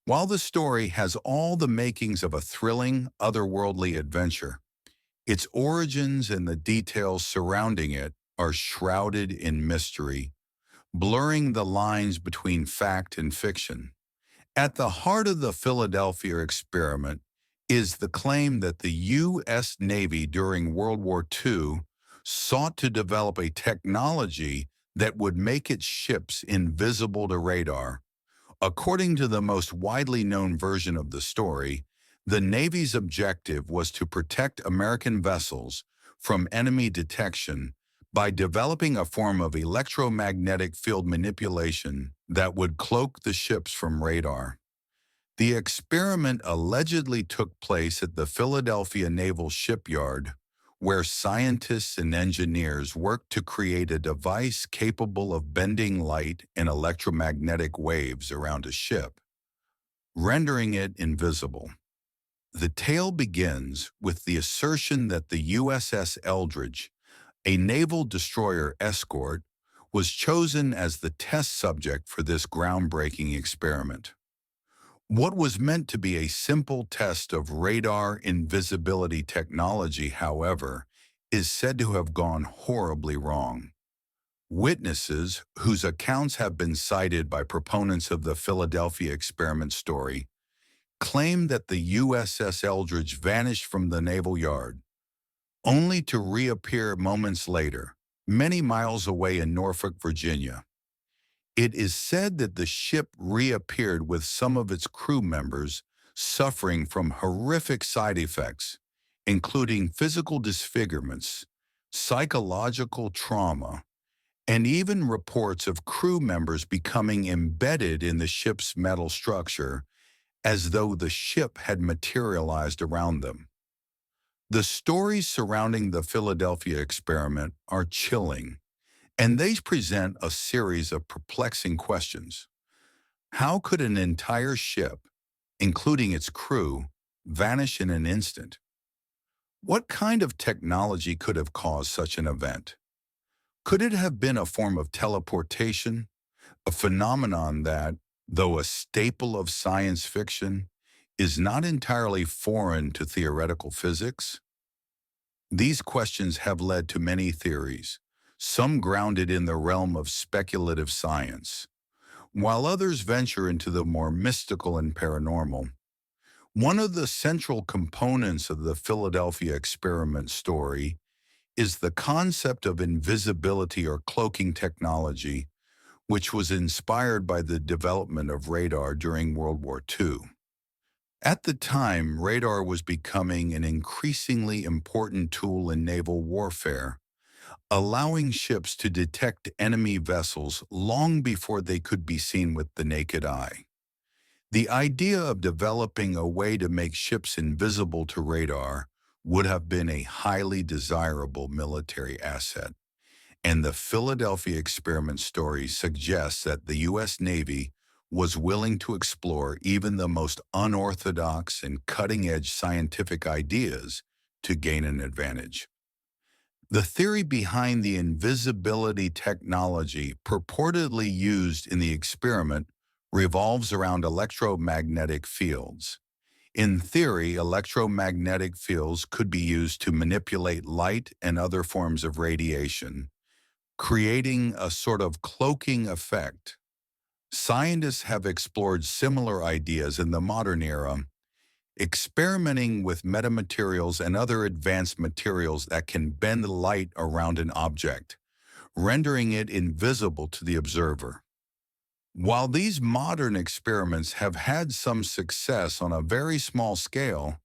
While the story has all the makings of a thrilling, otherworldly adventure, its origins and the details surrounding it are shrouded in mystery, blurring the lines between fact and fiction. At the heart of the Philadelphia experiment is the claim that the U.S. Navy during World War II sought to develop a technology that would make its ships invisible to radar. According to the most widely known version of the story, the Navy's objective was to protect American vessels from enemy detection by developing a form of electromagnetic field manipulation that would cloak the ships from radar. The experiment allegedly took place at the Philadelphia Naval Shipyard, where scientists and engineers worked to create a device capable of bending light and electromagnetic waves around a ship, rendering it invisible. The tale begins with the assertion that the USS Eldridge, a naval destroyer escort, was chosen as the test subject for this groundbreaking experiment. What was meant to be a simple test of radar invisibility technology, however, is said to have gone horribly wrong. Witnesses, whose accounts have been cited by proponents of the Philadelphia experiment story, claim that the USS Eldridge vanished from the naval yard, only to reappear moments later, many miles away in Norfolk, Virginia. It is said that the ship reappeared with some of its crew members suffering from horrific side effects, including physical disfigurements, psychological trauma, and even reports of crew members becoming embedded in the ship's metal structure as though the ship had materialized around them. The stories surrounding the Philadelphia experiment are chilling, and they present a series of perplexing questions. How could an entire ship, including its crew, vanish in an instant? What kind of technology could have caused such an event? Could it have been a form of teleportation, a phenomenon that, though a staple of science fiction, is not entirely foreign to theoretical physics? These questions have led to many theories, some grounded in the realm of speculative science, while others venture into the more mystical and paranormal. One of the central components of the Philadelphia experiment story is the concept of invisibility or cloaking technology, which was inspired by the development of radar during World War II. At the time, radar was becoming an increasingly important tool in naval warfare, allowing ships to detect enemy vessels long before they could be seen with the naked eye. The idea of developing a way to make ships invisible to radar would have been a highly desirable military asset, and the Philadelphia experiment story suggests that the U.S. Navy was willing to explore even the most unorthodox and cutting-edge scientific ideas to gain an advantage. The theory behind the invisibility technology purportedly used in the experiment revolves around electromagnetic fields. In theory, electromagnetic fields could be used to manipulate light and other forms of radiation, creating a sort of cloaking effect. Scientists have explored similar ideas in the modern era, experimenting with metamaterials and other advanced materials that can bend light around an object, rendering it invisible to the observer. While these modern experiments have had some success on a very small scale,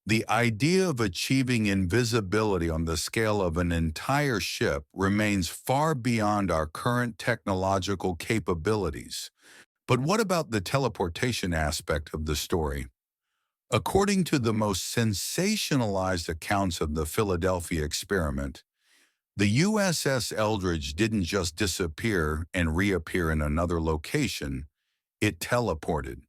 the idea of achieving invisibility on the scale of an entire ship remains far beyond our current technological capabilities. But what about the teleportation aspect of the story? According to the most sensationalized accounts of the Philadelphia experiment, the USS Eldridge didn't just disappear and reappear in another location, it teleported.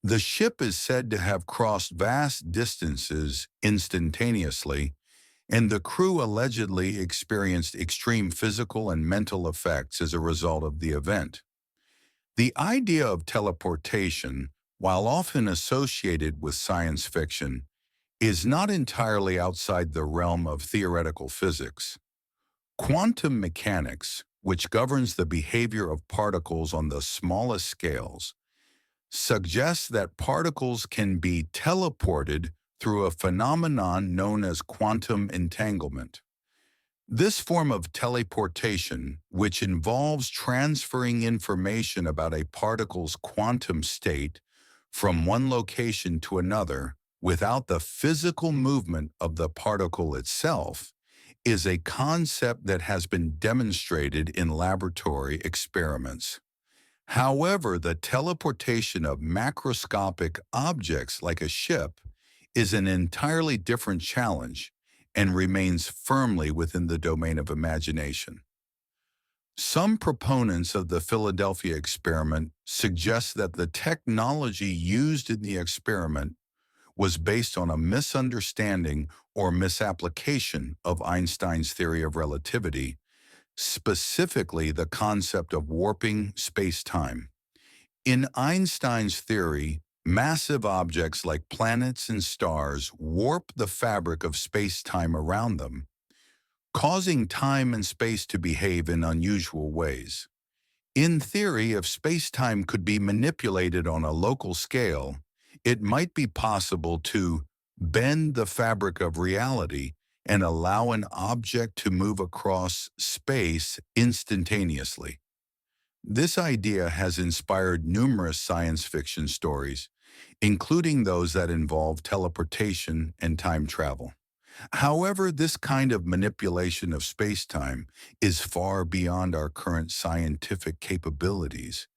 The ship is said to have crossed vast distances instantaneously, and the crew allegedly experienced extreme physical and mental effects as a result of the event. The idea of teleportation, while often associated with science fiction, is not entirely outside the realm of theoretical physics. Quantum mechanics, which governs the behavior of particles on the smallest scales, suggests that particles can be teleported through a phenomenon known as quantum entanglement. This form of teleportation, which involves transferring information about a particle's quantum state from one location to another without the physical movement of the particle itself, is a concept that has been demonstrated in laboratory experiments. However, the teleportation of macroscopic objects like a ship is an entirely different challenge and remains firmly within the domain of imagination. Some proponents of the Philadelphia experiment suggest that the technology used in the experiment was based on a misunderstanding or misapplication of Einstein's theory of relativity, specifically the concept of warping space-time. In Einstein's theory, massive objects like planets and stars warp the fabric of space-time around them, causing time and space to behave in unusual ways. In theory, if space-time could be manipulated on a local scale, it might be possible to bend the fabric of reality and allow an object to move across space instantaneously. This idea has inspired numerous science fiction stories, including those that involve teleportation and time travel. However, this kind of manipulation of space-time is far beyond our current scientific capabilities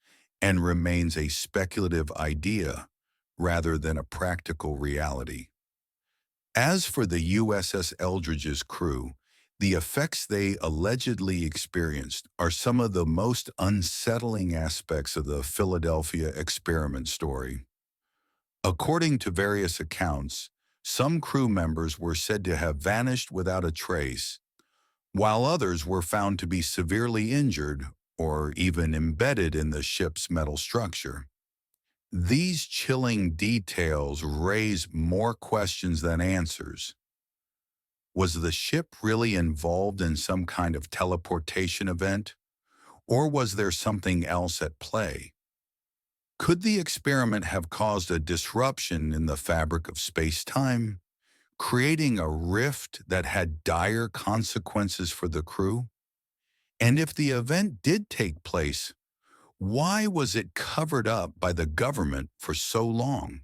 and remains a speculative idea rather than a practical reality. As for the USS Eldridge's crew, the effects they allegedly experienced are some of the most unsettling aspects of the Philadelphia experiment story. According to various accounts, some crew members were said to have vanished without a trace, while others were found to be severely injured or even embedded in the ship's metal structure. These chilling details raise more questions than answers. Was the ship really involved in some kind of teleportation event, or was there something else at play? Could the experiment have caused a disruption in the fabric of space-time, creating a rift that had dire consequences for the crew? And if the event did take place, why was it covered up by the government for so long?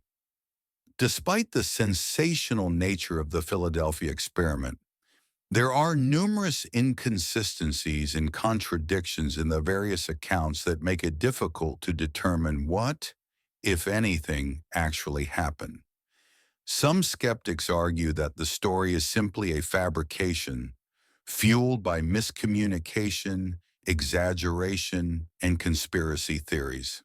Despite the sensational nature of the Philadelphia experiment, there are numerous inconsistencies and contradictions in the various accounts that make it difficult to determine what, if anything, actually happened. Some skeptics argue that the story is simply a fabrication, fueled by miscommunication, exaggeration, and conspiracy theories.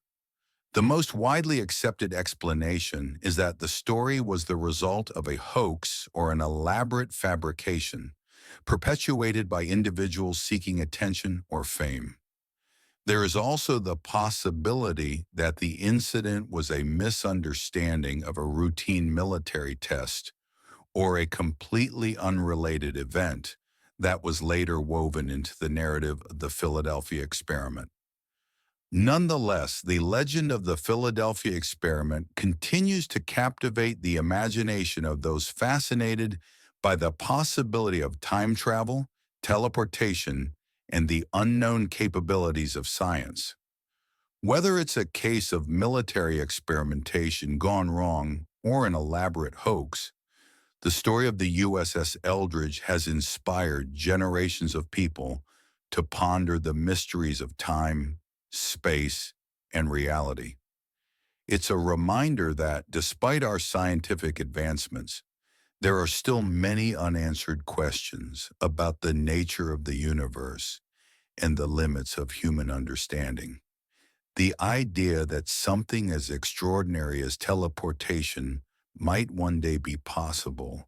The most widely accepted explanation is that the story was the result of a hoax or an elaborate fabrication, perpetuated by individuals seeking attention or fame. There is also the possibility that the incident was a misunderstanding of a routine military test or a completely unrelated event that was later woven into the narrative of the Philadelphia experiment. Nonetheless, the legend of the Philadelphia experiment continues to captivate the imagination of those fascinated by the possibility of time travel, teleportation, and the unknown capabilities of science. Whether it's a case of military experimentation gone wrong or an elaborate hoax, the story of the USS Eldridge has inspired generations of people to ponder the mysteries of time, space, and reality. It's a reminder that, despite our scientific advancements, there are still many unanswered questions about the nature of the universe and the limits of human understanding. The idea that something as extraordinary as teleportation might one day be possible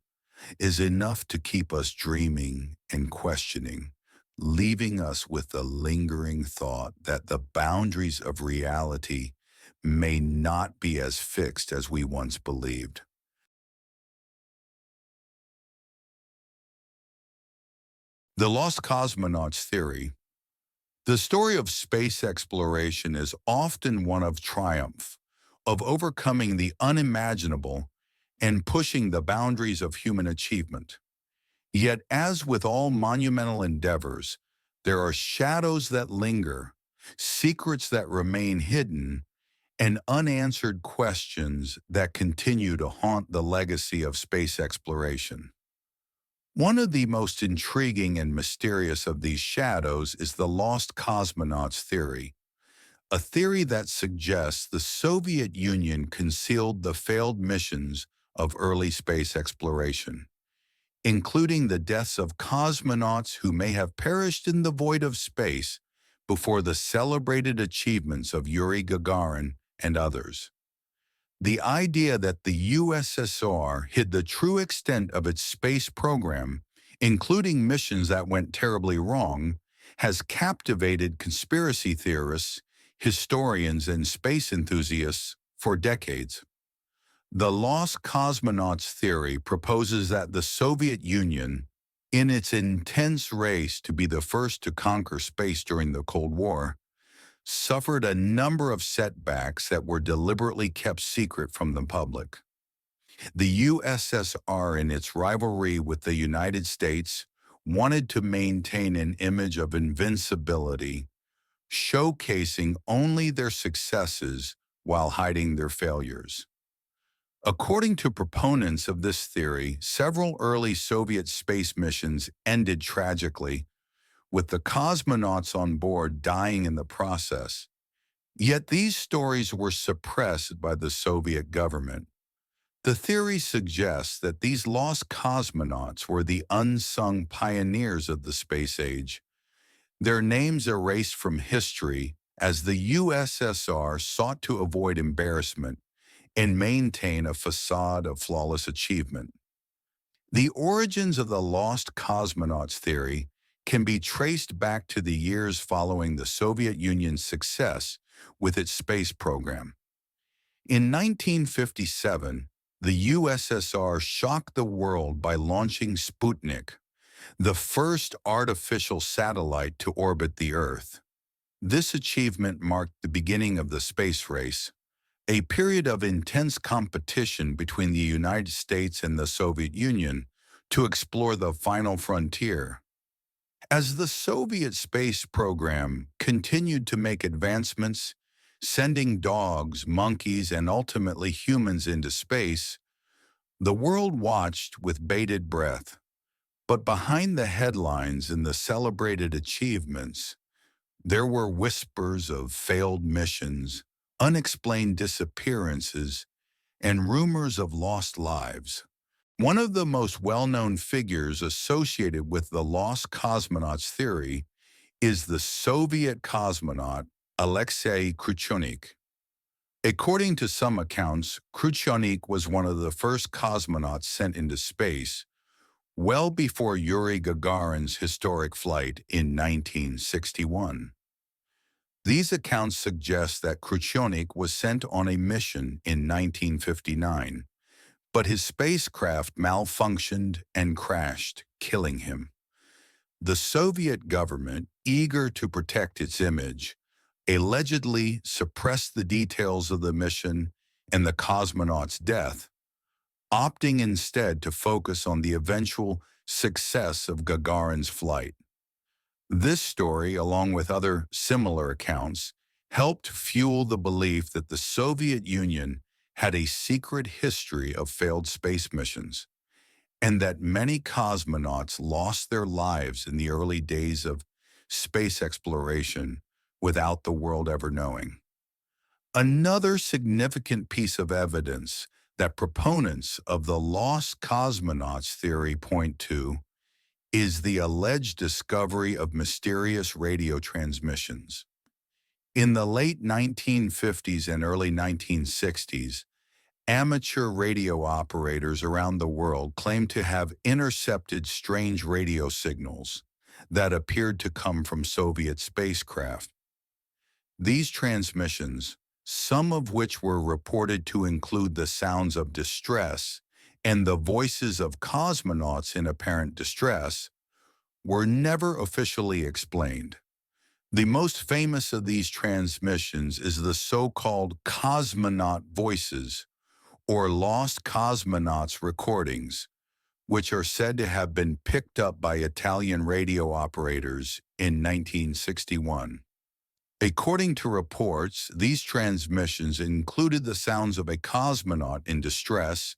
is enough to keep us dreaming and questioning, leaving us with the lingering thought that the boundaries of reality may not be as fixed as we once believed. The lost cosmonauts theory. The story of space exploration is often one of triumph, of overcoming the unimaginable and pushing the boundaries of human achievement. Yet, as with all monumental endeavors, there are shadows that linger, secrets that remain hidden, and unanswered questions that continue to haunt the legacy of space exploration. One of the most intriguing and mysterious of these shadows is the lost cosmonauts theory, a theory that suggests the Soviet Union concealed the failed missions of early space exploration, including the deaths of cosmonauts who may have perished in the void of space before the celebrated achievements of Yuri Gagarin and others. The idea that the USSR hid the true extent of its space program, including missions that went terribly wrong, has captivated conspiracy theorists, historians, and space enthusiasts for decades. The lost cosmonauts theory proposes that the Soviet Union, In its intense race to be the first to conquer space during the Cold War, suffered a number of setbacks that were deliberately kept secret from the public. The USSR, in its rivalry with the United States, wanted to maintain an image of invincibility, showcasing only their successes while hiding their failures. According to proponents of this theory, several early Soviet space missions ended tragically, with the cosmonauts on board dying in the process. Yet these stories were suppressed by the Soviet government. The theory suggests that these lost cosmonauts were the unsung pioneers of the space age, their names erased from history as the USSR sought to avoid embarrassment and maintain a facade of flawless achievement. The origins of the lost cosmonauts theory can be traced back to the years following the Soviet Union's success with its space program. In 1957, the USSR shocked the world by launching Sputnik, the first artificial satellite to orbit the Earth. This achievement marked the beginning of the space race, a period of intense competition between the United States and the Soviet Union to explore the final frontier. As the Soviet space program continued to make advancements, sending dogs, monkeys, and ultimately humans into space, the world watched with bated breath. But behind the headlines and the celebrated achievements, there were whispers of failed missions, unexplained disappearances, and rumors of lost lives. One of the most well-known figures associated with the lost cosmonauts theory is the Soviet cosmonaut Alexei Kruchonik. According to some accounts, Kruchonik was one of the first cosmonauts sent into space, well before Yuri Gagarin's historic flight in 1961. These accounts suggest that Kruchonik was sent on a mission in 1959, but his spacecraft malfunctioned and crashed, killing him. The Soviet government, eager to protect its image, allegedly suppressed the details of the mission and the cosmonaut's death, opting instead to focus on the eventual success of Gagarin's flight. This story, along with other similar accounts, helped fuel the belief that the Soviet Union had a secret history of failed space missions, and that many cosmonauts lost their lives in the early days of space exploration without the world ever knowing. Another significant piece of evidence that proponents of the lost cosmonauts theory point to is the alleged discovery of mysterious radio transmissions. In the late 1950s and early 1960s, amateur radio operators around the world claimed to have intercepted strange radio signals that appeared to come from Soviet spacecraft. These transmissions, some of which were reported to include the sounds of distress and the voices of cosmonauts in apparent distress, were never officially explained. The most famous of these transmissions is the so-called cosmonaut voices, or lost cosmonauts recordings, which are said to have been picked up by Italian radio operators in 1961. According to reports, these transmissions included the sounds of a cosmonaut in distress,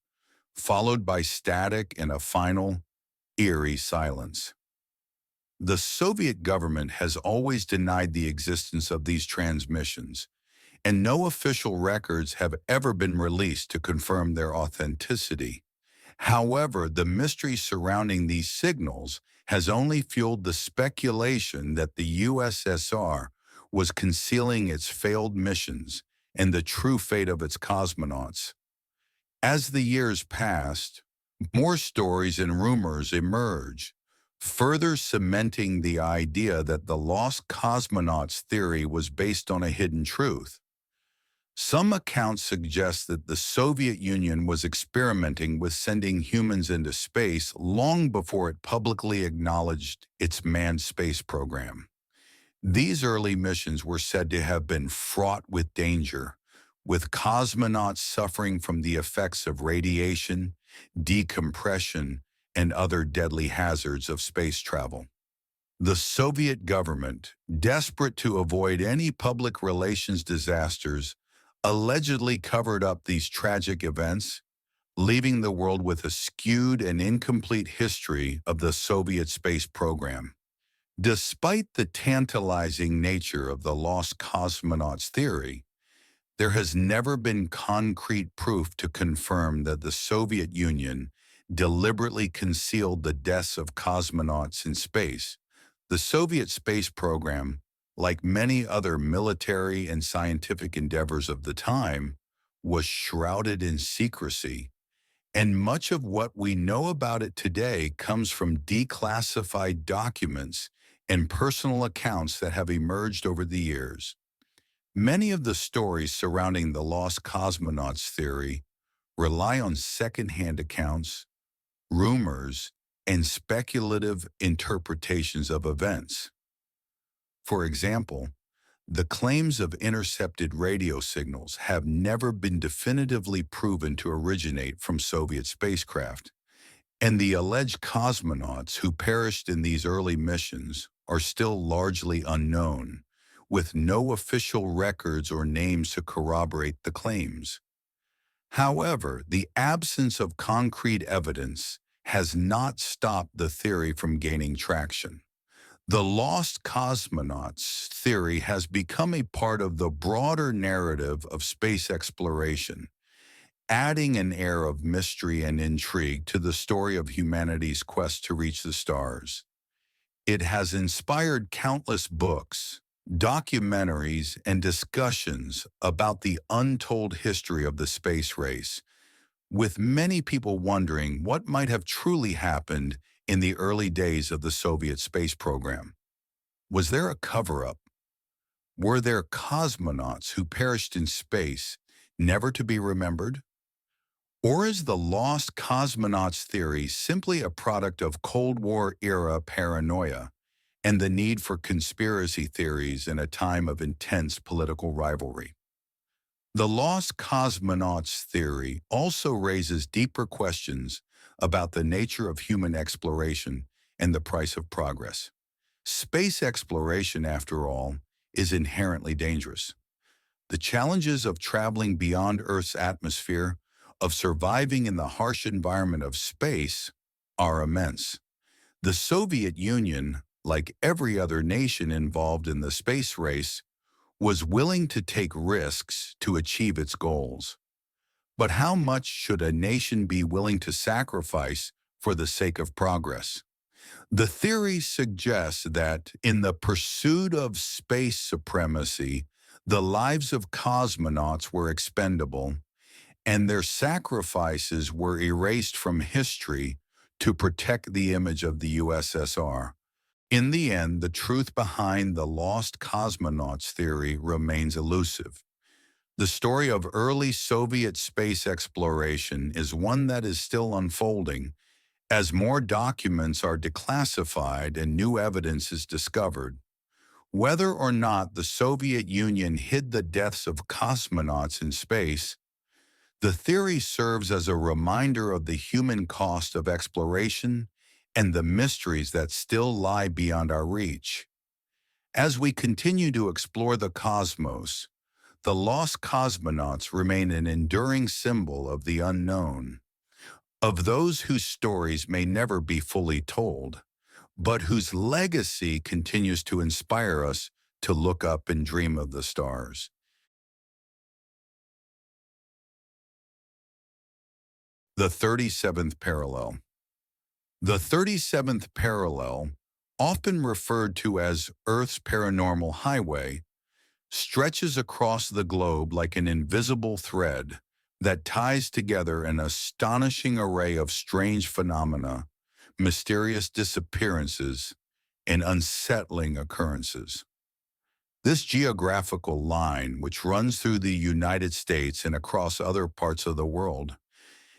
followed by static and a final, eerie silence. The Soviet government has always denied the existence of these transmissions, and no official records have ever been released to confirm their authenticity. However, the mystery surrounding these signals has only fueled the speculation that the USSR was concealing its failed missions and the true fate of its cosmonauts. As the years passed, more stories and rumors emerged, further cementing the idea that the lost cosmonauts theory was based on a hidden truth. Some accounts suggest that the Soviet Union was experimenting with sending humans into space long before it publicly acknowledged its manned space program. These early missions were said to have been fraught with danger, with cosmonauts suffering from the effects of radiation, decompression, and other deadly hazards of space travel. The Soviet government, desperate to avoid any public relations disasters, allegedly covered up these tragic events, leaving the world with a skewed and incomplete history of the Soviet space program. Despite the tantalizing nature of the lost cosmonauts theory, there has never been concrete proof to confirm that the Soviet Union deliberately concealed the deaths of cosmonauts in space. The Soviet space program, like many other military and scientific endeavors of the time, was shrouded in secrecy, and much of what we know about it today comes from declassified documents and personal accounts that have emerged over the years. Many of the stories surrounding the lost cosmonauts theory rely on secondhand accounts, rumors, and speculative interpretations of events. For example, the claims of intercepted radio signals have never been definitively proven to originate from Soviet spacecraft, and the alleged cosmonauts who perished in these early missions are still largely unknown, with no official records or names to corroborate the claims. However, the absence of concrete evidence has not stopped the theory from gaining traction. The lost cosmonauts theory has become a part of the broader narrative of space exploration, adding an air of mystery and intrigue to the story of humanity's quest to reach the stars. It has inspired countless books, documentaries, and discussions about the untold history of the space race, with many people wondering what might have truly happened in the early days of the Soviet space program. Was there a cover-up? Were there cosmonauts who perished in space, never to be remembered? Or is the lost cosmonauts theory simply a product of Cold War-era paranoia and the need for conspiracy theories in a time of intense political rivalry? The lost cosmonauts theory also raises deeper questions about the nature of human exploration and the price of progress. Space exploration, after all, is inherently dangerous. The challenges of traveling beyond Earth's atmosphere, of surviving in the harsh environment of space, are immense. The Soviet Union, like every other nation involved in the space race, was willing to take risks to achieve its goals. But how much should a nation be willing to sacrifice for the sake of progress? The theory suggests that in the pursuit of space supremacy, the lives of cosmonauts were expendable, and their sacrifices were erased from history to protect the image of the USSR. In the end, the truth behind the lost cosmonauts theory remains elusive. The story of early Soviet space exploration is one that is still unfolding as more documents are declassified and new evidence is discovered. Whether or not the Soviet Union hid the deaths of cosmonauts in space, the theory serves as a reminder of the human cost of exploration and the mysteries that still lie beyond our reach. As we continue to explore the cosmos, the lost cosmonauts remain an enduring symbol of the unknown, of those whose stories may never be fully told, but whose legacy continues to inspire us to look up and dream of the stars. The 37th parallel. The 37th parallel, often referred to as Earth's paranormal highway, stretches across the globe like an invisible thread that ties together an astonishing array of strange phenomena, mysterious disappearances, and unsettling occurrences. This geographical line, which runs through the United States and across other parts of the world,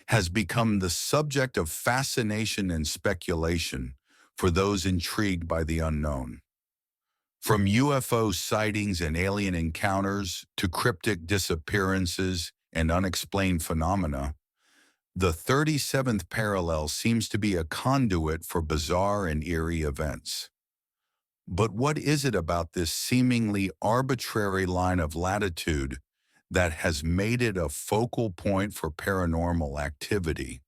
has become the subject of fascination and speculation for those intrigued by the unknown. From UFO sightings and alien encounters to cryptic disappearances and unexplained phenomena, the 37th parallel seems to be a conduit for bizarre and eerie events. But what is it about this seemingly arbitrary line of latitude that has made it a focal point for paranormal activity?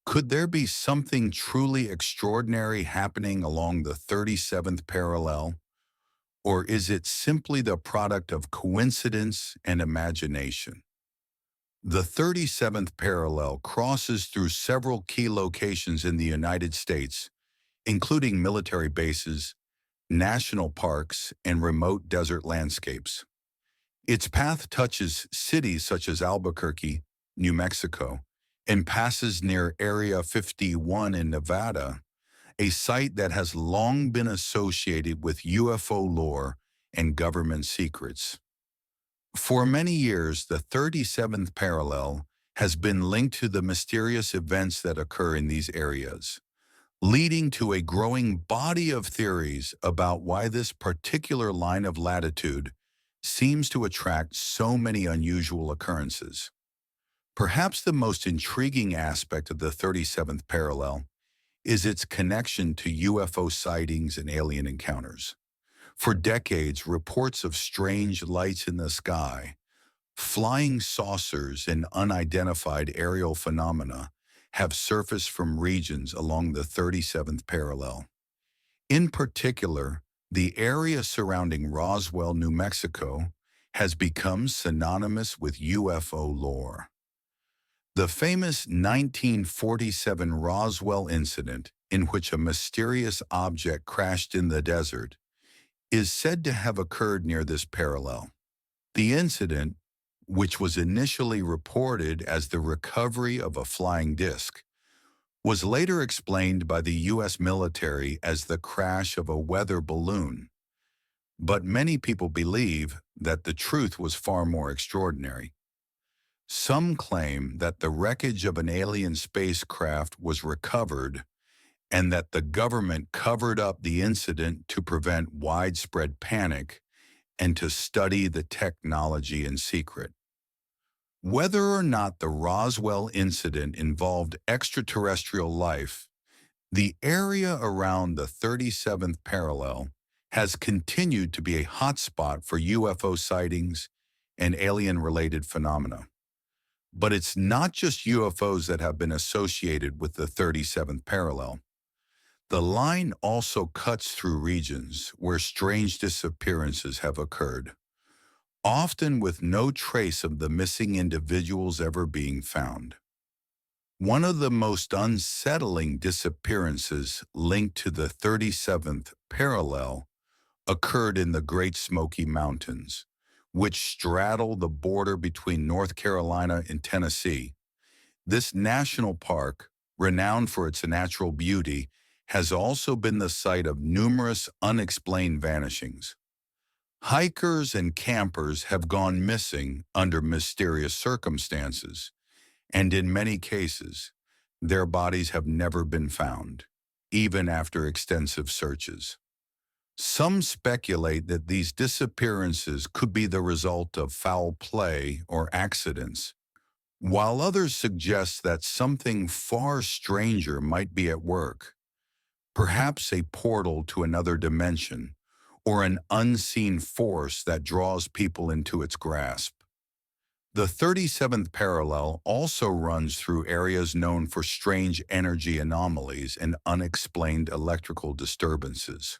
Could there be something truly extraordinary happening along the 37th parallel? Or is it simply the product of coincidence and imagination? The 37th parallel crosses through several key locations in the United States, including military bases, national parks, and remote desert landscapes. Its path touches cities such as Albuquerque, New Mexico, and passes near Area 51 in Nevada, a site that has long been associated with UFO lore and government secrets. For many years, the 37th parallel has been linked to the mysterious events that occur in these areas, leading to a growing body of theories about why this particular line of latitude seems to attract so many unusual occurrences. Perhaps the most intriguing aspect of the 37th parallel is its connection to UFO sightings and alien encounters. For decades, reports of strange lights in the sky, flying saucers, and unidentified aerial phenomena have surfaced from regions along the 37th parallel. In particular, the area surrounding Roswell, New Mexico, has become synonymous with UFO lore. The famous 1947 Roswell incident, in which a mysterious object crashed in the desert, is said to have occurred near this parallel. The incident, which was initially reported as the recovery of a flying disc, was later explained by the U.S. military as the crash of a weather balloon. But many people believe that the truth was far more extraordinary. Some claim that the wreckage of an alien spacecraft was recovered and that the government covered up the incident to prevent widespread panic and to study the technology in secret. Whether or not the Roswell incident involved extraterrestrial life, the area around the 37th parallel has continued to be a hotspot for UFO sightings and alien-related phenomena. But it's not just UFOs that have been associated with the 37th parallel. The line also cuts through regions where strange disappearances have occurred, often with no trace of the missing individuals ever being found. One of the most unsettling disappearances linked to the 37th parallel occurred in the Great Smoky Mountains, which straddle the border between North Carolina and Tennessee. This national park, renowned for its natural beauty, has also been the site of numerous unexplained vanishings. Hikers and campers have gone missing under mysterious circumstances, and in many cases, their bodies have never been found, even after extensive searches. Some speculate that these disappearances could be the result of foul play or accidents, while others suggest that something far stranger might be at work, perhaps a portal to another dimension or an unseen force that draws people into its grasp. The 37th parallel also runs through areas known for strange energy anomalies and unexplained electrical disturbances.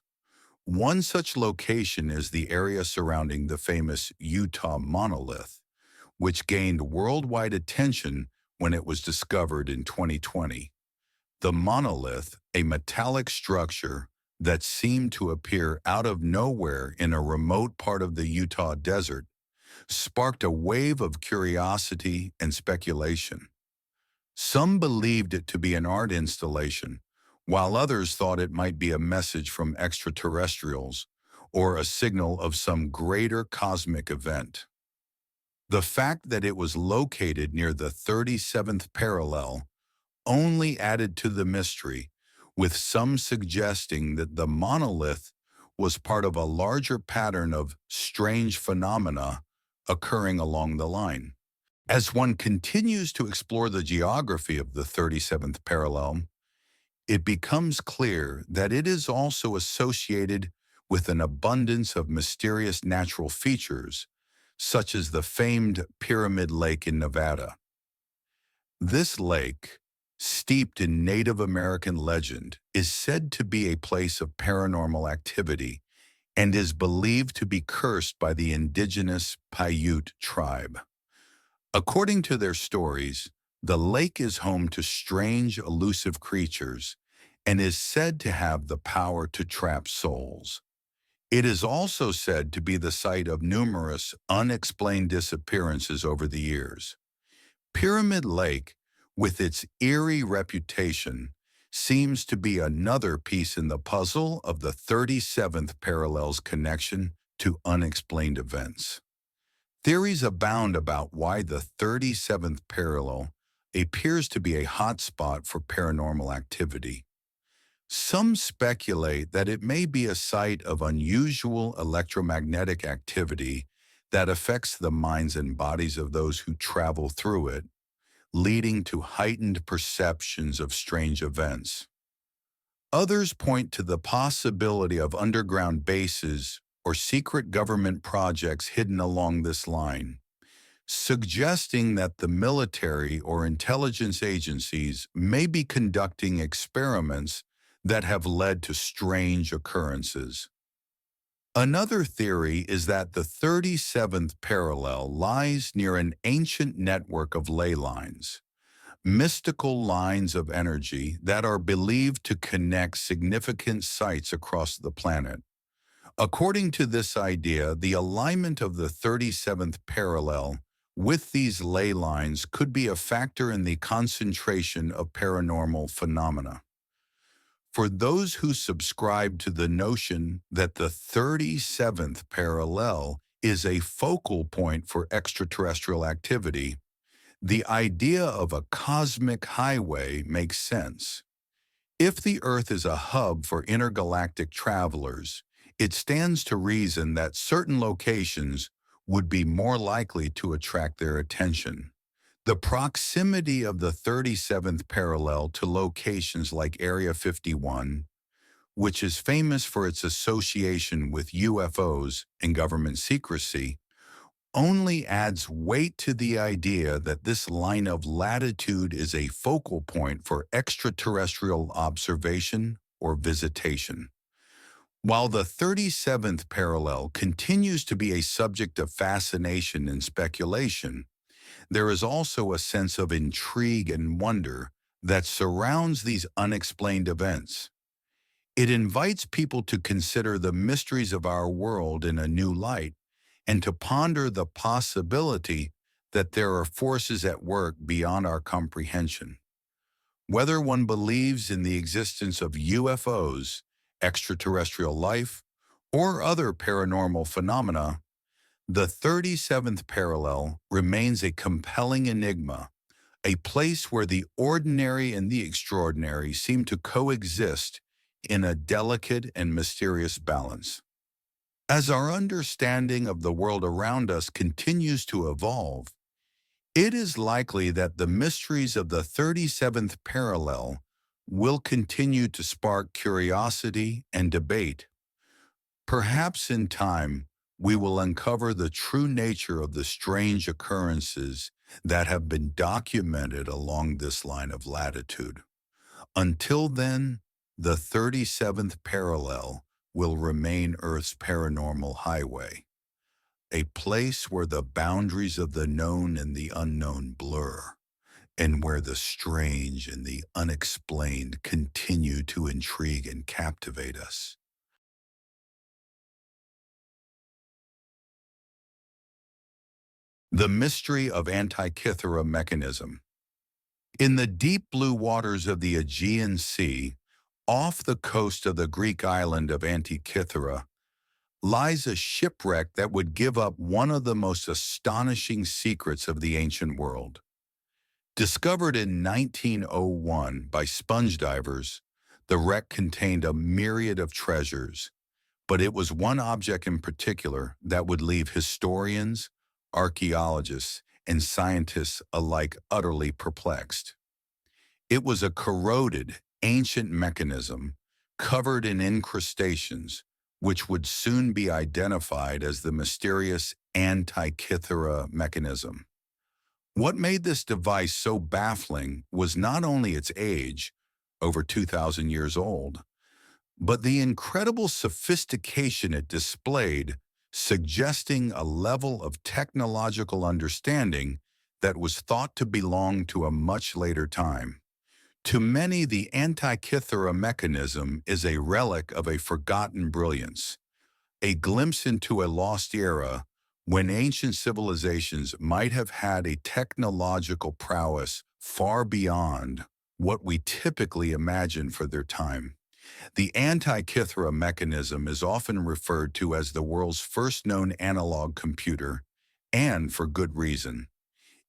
One such location is the area surrounding the famous Utah monolith, which gained worldwide attention when it was discovered in 2020. The monolith, a metallic structure that seemed to appear out of nowhere in a remote part of the Utah desert, sparked a wave of curiosity and speculation. Some believed it to be an art installation, while others thought it might be a message from extraterrestrials or a signal of some greater cosmic event. The fact that it was located near the 37th parallel only added to the mystery, with some suggesting that the monolith was part of a larger pattern of strange phenomena occurring along the line. As one continues to explore the geography of the 37th parallel, it becomes clear that it is also associated with an abundance of mysterious natural features, such as the famed Pyramid Lake in Nevada. This lake, steeped in Native American legend, is said to be a place of paranormal activity and is believed to be cursed by the indigenous Paiute tribe. According to their stories, the lake is home to strange, elusive creatures and is said to have the power to trap souls. It is also said to be the site of numerous unexplained disappearances over the years. Pyramid Lake, with its eerie reputation, seems to be another piece in the puzzle of the 37th parallel's connection to unexplained events. Theories abound about why the 37th parallel appears to be a hotspot for paranormal activity. Some speculate that it may be a site of unusual electromagnetic activity that affects the minds and bodies of those who travel through it, leading to heightened perceptions of strange events. Others point to the possibility of underground bases or secret government projects hidden along this line, suggesting that the military or intelligence agencies may be conducting experiments that have led to strange occurrences. Another theory is that the 37th parallel lies near an ancient network of ley lines, mystical lines of energy that are believed to connect significant sites across the planet. According to this idea, the alignment of the 37th parallel with these ley lines could be a factor in the concentration of paranormal phenomena. For those who subscribe to the notion that the 37th parallel is a focal point for extraterrestrial activity, the idea of a cosmic highway makes sense. If the Earth is a hub for intergalactic travelers, it stands to reason that certain locations would be more likely to attract their attention. The proximity of the 37th parallel to locations like Area 51, which is famous for its association with UFOs and government secrecy, only adds weight to the idea that this line of latitude is a focal point for extraterrestrial observation or visitation. While the 37th parallel continues to be a subject of fascination and speculation, there is also a sense of intrigue and wonder that surrounds these unexplained events. It invites people to consider the mysteries of our world in a new light and to ponder the possibility that there are forces at work beyond our comprehension. Whether one believes in the existence of UFOs, extraterrestrial life, or other paranormal phenomena, the 37th parallel remains a compelling enigma, a place where the ordinary and the extraordinary seem to coexist in a delicate and mysterious balance. As our understanding of the world around us continues to evolve, it is likely that the mysteries of the 37th parallel will continue to spark curiosity and debate. Perhaps in time, we will uncover the true nature of the strange occurrences that have been documented along this line of latitude. Until then, the 37th parallel will remain Earth's paranormal highway, a place where the boundaries of the known and the unknown blur, and where the strange and the unexplained continue to intrigue and captivate us. The mystery of Antikythera mechanism. In the deep blue waters of the Aegean Sea, off the coast of the Greek island of Antikythera, lies a shipwreck that would give up one of the most astonishing secrets of the ancient world. Discovered in 1901 by sponge divers, the wreck contained a myriad of treasures, but it was one object in particular that would leave historians, archaeologists, and scientists alike utterly perplexed. It was a corroded, ancient mechanism covered in incrustations, which would soon be identified as the mysterious Antikythera mechanism. What made this device so baffling was not only its age, over 2,000 years old, but the incredible sophistication it displayed, suggesting a level of technological understanding that was thought to belong to a much later time. To many, the Antikythera mechanism is a relic of a forgotten brilliance, a glimpse into a lost era when ancient civilizations might have had a technological prowess far beyond what we typically imagine for their time. The Antikythera mechanism is often referred to as the world's first known analog computer, and for good reason.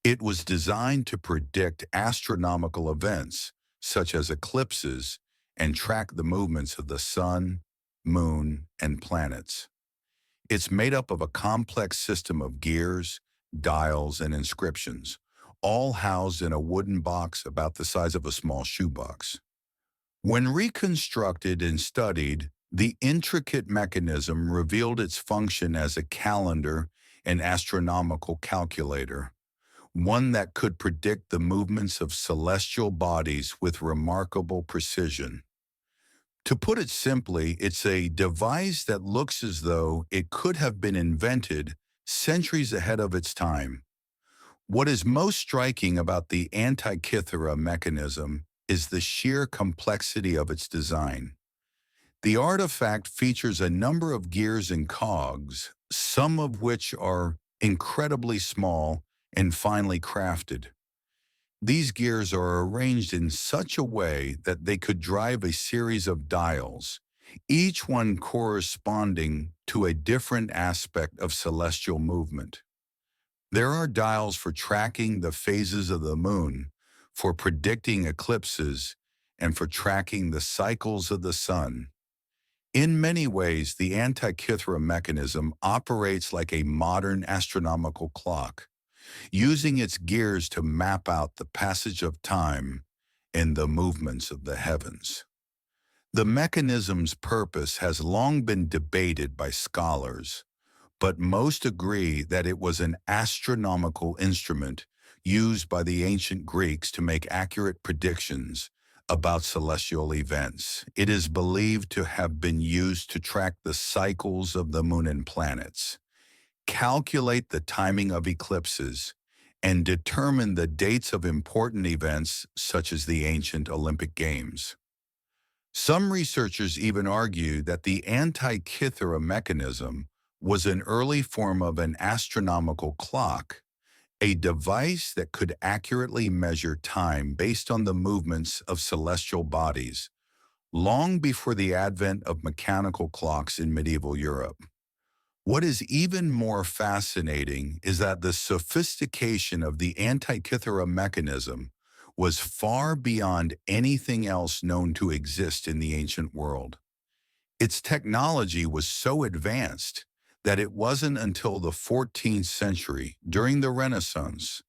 It was designed to predict astronomical events, such as eclipses, and track the movements of the sun, moon, and planets. It's made up of a complex system of gears, dials, and inscriptions, all housed in a wooden box about the size of a small shoebox. When reconstructed and studied, the intricate mechanism revealed its function as a calendar and astronomical calculator, one that could predict the movements of celestial bodies with remarkable precision. To put it simply, it's a device that looks as though it could have been invented centuries ahead of its time. What is most striking about the Antikythera mechanism is the sheer complexity of its design. The artifact features a number of gears and cogs, some of which are incredibly small and finely crafted. These gears are arranged in such a way that they could drive a series of dials, each one corresponding to a different aspect of celestial movement. There are dials for tracking the phases of the moon, for predicting eclipses, and for tracking the cycles of the sun. In many ways, the Antikythera mechanism operates like a modern astronomical clock, using its gears to map out the passage of time and the movements of the heavens. The mechanism's purpose has long been debated by scholars, but most agree that it was an astronomical instrument used by the ancient Greeks to make accurate predictions about celestial events. It is believed to have been used to track the cycles of the moon and planets, calculate the timing of eclipses, and determine the dates of important events such as the ancient Olympic Games. Some researchers even argue that the Antikythera mechanism was an early form of an astronomical clock, a device that could accurately measure time based on the movements of celestial bodies, long before the advent of mechanical clocks in medieval Europe. What is even more fascinating is that the sophistication of the Antikythera mechanism was far beyond anything else known to exist in the ancient world. Its technology was so advanced that it wasn't until the 14th century, during the Renaissance,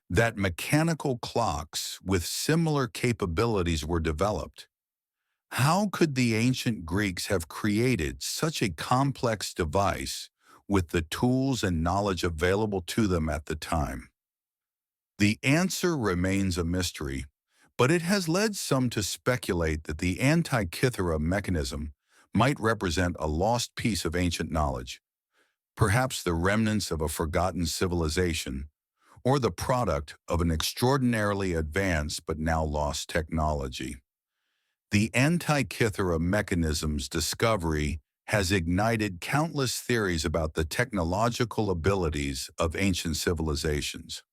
that mechanical clocks with similar capabilities were developed. How could the ancient Greeks have created such a complex device with the tools and knowledge available to them at the time? The answer remains a mystery, but it has led some to speculate that the Antikythera mechanism might represent a lost piece of ancient knowledge, perhaps the remnants of a forgotten civilization, or the product of an extraordinarily advanced but now lost technology. The Antikythera mechanism's discovery has ignited countless theories about the technological abilities of ancient civilizations.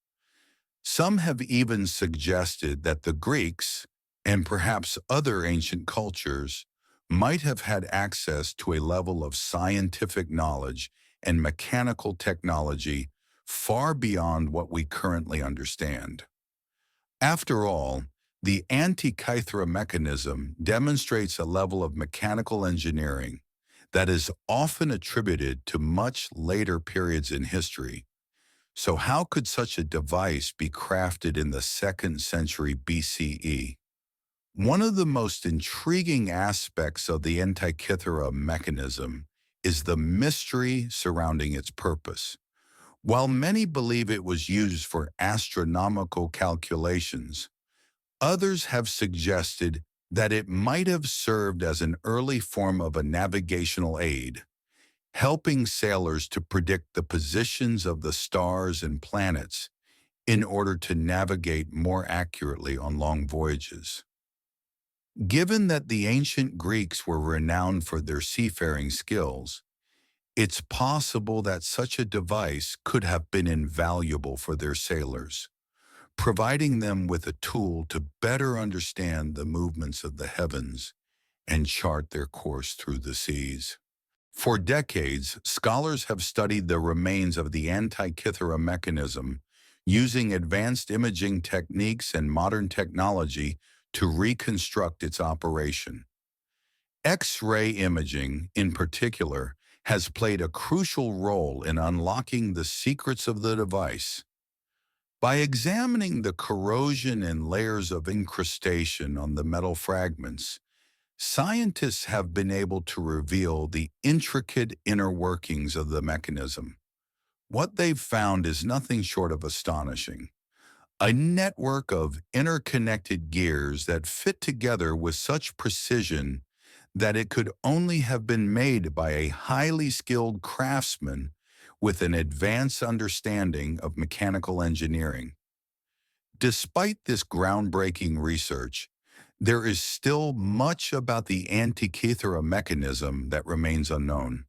Some have even suggested that the Greeks, and perhaps other ancient cultures, might have had access to a level of scientific knowledge and mechanical technology far beyond what we currently understand. After all, the Antikythera mechanism demonstrates a level of mechanical engineering that is often attributed to much later periods in history. So how could such a device be crafted in the 2nd century BCE? One of the most intriguing aspects of the Antikythera mechanism is the mystery surrounding its purpose. While many believe it was used for astronomical calculations, others have suggested that it might have served as an early form of a navigational aid, helping sailors to predict the positions of the stars and planets in order to navigate more accurately on long voyages. Given that the ancient Greeks were renowned for their seafaring skills, it's possible that such a device could have been invaluable for their sailors, providing them with a tool to better understand the movements of the heavens and chart their course through the seas. For decades, scholars have studied the remains of the Antikythera mechanism using advanced imaging techniques and modern technology to reconstruct its operation. X-ray imaging, in particular, has played a crucial role in unlocking the secrets of the device. By examining the corrosion and layers of incrustation on the metal fragments, scientists have been able to reveal the intricate inner workings of the mechanism. What they've found is nothing short of astonishing. A network of interconnected gears that fit together with such precision that it could only have been made by a highly skilled craftsman with an advanced understanding of mechanical engineering. Despite this groundbreaking research, there is still much about the Antikythera mechanism that remains unknown.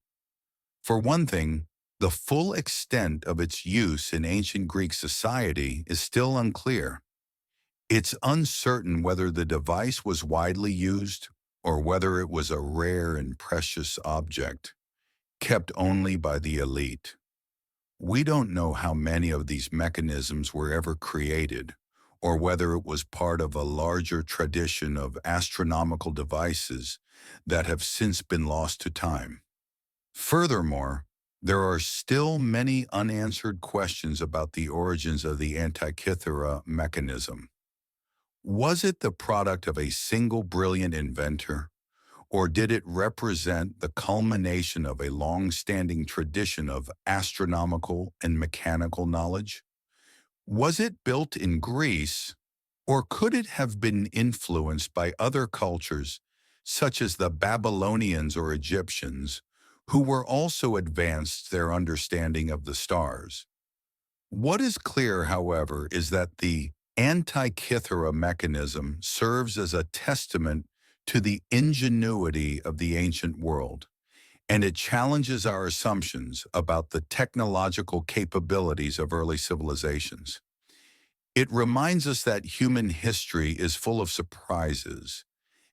For one thing, the full extent of its use in ancient Greek society is still unclear. It's uncertain whether the device was widely used or whether it was a rare and precious object, kept only by the elite. We don't know how many of these mechanisms were ever created, or whether it was part of a larger tradition of astronomical devices that have since been lost to time. Furthermore, there are still many unanswered questions about the origins of the Antikythera mechanism. Was it the product of a single brilliant inventor, or did it represent the culmination of a long-standing tradition of astronomical and mechanical knowledge? Was it built in Greece, or could it have been influenced by other cultures, such as the Babylonians or Egyptians, who were also advanced their understanding of the stars? What is clear, however, is that the Antikythera mechanism serves as a testament to the ingenuity of the ancient world, and it challenges our assumptions about the technological capabilities of early civilizations. It reminds us that human history is full of surprises,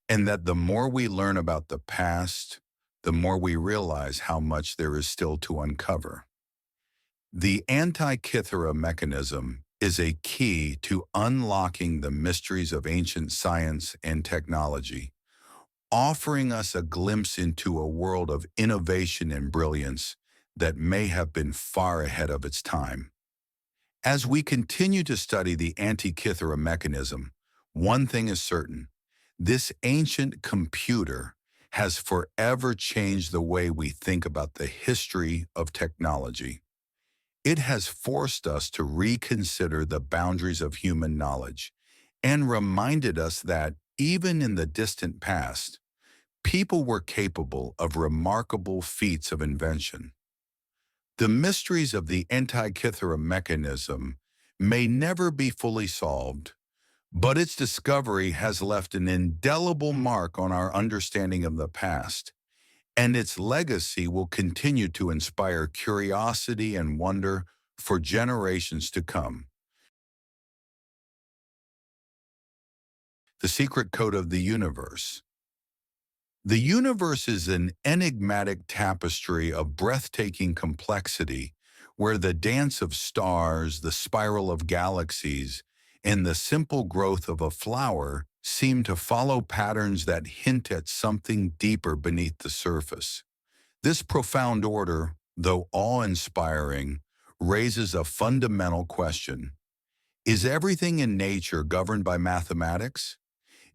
and that the more we learn about the past, the more we realize how much there is still to uncover. The Antikythera mechanism is a key to unlocking the mysteries of ancient science and technology, offering us a glimpse into a world of innovation and brilliance that may have been far ahead of its time. As we continue to study the Antikythera mechanism, one thing is certain: this ancient computer has forever changed the way we think about the history of technology. It has forced us to reconsider the boundaries of human knowledge and reminded us that, even in the distant past, people were capable of remarkable feats of invention. The mysteries of the Antikythera mechanism may never be fully solved, but its discovery has left an indelible mark on our understanding of the past, and its legacy will continue to inspire curiosity and wonder for generations to come. The secret code of the universe. The universe is an enigmatic tapestry of breathtaking complexity where the dance of stars, the spiral of galaxies, and the simple growth of a flower seem to follow patterns that hint at something deeper beneath the surface. This profound order, though awe-inspiring, raises a fundamental question. Is everything in nature governed by mathematics?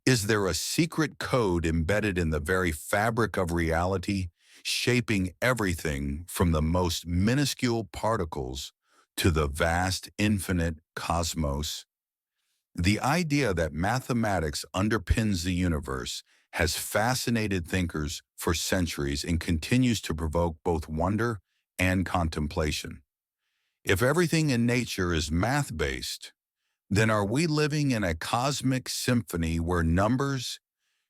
Is there a secret code embedded in the very fabric of reality, shaping everything from the most minuscule particles to the vast infinite cosmos? The idea that mathematics underpins the universe has fascinated thinkers for centuries and continues to provoke both wonder and contemplation. If everything in nature is math-based, then are we living in a cosmic symphony where numbers,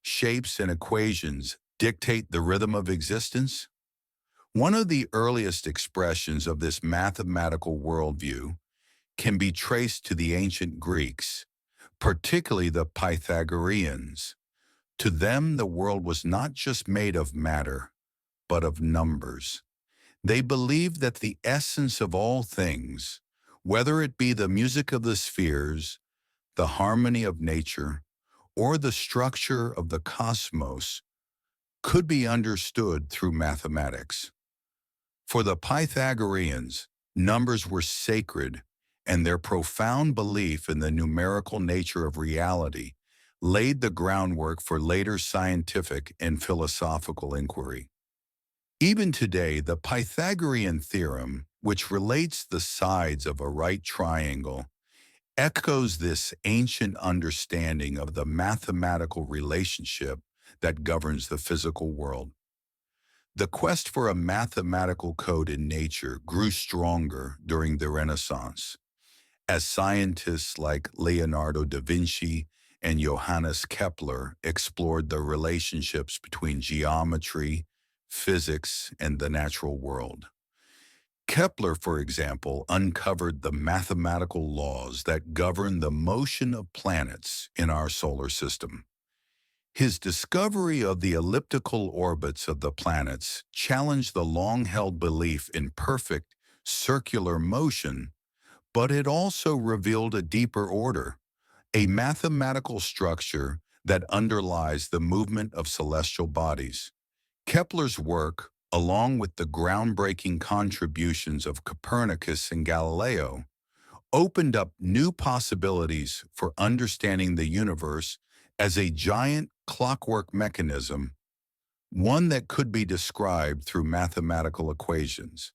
shapes, and equations dictate the rhythm of existence? One of the earliest expressions of this mathematical worldview can be traced to the ancient Greeks, particularly the Pythagoreans. To them, the world was not just made of matter, but of numbers. They believed that the essence of all things, whether it be the music of the spheres, the harmony of nature, or the structure of the cosmos, could be understood through mathematics. For the Pythagoreans, numbers were sacred, and their profound belief in the numerical nature of reality laid the groundwork for later scientific and philosophical inquiry. Even today, the Pythagorean theorem, which relates the sides of a right triangle, echoes this ancient understanding of the mathematical relationship that governs the physical world. The quest for a mathematical code in nature grew stronger during the Renaissance, as scientists like Leonardo da Vinci and Johannes Kepler explored the relationships between geometry, physics, and the natural world. Kepler, for example, uncovered the mathematical laws that govern the motion of planets in our solar system. His discovery of the elliptical orbits of the planets challenged the long-held belief in perfect circular motion, but it also revealed a deeper order, a mathematical structure that underlies the movement of celestial bodies. Kepler's work, along with the groundbreaking contributions of Copernicus and Galileo, opened up new possibilities for understanding the universe as a giant clockwork mechanism, one that could be described through mathematical equations.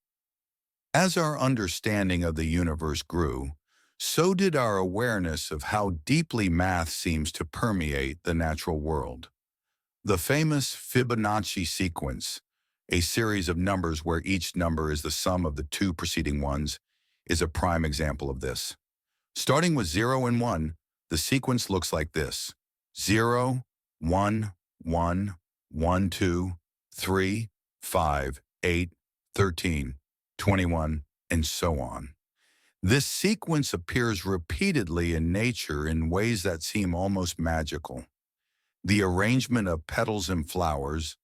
As our understanding of the universe grew, so did our awareness of how deeply math seems to permeate the natural world. The famous Fibonacci sequence, a series of numbers where each number is the sum of the two preceding ones, is a prime example of this. Starting with 0 and 1, the sequence looks like this: 0, 1, 1, 1, 2, 3, 5, 8, 13, 21, and so on. This sequence appears repeatedly in nature in ways that seem almost magical. The arrangement of petals and flowers,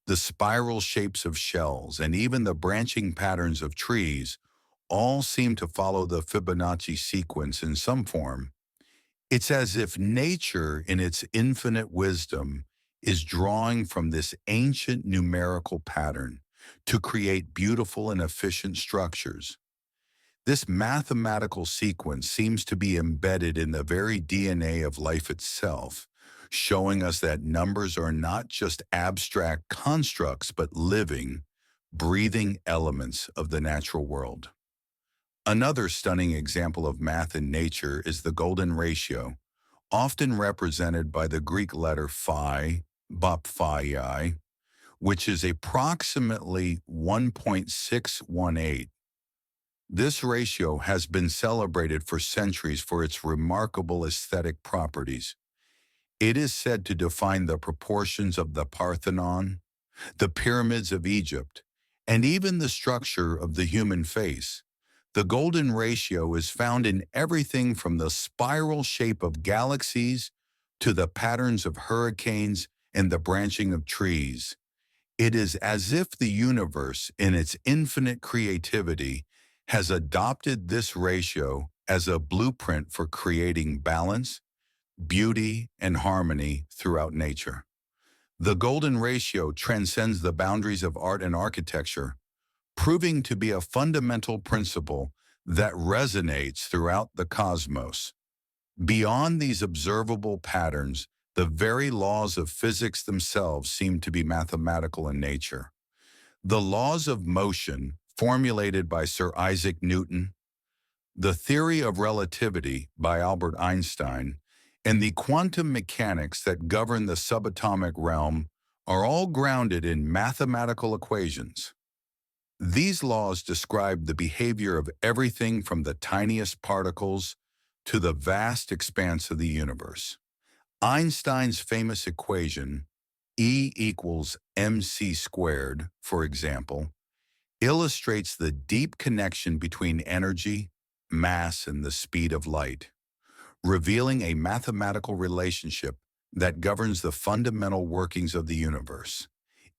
the spiral shapes of shells, and even the branching patterns of trees all seem to follow the Fibonacci sequence in some form. It's as if nature, in its infinite wisdom, is drawing from this ancient numerical pattern to create beautiful and efficient structures. This mathematical sequence seems to be embedded in the very DNA of life itself, showing us that numbers are not just abstract constructs, but living, breathing elements of the natural world. Another stunning example of math in nature is the golden ratio, often represented by the Greek letter phi, bophi, which is approximately 1.618. This ratio has been celebrated for centuries for its remarkable aesthetic properties. It is said to define the proportions of the Parthenon, the pyramids of Egypt, and even the structure of the human face. The golden ratio is found in everything from the spiral shape of galaxies to the patterns of hurricanes and the branching of trees. It is as if the universe, in its infinite creativity, has adopted this ratio as a blueprint for creating balance, beauty, and harmony throughout nature. The golden ratio transcends the boundaries of art and architecture, proving to be a fundamental principle that resonates throughout the cosmos. Beyond these observable patterns, the very laws of physics themselves seem to be mathematical in nature. The laws of motion, formulated by Sir Isaac Newton, the theory of relativity by Albert Einstein, and the quantum mechanics that govern the subatomic realm are all grounded in mathematical equations. These laws describe the behavior of everything from the tiniest particles to the vast expanse of the universe. Einstein's famous equation, E equals mc squared, for example, illustrates the deep connection between energy, mass, and the speed of light, revealing a mathematical relationship that governs the fundamental workings of the universe.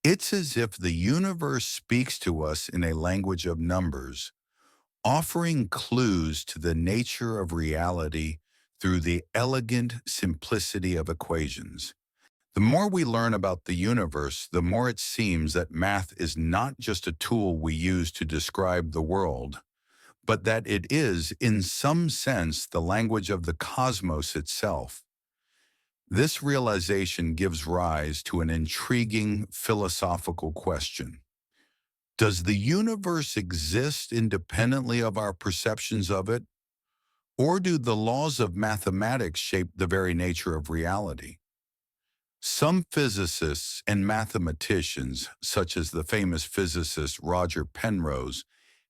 It's as if the universe speaks to us in a language of numbers, offering clues to the nature of reality through the elegant simplicity of equations. The more we learn about the universe, the more it seems that math is not just a tool we use to describe the world, but that it is, in some sense, the language of the cosmos itself. This realization gives rise to an intriguing philosophical question. Does the universe exist independently of our perceptions of it, or do the laws of mathematics shape the very nature of reality? Some physicists and mathematicians, such as the famous physicist Roger Penrose,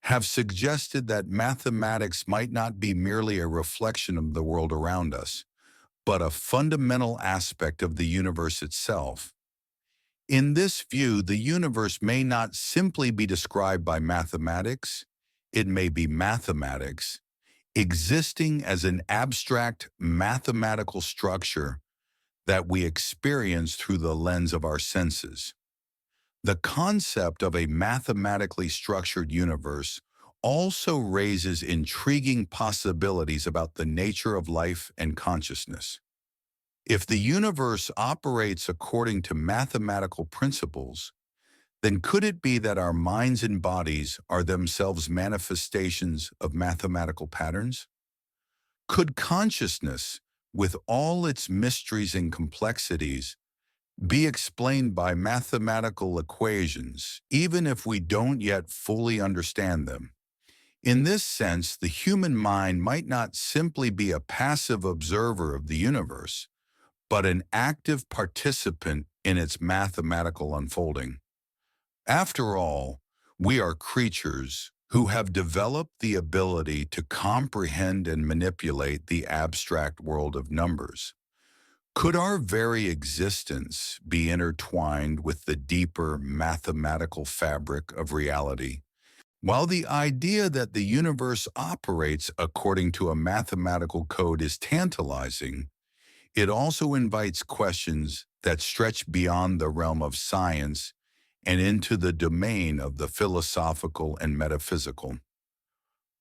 have suggested that mathematics might not be merely a reflection of the world around us, but a fundamental aspect of the universe itself. In this view, the universe may not simply be described by mathematics, it may be mathematics, existing as an abstract mathematical structure that we experience through the lens of our senses. The concept of a mathematically structured universe also raises intriguing possibilities about the nature of life and consciousness. If the universe operates according to mathematical principles, then could it be that our minds and bodies are themselves manifestations of mathematical patterns? Could consciousness, with all its mysteries and complexities, be explained by mathematical equations, even if we don't yet fully understand them? In this sense, the human mind might not simply be a passive observer of the universe, but an active participant in its mathematical unfolding. After all, we are creatures who have developed the ability to comprehend and manipulate the abstract world of numbers. Could our very existence be intertwined with the deeper mathematical fabric of reality? While the idea that the universe operates according to a mathematical code is tantalizing, it also invites questions that stretch beyond the realm of science and into the domain of the philosophical and metaphysical.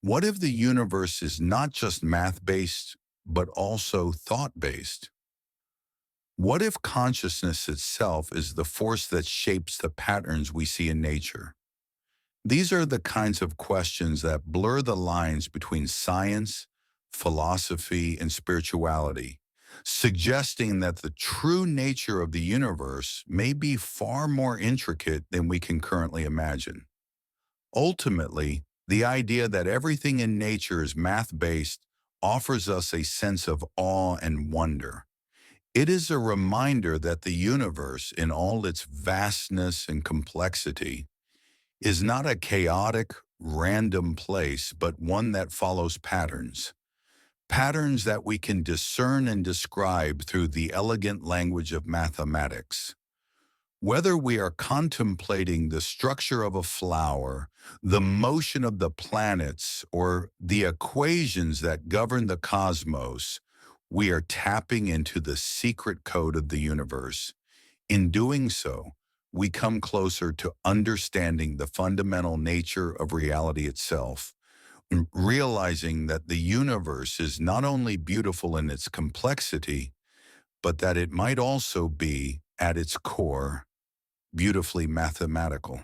What if the universe is not just math-based, but also thought-based? What if consciousness itself is the force that shapes the patterns we see in nature? These are the kinds of questions that blur the lines between science, philosophy, and spirituality, suggesting that the true nature of the universe may be far more intricate than we can currently imagine. Ultimately, the idea that everything in nature is math-based offers us a sense of awe and wonder. It is a reminder that the universe, in all its vastness and complexity, is not a chaotic, random place, but one that follows patterns. Patterns that we can discern and describe through the elegant language of mathematics. Whether we are contemplating the structure of a flower, the motion of the planets, or the equations that govern the cosmos, we are tapping into the secret code of the universe, In doing so, we come closer to understanding the fundamental nature of reality itself, realizing that the universe is not only beautiful in its complexity, but that it might also be, at its core, beautifully mathematical.